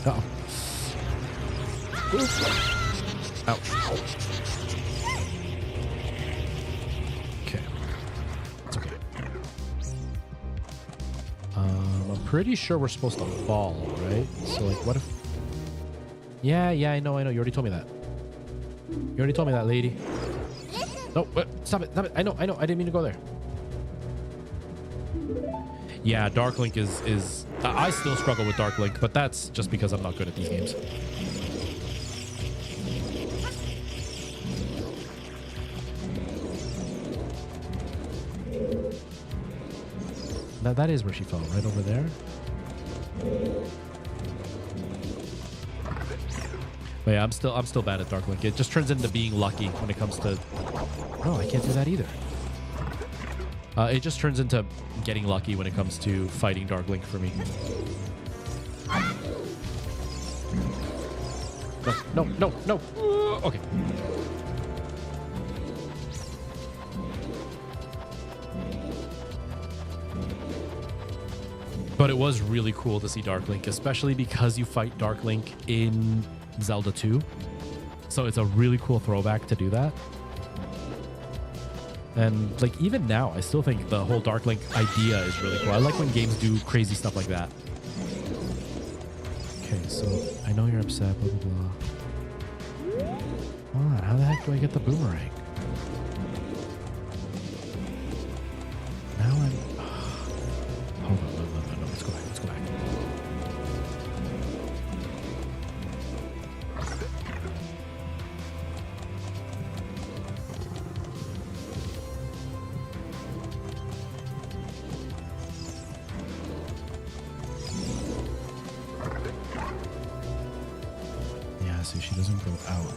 Uh-oh. Ouch. Okay. It's okay. I'm pretty sure we're supposed to fall, right? So, like, what if... Yeah, I know. You already told me that. You already told me that, lady. No, stop it. I know. I didn't mean to go there. Yeah, Dark Link is I still struggle with Dark Link, but that's just because I'm not good at these games. That is where she fell, right over there. But yeah, I'm still bad at Dark Link. It just turns into being lucky when it comes to. No, I can't do that either. It just turns into getting lucky when it comes to fighting Dark Link for me. No. Okay. But it was really cool to see Dark Link, especially because you fight Dark Link in Zelda 2. So it's a really cool throwback to do that. And like even now, I still think the whole Dark Link idea is really cool. I like when games do crazy stuff like that. Okay, so I know you're upset, blah, blah, blah. Hold on, how the heck do I get the boomerang? Now I'm... Hold on, no, let's go back. Yeah, see, she doesn't go out.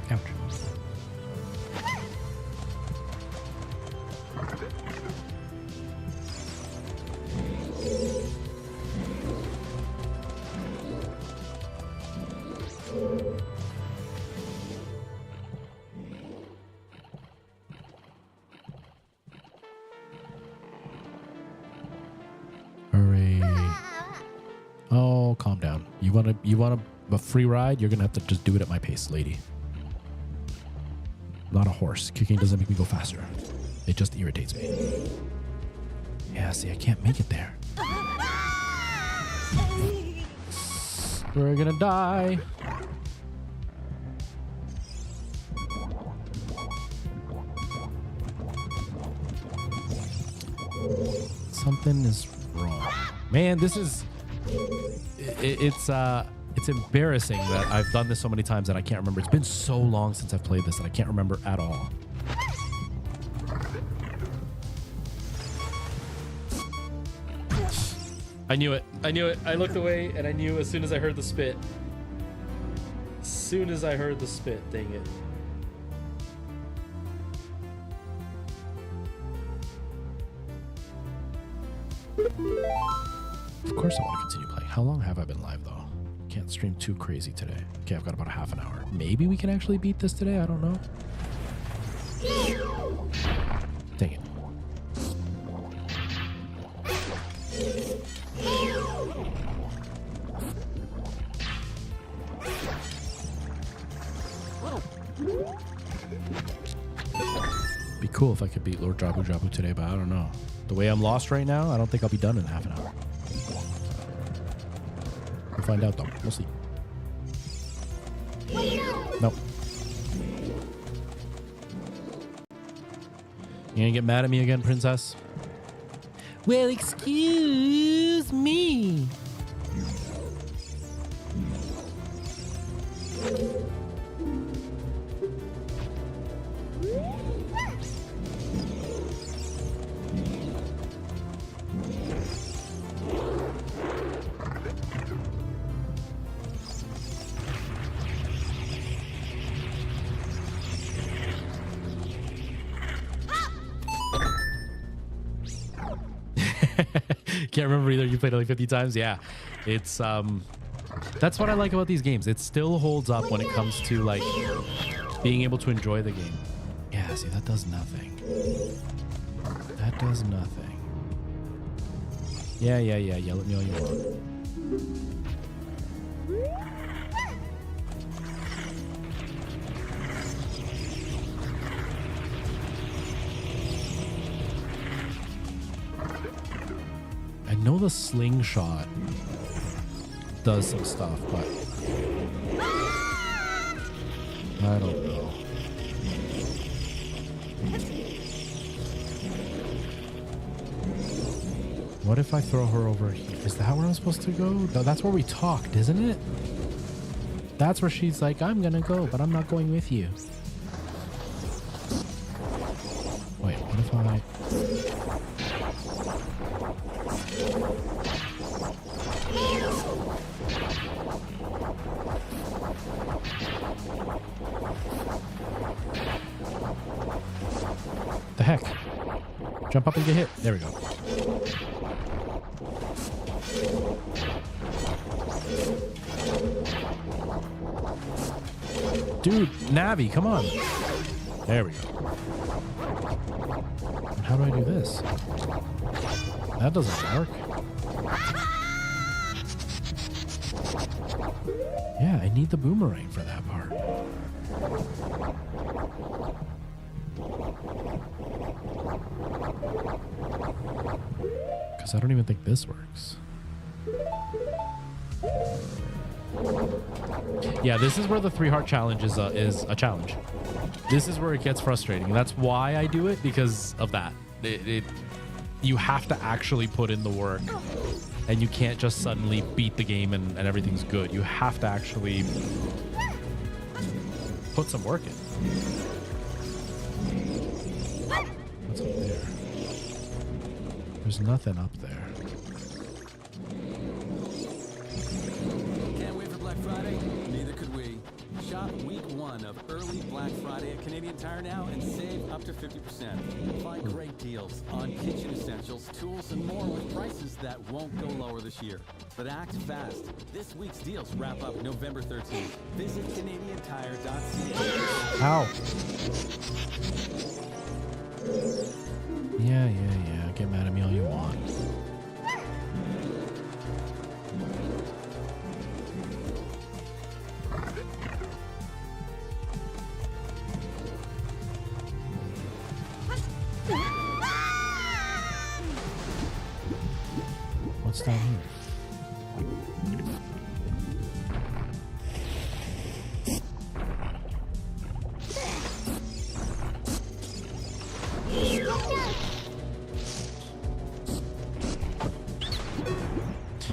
Ouch. Hooray. Oh, calm down. You want a free ride? You're gonna have to just do it at my pace, lady. I'm not a horse. Kicking doesn't make me go faster. It just irritates me. Yeah, see, I can't make it there. We're gonna die. Something is wrong. Man, this is... It's embarrassing that I've done this so many times that I can't remember. It's been so long since I've played this that I can't remember at all. I knew it. I looked away and I knew as soon as I heard the spit. As soon as I heard the spit, dang it. Of course I want to continue playing. How long have I been live though? Can't stream too crazy today. Okay, I've got about a half an hour. Maybe we can actually beat this today. I don't know. Dang it. Be cool if I could beat Lord Jabu Jabu today, but I don't know. The way I'm lost right now, I don't think I'll be done in half an hour. We'll find out though. We'll see. Nope. You gonna get mad at me again, princess? Well, excuse me. Can't remember either. You played it like 50 times. Yeah, it's that's what I like about these games. It still holds up when it comes to like being able to enjoy the game. Yeah, see, that does nothing. That does nothing. Yeah. Let me all you want. I know the slingshot does some stuff, but I don't know. What if I throw her over here? Is that where I'm supposed to go? No, that's where we talked, isn't it? That's where she's like, I'm gonna go, but I'm not going with you. Wait, what if I... The heck? Jump up and get hit. There we go. Dude, Navi, come on. There we go. And how do I do this? That doesn't work. Yeah, I need the boomerang for that part. Because I don't even think this works. Yeah, this is where the 3-heart challenge is a challenge. This is where it gets frustrating. That's why I do it, because of that. You have to actually put in the work, and you can't just suddenly beat the game and everything's good. You have to actually put some work in. What's up there? There's nothing up there. Can't wait for Black Friday? Neither could we. Shop week 1 of early Black Friday at Canadian Tire now and save up to 50%. Find great deals on kitchen essentials, tools, and more with prices that won't go lower this year. But act fast. This week's deals wrap up November 13th. Visit CanadianTire.ca. Ow. Yeah. Get mad at me all you want. What's down here?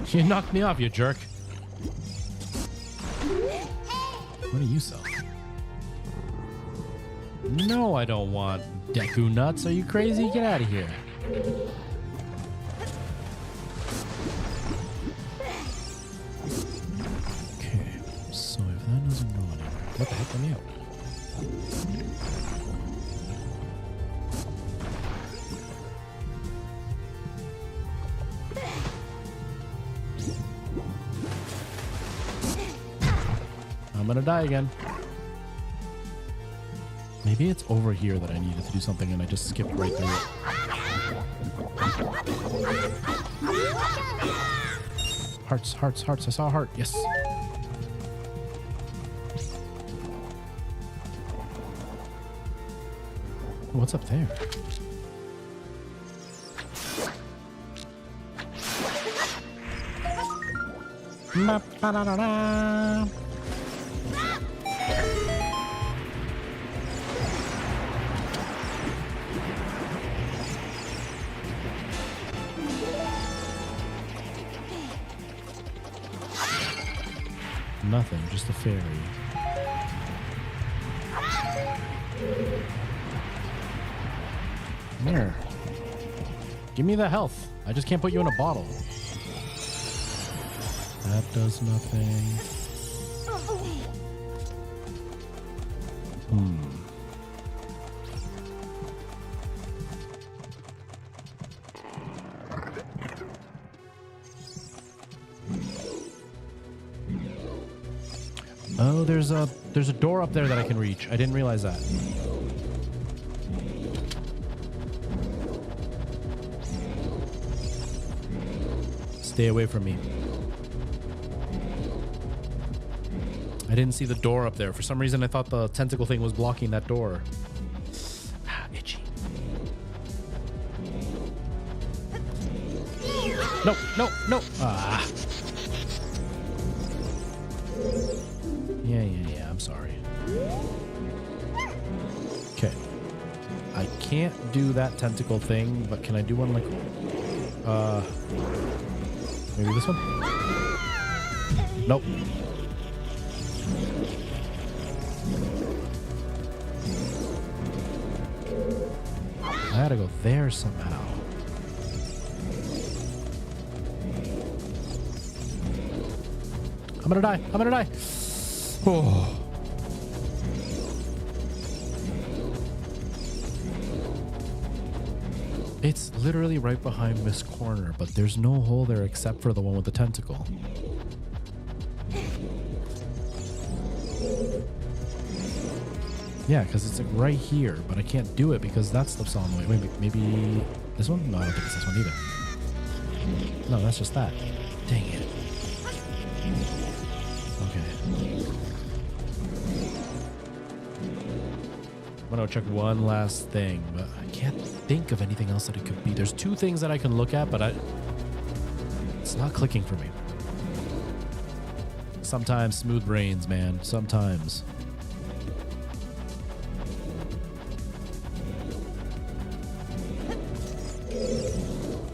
You knocked me off, you jerk. What do you sell? No, I don't want Deku nuts. Are you crazy? Get out of here. Okay, so if that doesn't go anywhere, what the heck? Let me out. I'm gonna die again. Maybe it's over here that I needed to do something and I just skipped right through it. Hearts. I saw a heart. Yes. What's up there? Ba-ba-da-da-da. Nothing, just a fairy. There. Give me the health. I just can't put you in a bottle. That does nothing. Oh, there's a door up there that I can reach. I didn't realize that. Stay away from me. I didn't see the door up there. For some reason, I thought the tentacle thing was blocking that door. Ah, itchy. No. Ah. Yeah, I'm sorry. Okay. I can't do that tentacle thing, but can I do one like... Maybe this one? Nope. I gotta go there somehow. I'm gonna die. I'm gonna die. Oh. It's literally right behind this corner, but there's no hole there except for the one with the tentacle. Yeah, because it's like right here, but I can't do it because that stuff's on the way. Maybe this one? No, I don't think it's this one either. No, that's just that. Dang it. Okay. I'm gonna check one last thing, but I can't think of anything else that it could be. There's two things that I can look at, but it's not clicking for me. Sometimes smooth brains, man. Sometimes.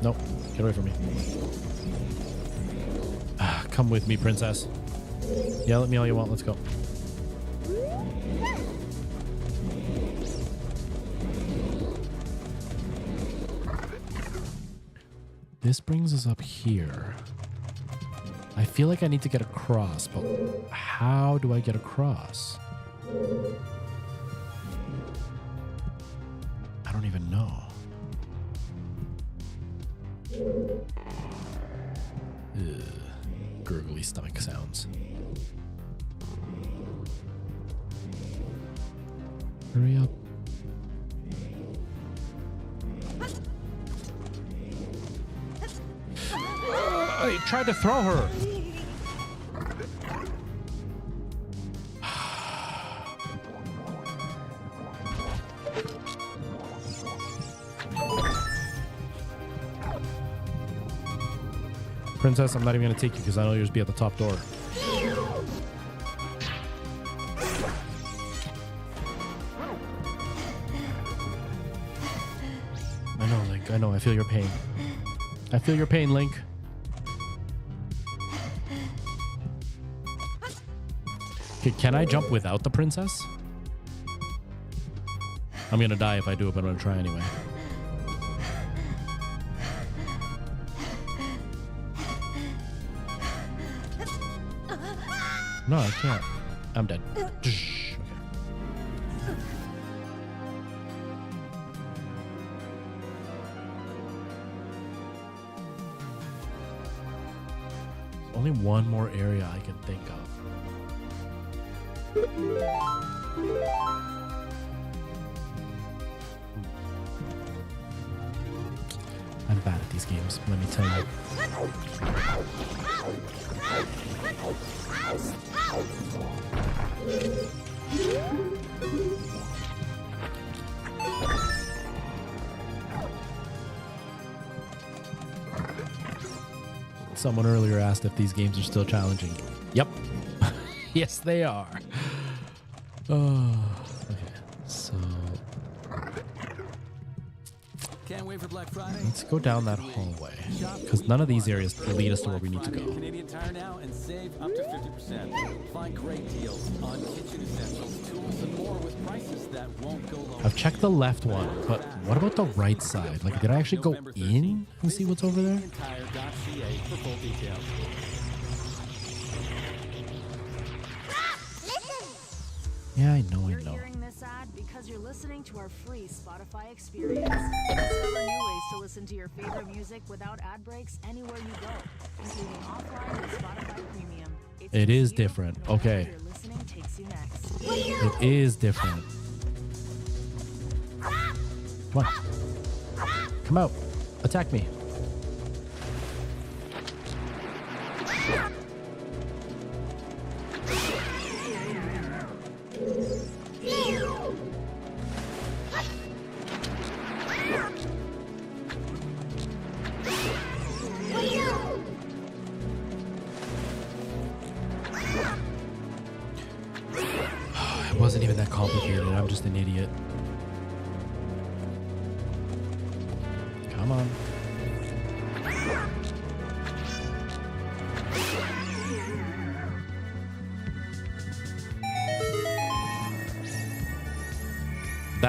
Nope. Get away from me. Come with me, princess. Yell at me all you want. Let's go. This brings us up here. I feel like I need to get across, but how do I get across? I don't even know. Ugh. Gurgly stomach sounds. Hurry up. I tried to throw her. Princess, I'm not even going to take you because I know you'll just be at the top door. I know, Link. I know. I feel your pain. I feel your pain, Link. Okay, can I jump without the princess? I'm going to die if I do it, but I'm going to try anyway. No, I can't. I'm dead. Okay. Only one more area I can think of. I'm bad at these games, let me tell you. Someone earlier asked if these games are still challenging. Yep. Yes, they are. Oh, okay. So Can't wait for Black Friday. let's go down that hallway because none of these areas lead us to where we need to go. Canadian Tire now and save up to 50%. Find great deals on kitchen essentials, tools, and more with prices that won't go low. I've checked the left one, but what about the right side? Like, did I actually go in and see what's over there? CanadianTire.ca for full details. Yeah, I know. You're hearing this ad because you're listening to our free Spotify experience. Discover new ways to listen to your favorite music without ad breaks anywhere you go, including offline with Spotify Premium. It is different. Okay. Your listening takes you next. It is different. Come on. Come out. Attack me. It wasn't even that complicated. I'm just an idiot. Come on.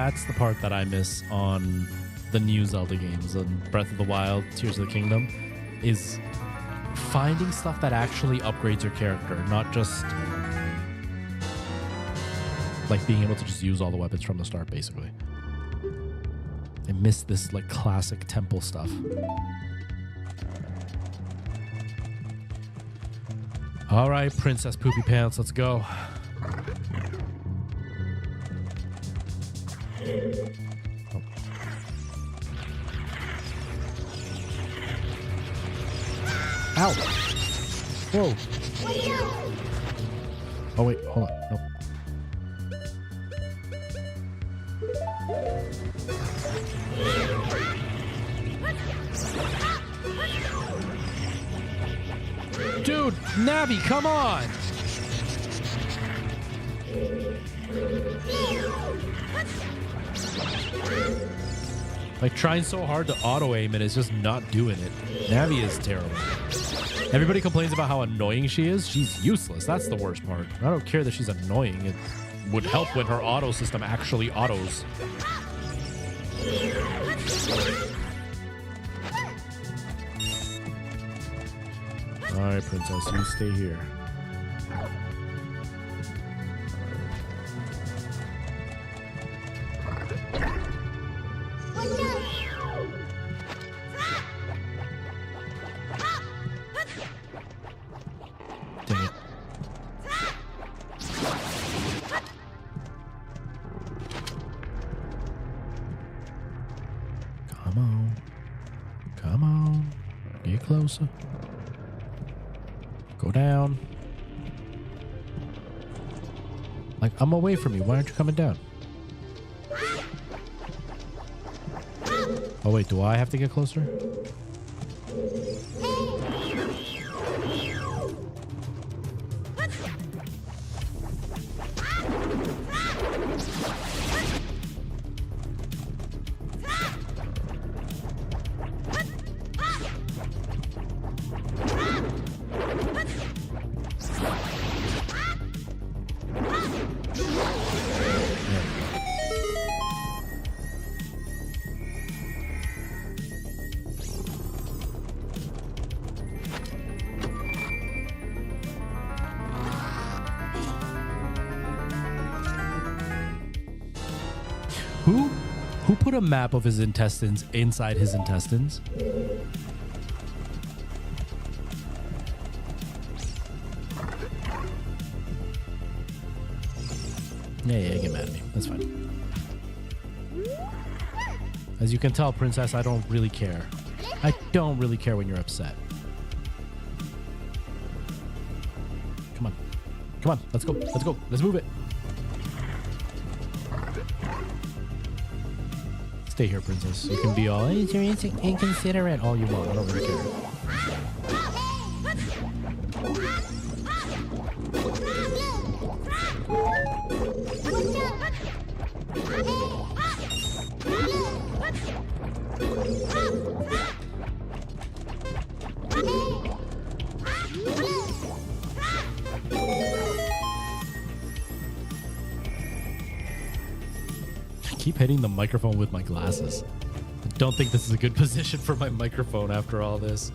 That's the part that I miss on the new Zelda games, on Breath of the Wild, Tears of the Kingdom, is finding stuff that actually upgrades your character, not just like being able to just use all the weapons from the start, basically. I miss this like classic temple stuff. All right, Princess Poopy Pants, let's go. Oh. Ow! Whoa! Oh wait, hold on. Nope. Dude, Navi, come on! Like trying so hard to auto aim and it's just not doing it. Navi is terrible. Everybody complains about how annoying she is. She's useless. That's the worst part. I don't care that she's annoying. It would help when her auto system actually autos. Alright, Princess, you stay here. Dang it. Come on. Come on. Get closer. Go down. Like, I'm away from you. Why aren't you coming down? Oh, wait. Do I have to get closer? Who put a map of his intestines inside his intestines? Yeah, get mad at me. That's fine. As you can tell, Princess, I don't really care. I don't really care when you're upset. Come on. Come on. Let's go. Let's go. Let's move it. Stay here, Princess. You can be all inconsiderate all you want. I don't really care. Keep hitting the microphone with my glasses. I don't think this is a good position for my microphone after all this.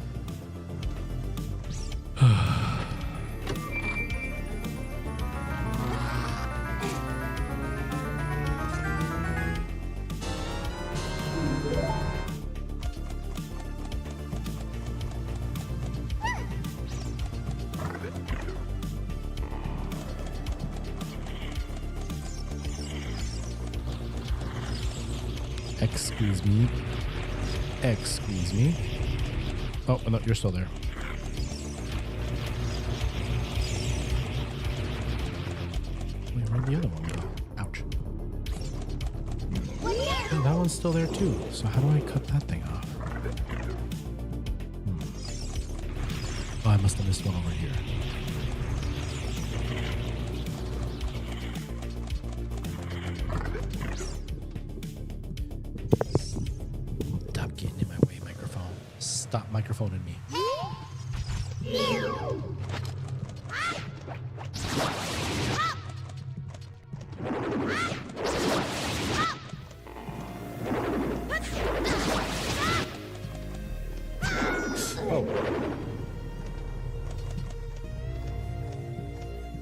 Excuse me. Excuse me. Oh, no, you're still there. Wait, where'd the other one go? Ouch. Oh, that one's still there too. So how do I cut that thing off? Oh, I must have missed one over here. Stop microphoning me. Oh.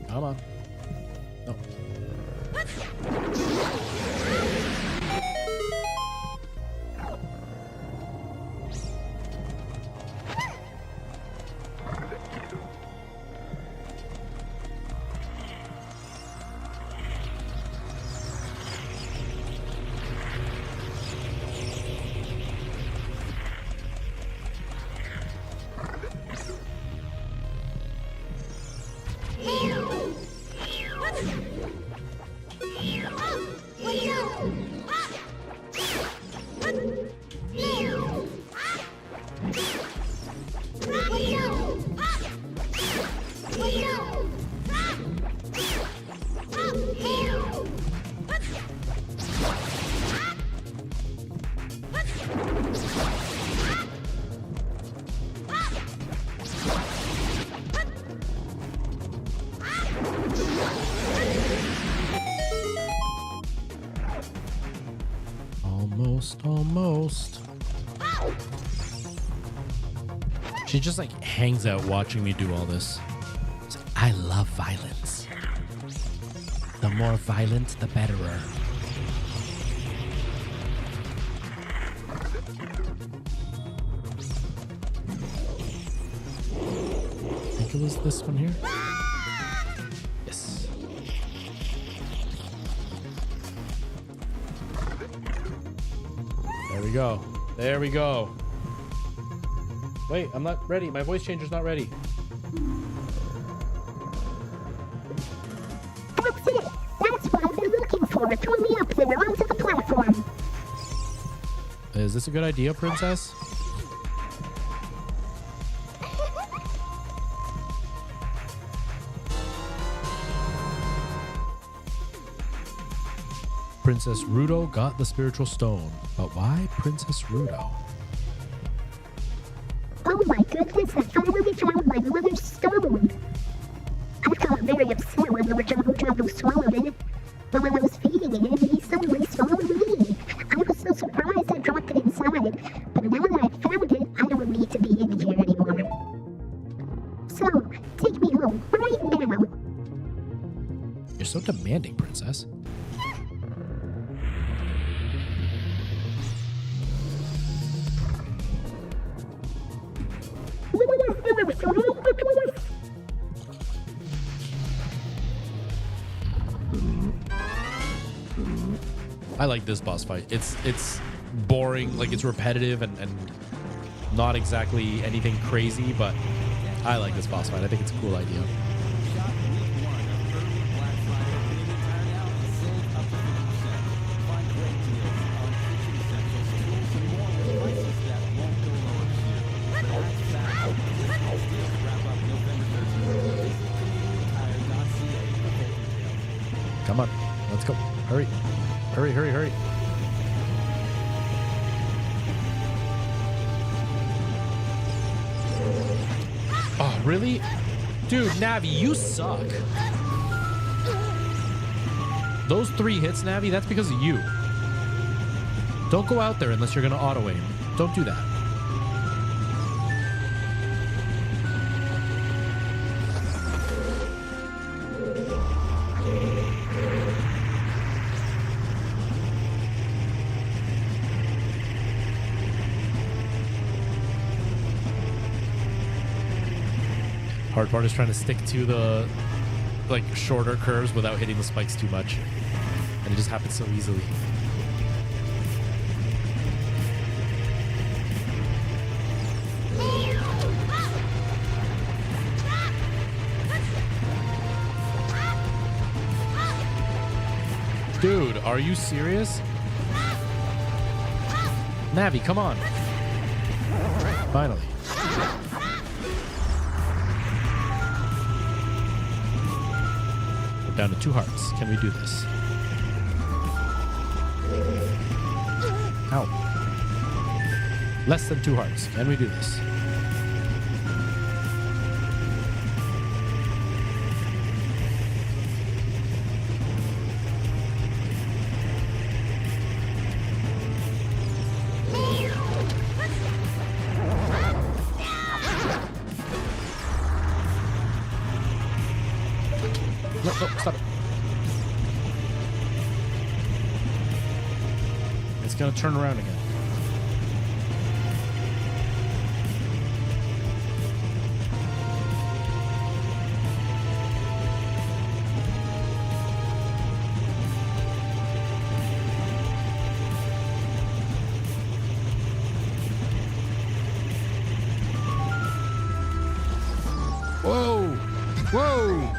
Come on. No. Almost. She just like hangs out watching me do all this. It's like, I love violence. The more violent, the betterer. I think it was this one here. Yes. There we go. There we go. Wait, I'm not ready. My voice changer's not ready. That's it. That's what I've been looking for. Throw me up there onto the platform. Is this a good idea, Princess? Princess Rudo got the spiritual stone. But why Princess Rudo? Oh my goodness, I finally found my mother's stone. I got very upset when the Jabu swallowed it. But when I was feeding it, he suddenly swallowed me. I was so surprised I dropped it inside. But now that I've found it, I don't need to be in here anymore. So, take me home right now. You're so demanding, Princess. I like this boss fight. It's boring, like it's repetitive and not exactly anything crazy, but I like this boss fight. I think it's a cool idea. Come on, let's go. Hurry. Hurry, hurry, hurry. Oh, really? Dude, Navi, you suck. Those 3 hits, Navi, that's because of you. Don't go out there unless you're going to auto-aim. Don't do that. Hard part is trying to stick to the like shorter curves without hitting the spikes too much. And it just happens so easily. Dude, are you serious? Navi, come on. Finally. We're down to 2 hearts. Can we do this? Ow. Less than 2 hearts. Can we do this? stop it. It's gonna turn around again. Whoa! Whoa!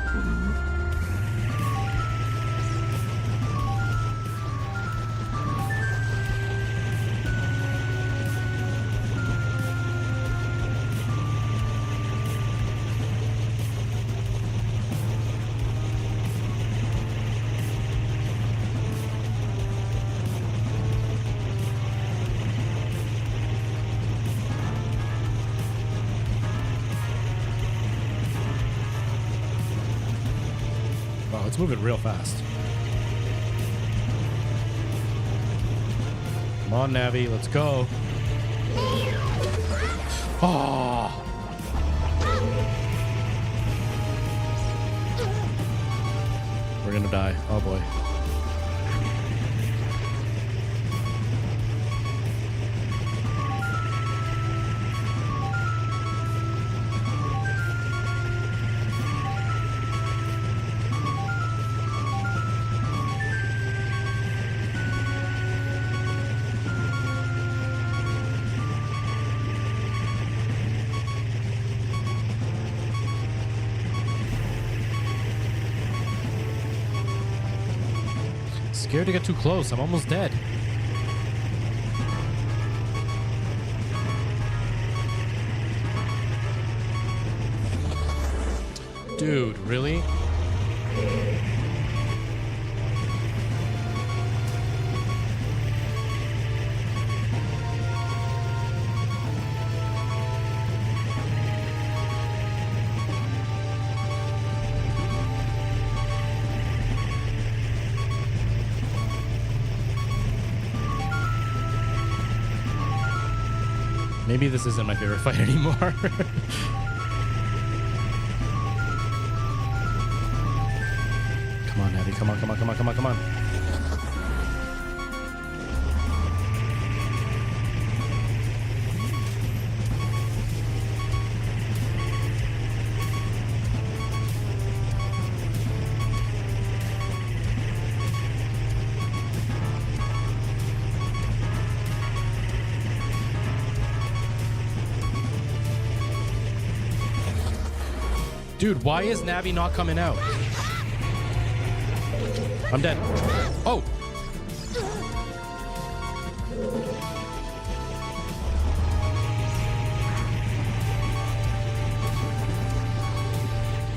Wow, it's moving real fast. Come on, Navi, let's go. Oh. We're gonna die. Oh boy. Scared to get too close. I'm almost dead. Dude, really? Maybe this isn't my favorite fight anymore. Come on, Navi. Come on, come on, come on, come on, come on. Dude, why is Navi not coming out? I'm dead. Oh!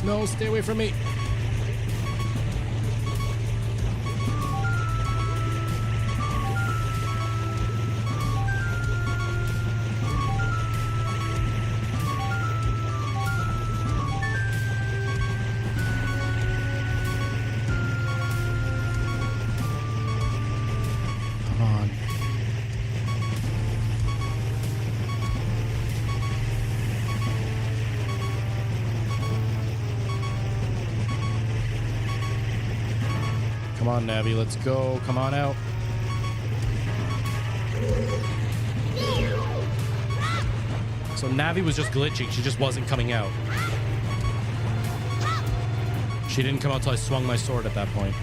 No, stay away from me. Come on, Navi, let's go. Come on out. So Navi was just glitching. She just wasn't coming out. She didn't come out till I swung my sword at that point.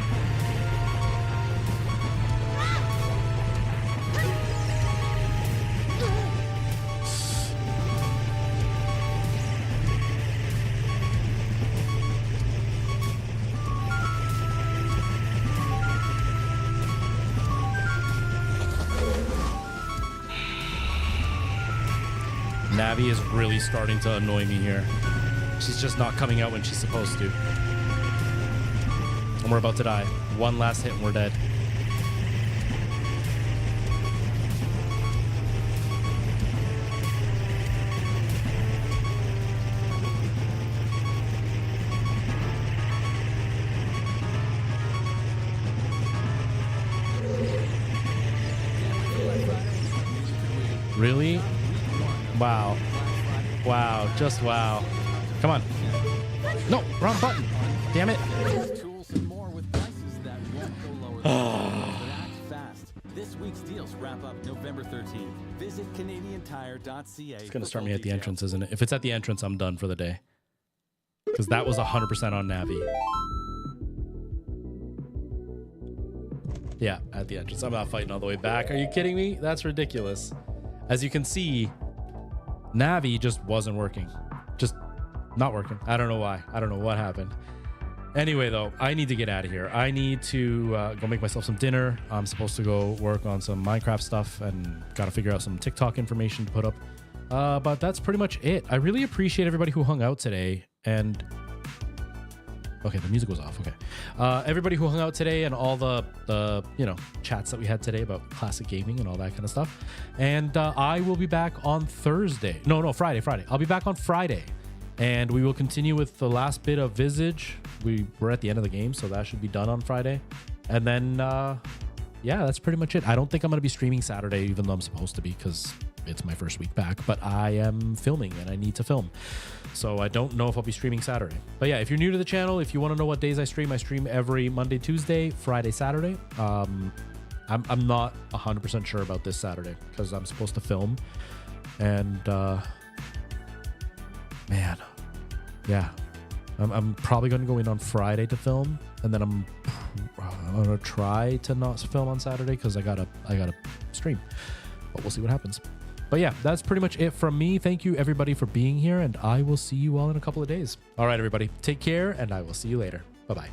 Navi is really starting to annoy me here. She's just not coming out when she's supposed to. And we're about to die. One last hit and we're dead. Really? Wow. Wow. Just wow. Come on. No, wrong button. Damn it. Act fast. This week's deals wrap up November 13th. Visit CanadianTire.ca. It's gonna start me at the entrance, isn't it? If it's at the entrance, I'm done for the day. Because that was 100% on Navi. Yeah, at the entrance. I'm not fighting all the way back. Are you kidding me? That's ridiculous. As you can see, Navi just wasn't working. Just not working. I don't know why. I don't know what happened. Anyway, though, I need to get out of here. I need to go make myself some dinner. I'm supposed to go work on some Minecraft stuff and got to figure out some TikTok information to put up. But that's pretty much it. I really appreciate everybody who hung out today. And okay, the music was off. Okay. Everybody who hung out today and all the chats that we had today about classic gaming and all that kind of stuff. And I will be back on Thursday. No, Friday. I'll be back on Friday. And we will continue with the last bit of Visage. We're at the end of the game, so that should be done on Friday. And then, yeah, that's pretty much it. I don't think I'm going to be streaming Saturday, even though I'm supposed to be, because it's my first week back. But I am filming, and I need to film. So I don't know if I'll be streaming Saturday. But yeah, if you're new to the channel, if you want to know what days I stream every Monday, Tuesday, Friday, Saturday. I'm not 100% sure about this Saturday, because I'm supposed to film. And... man, yeah, I'm probably going to go in on Friday to film, and then I'm going to try to not film on Saturday because I gotta stream, but we'll see what happens. But yeah, that's pretty much it from me. Thank you everybody for being here, and I will see you all in a couple of days. All right, everybody, take care, and I will see you later. Bye-bye.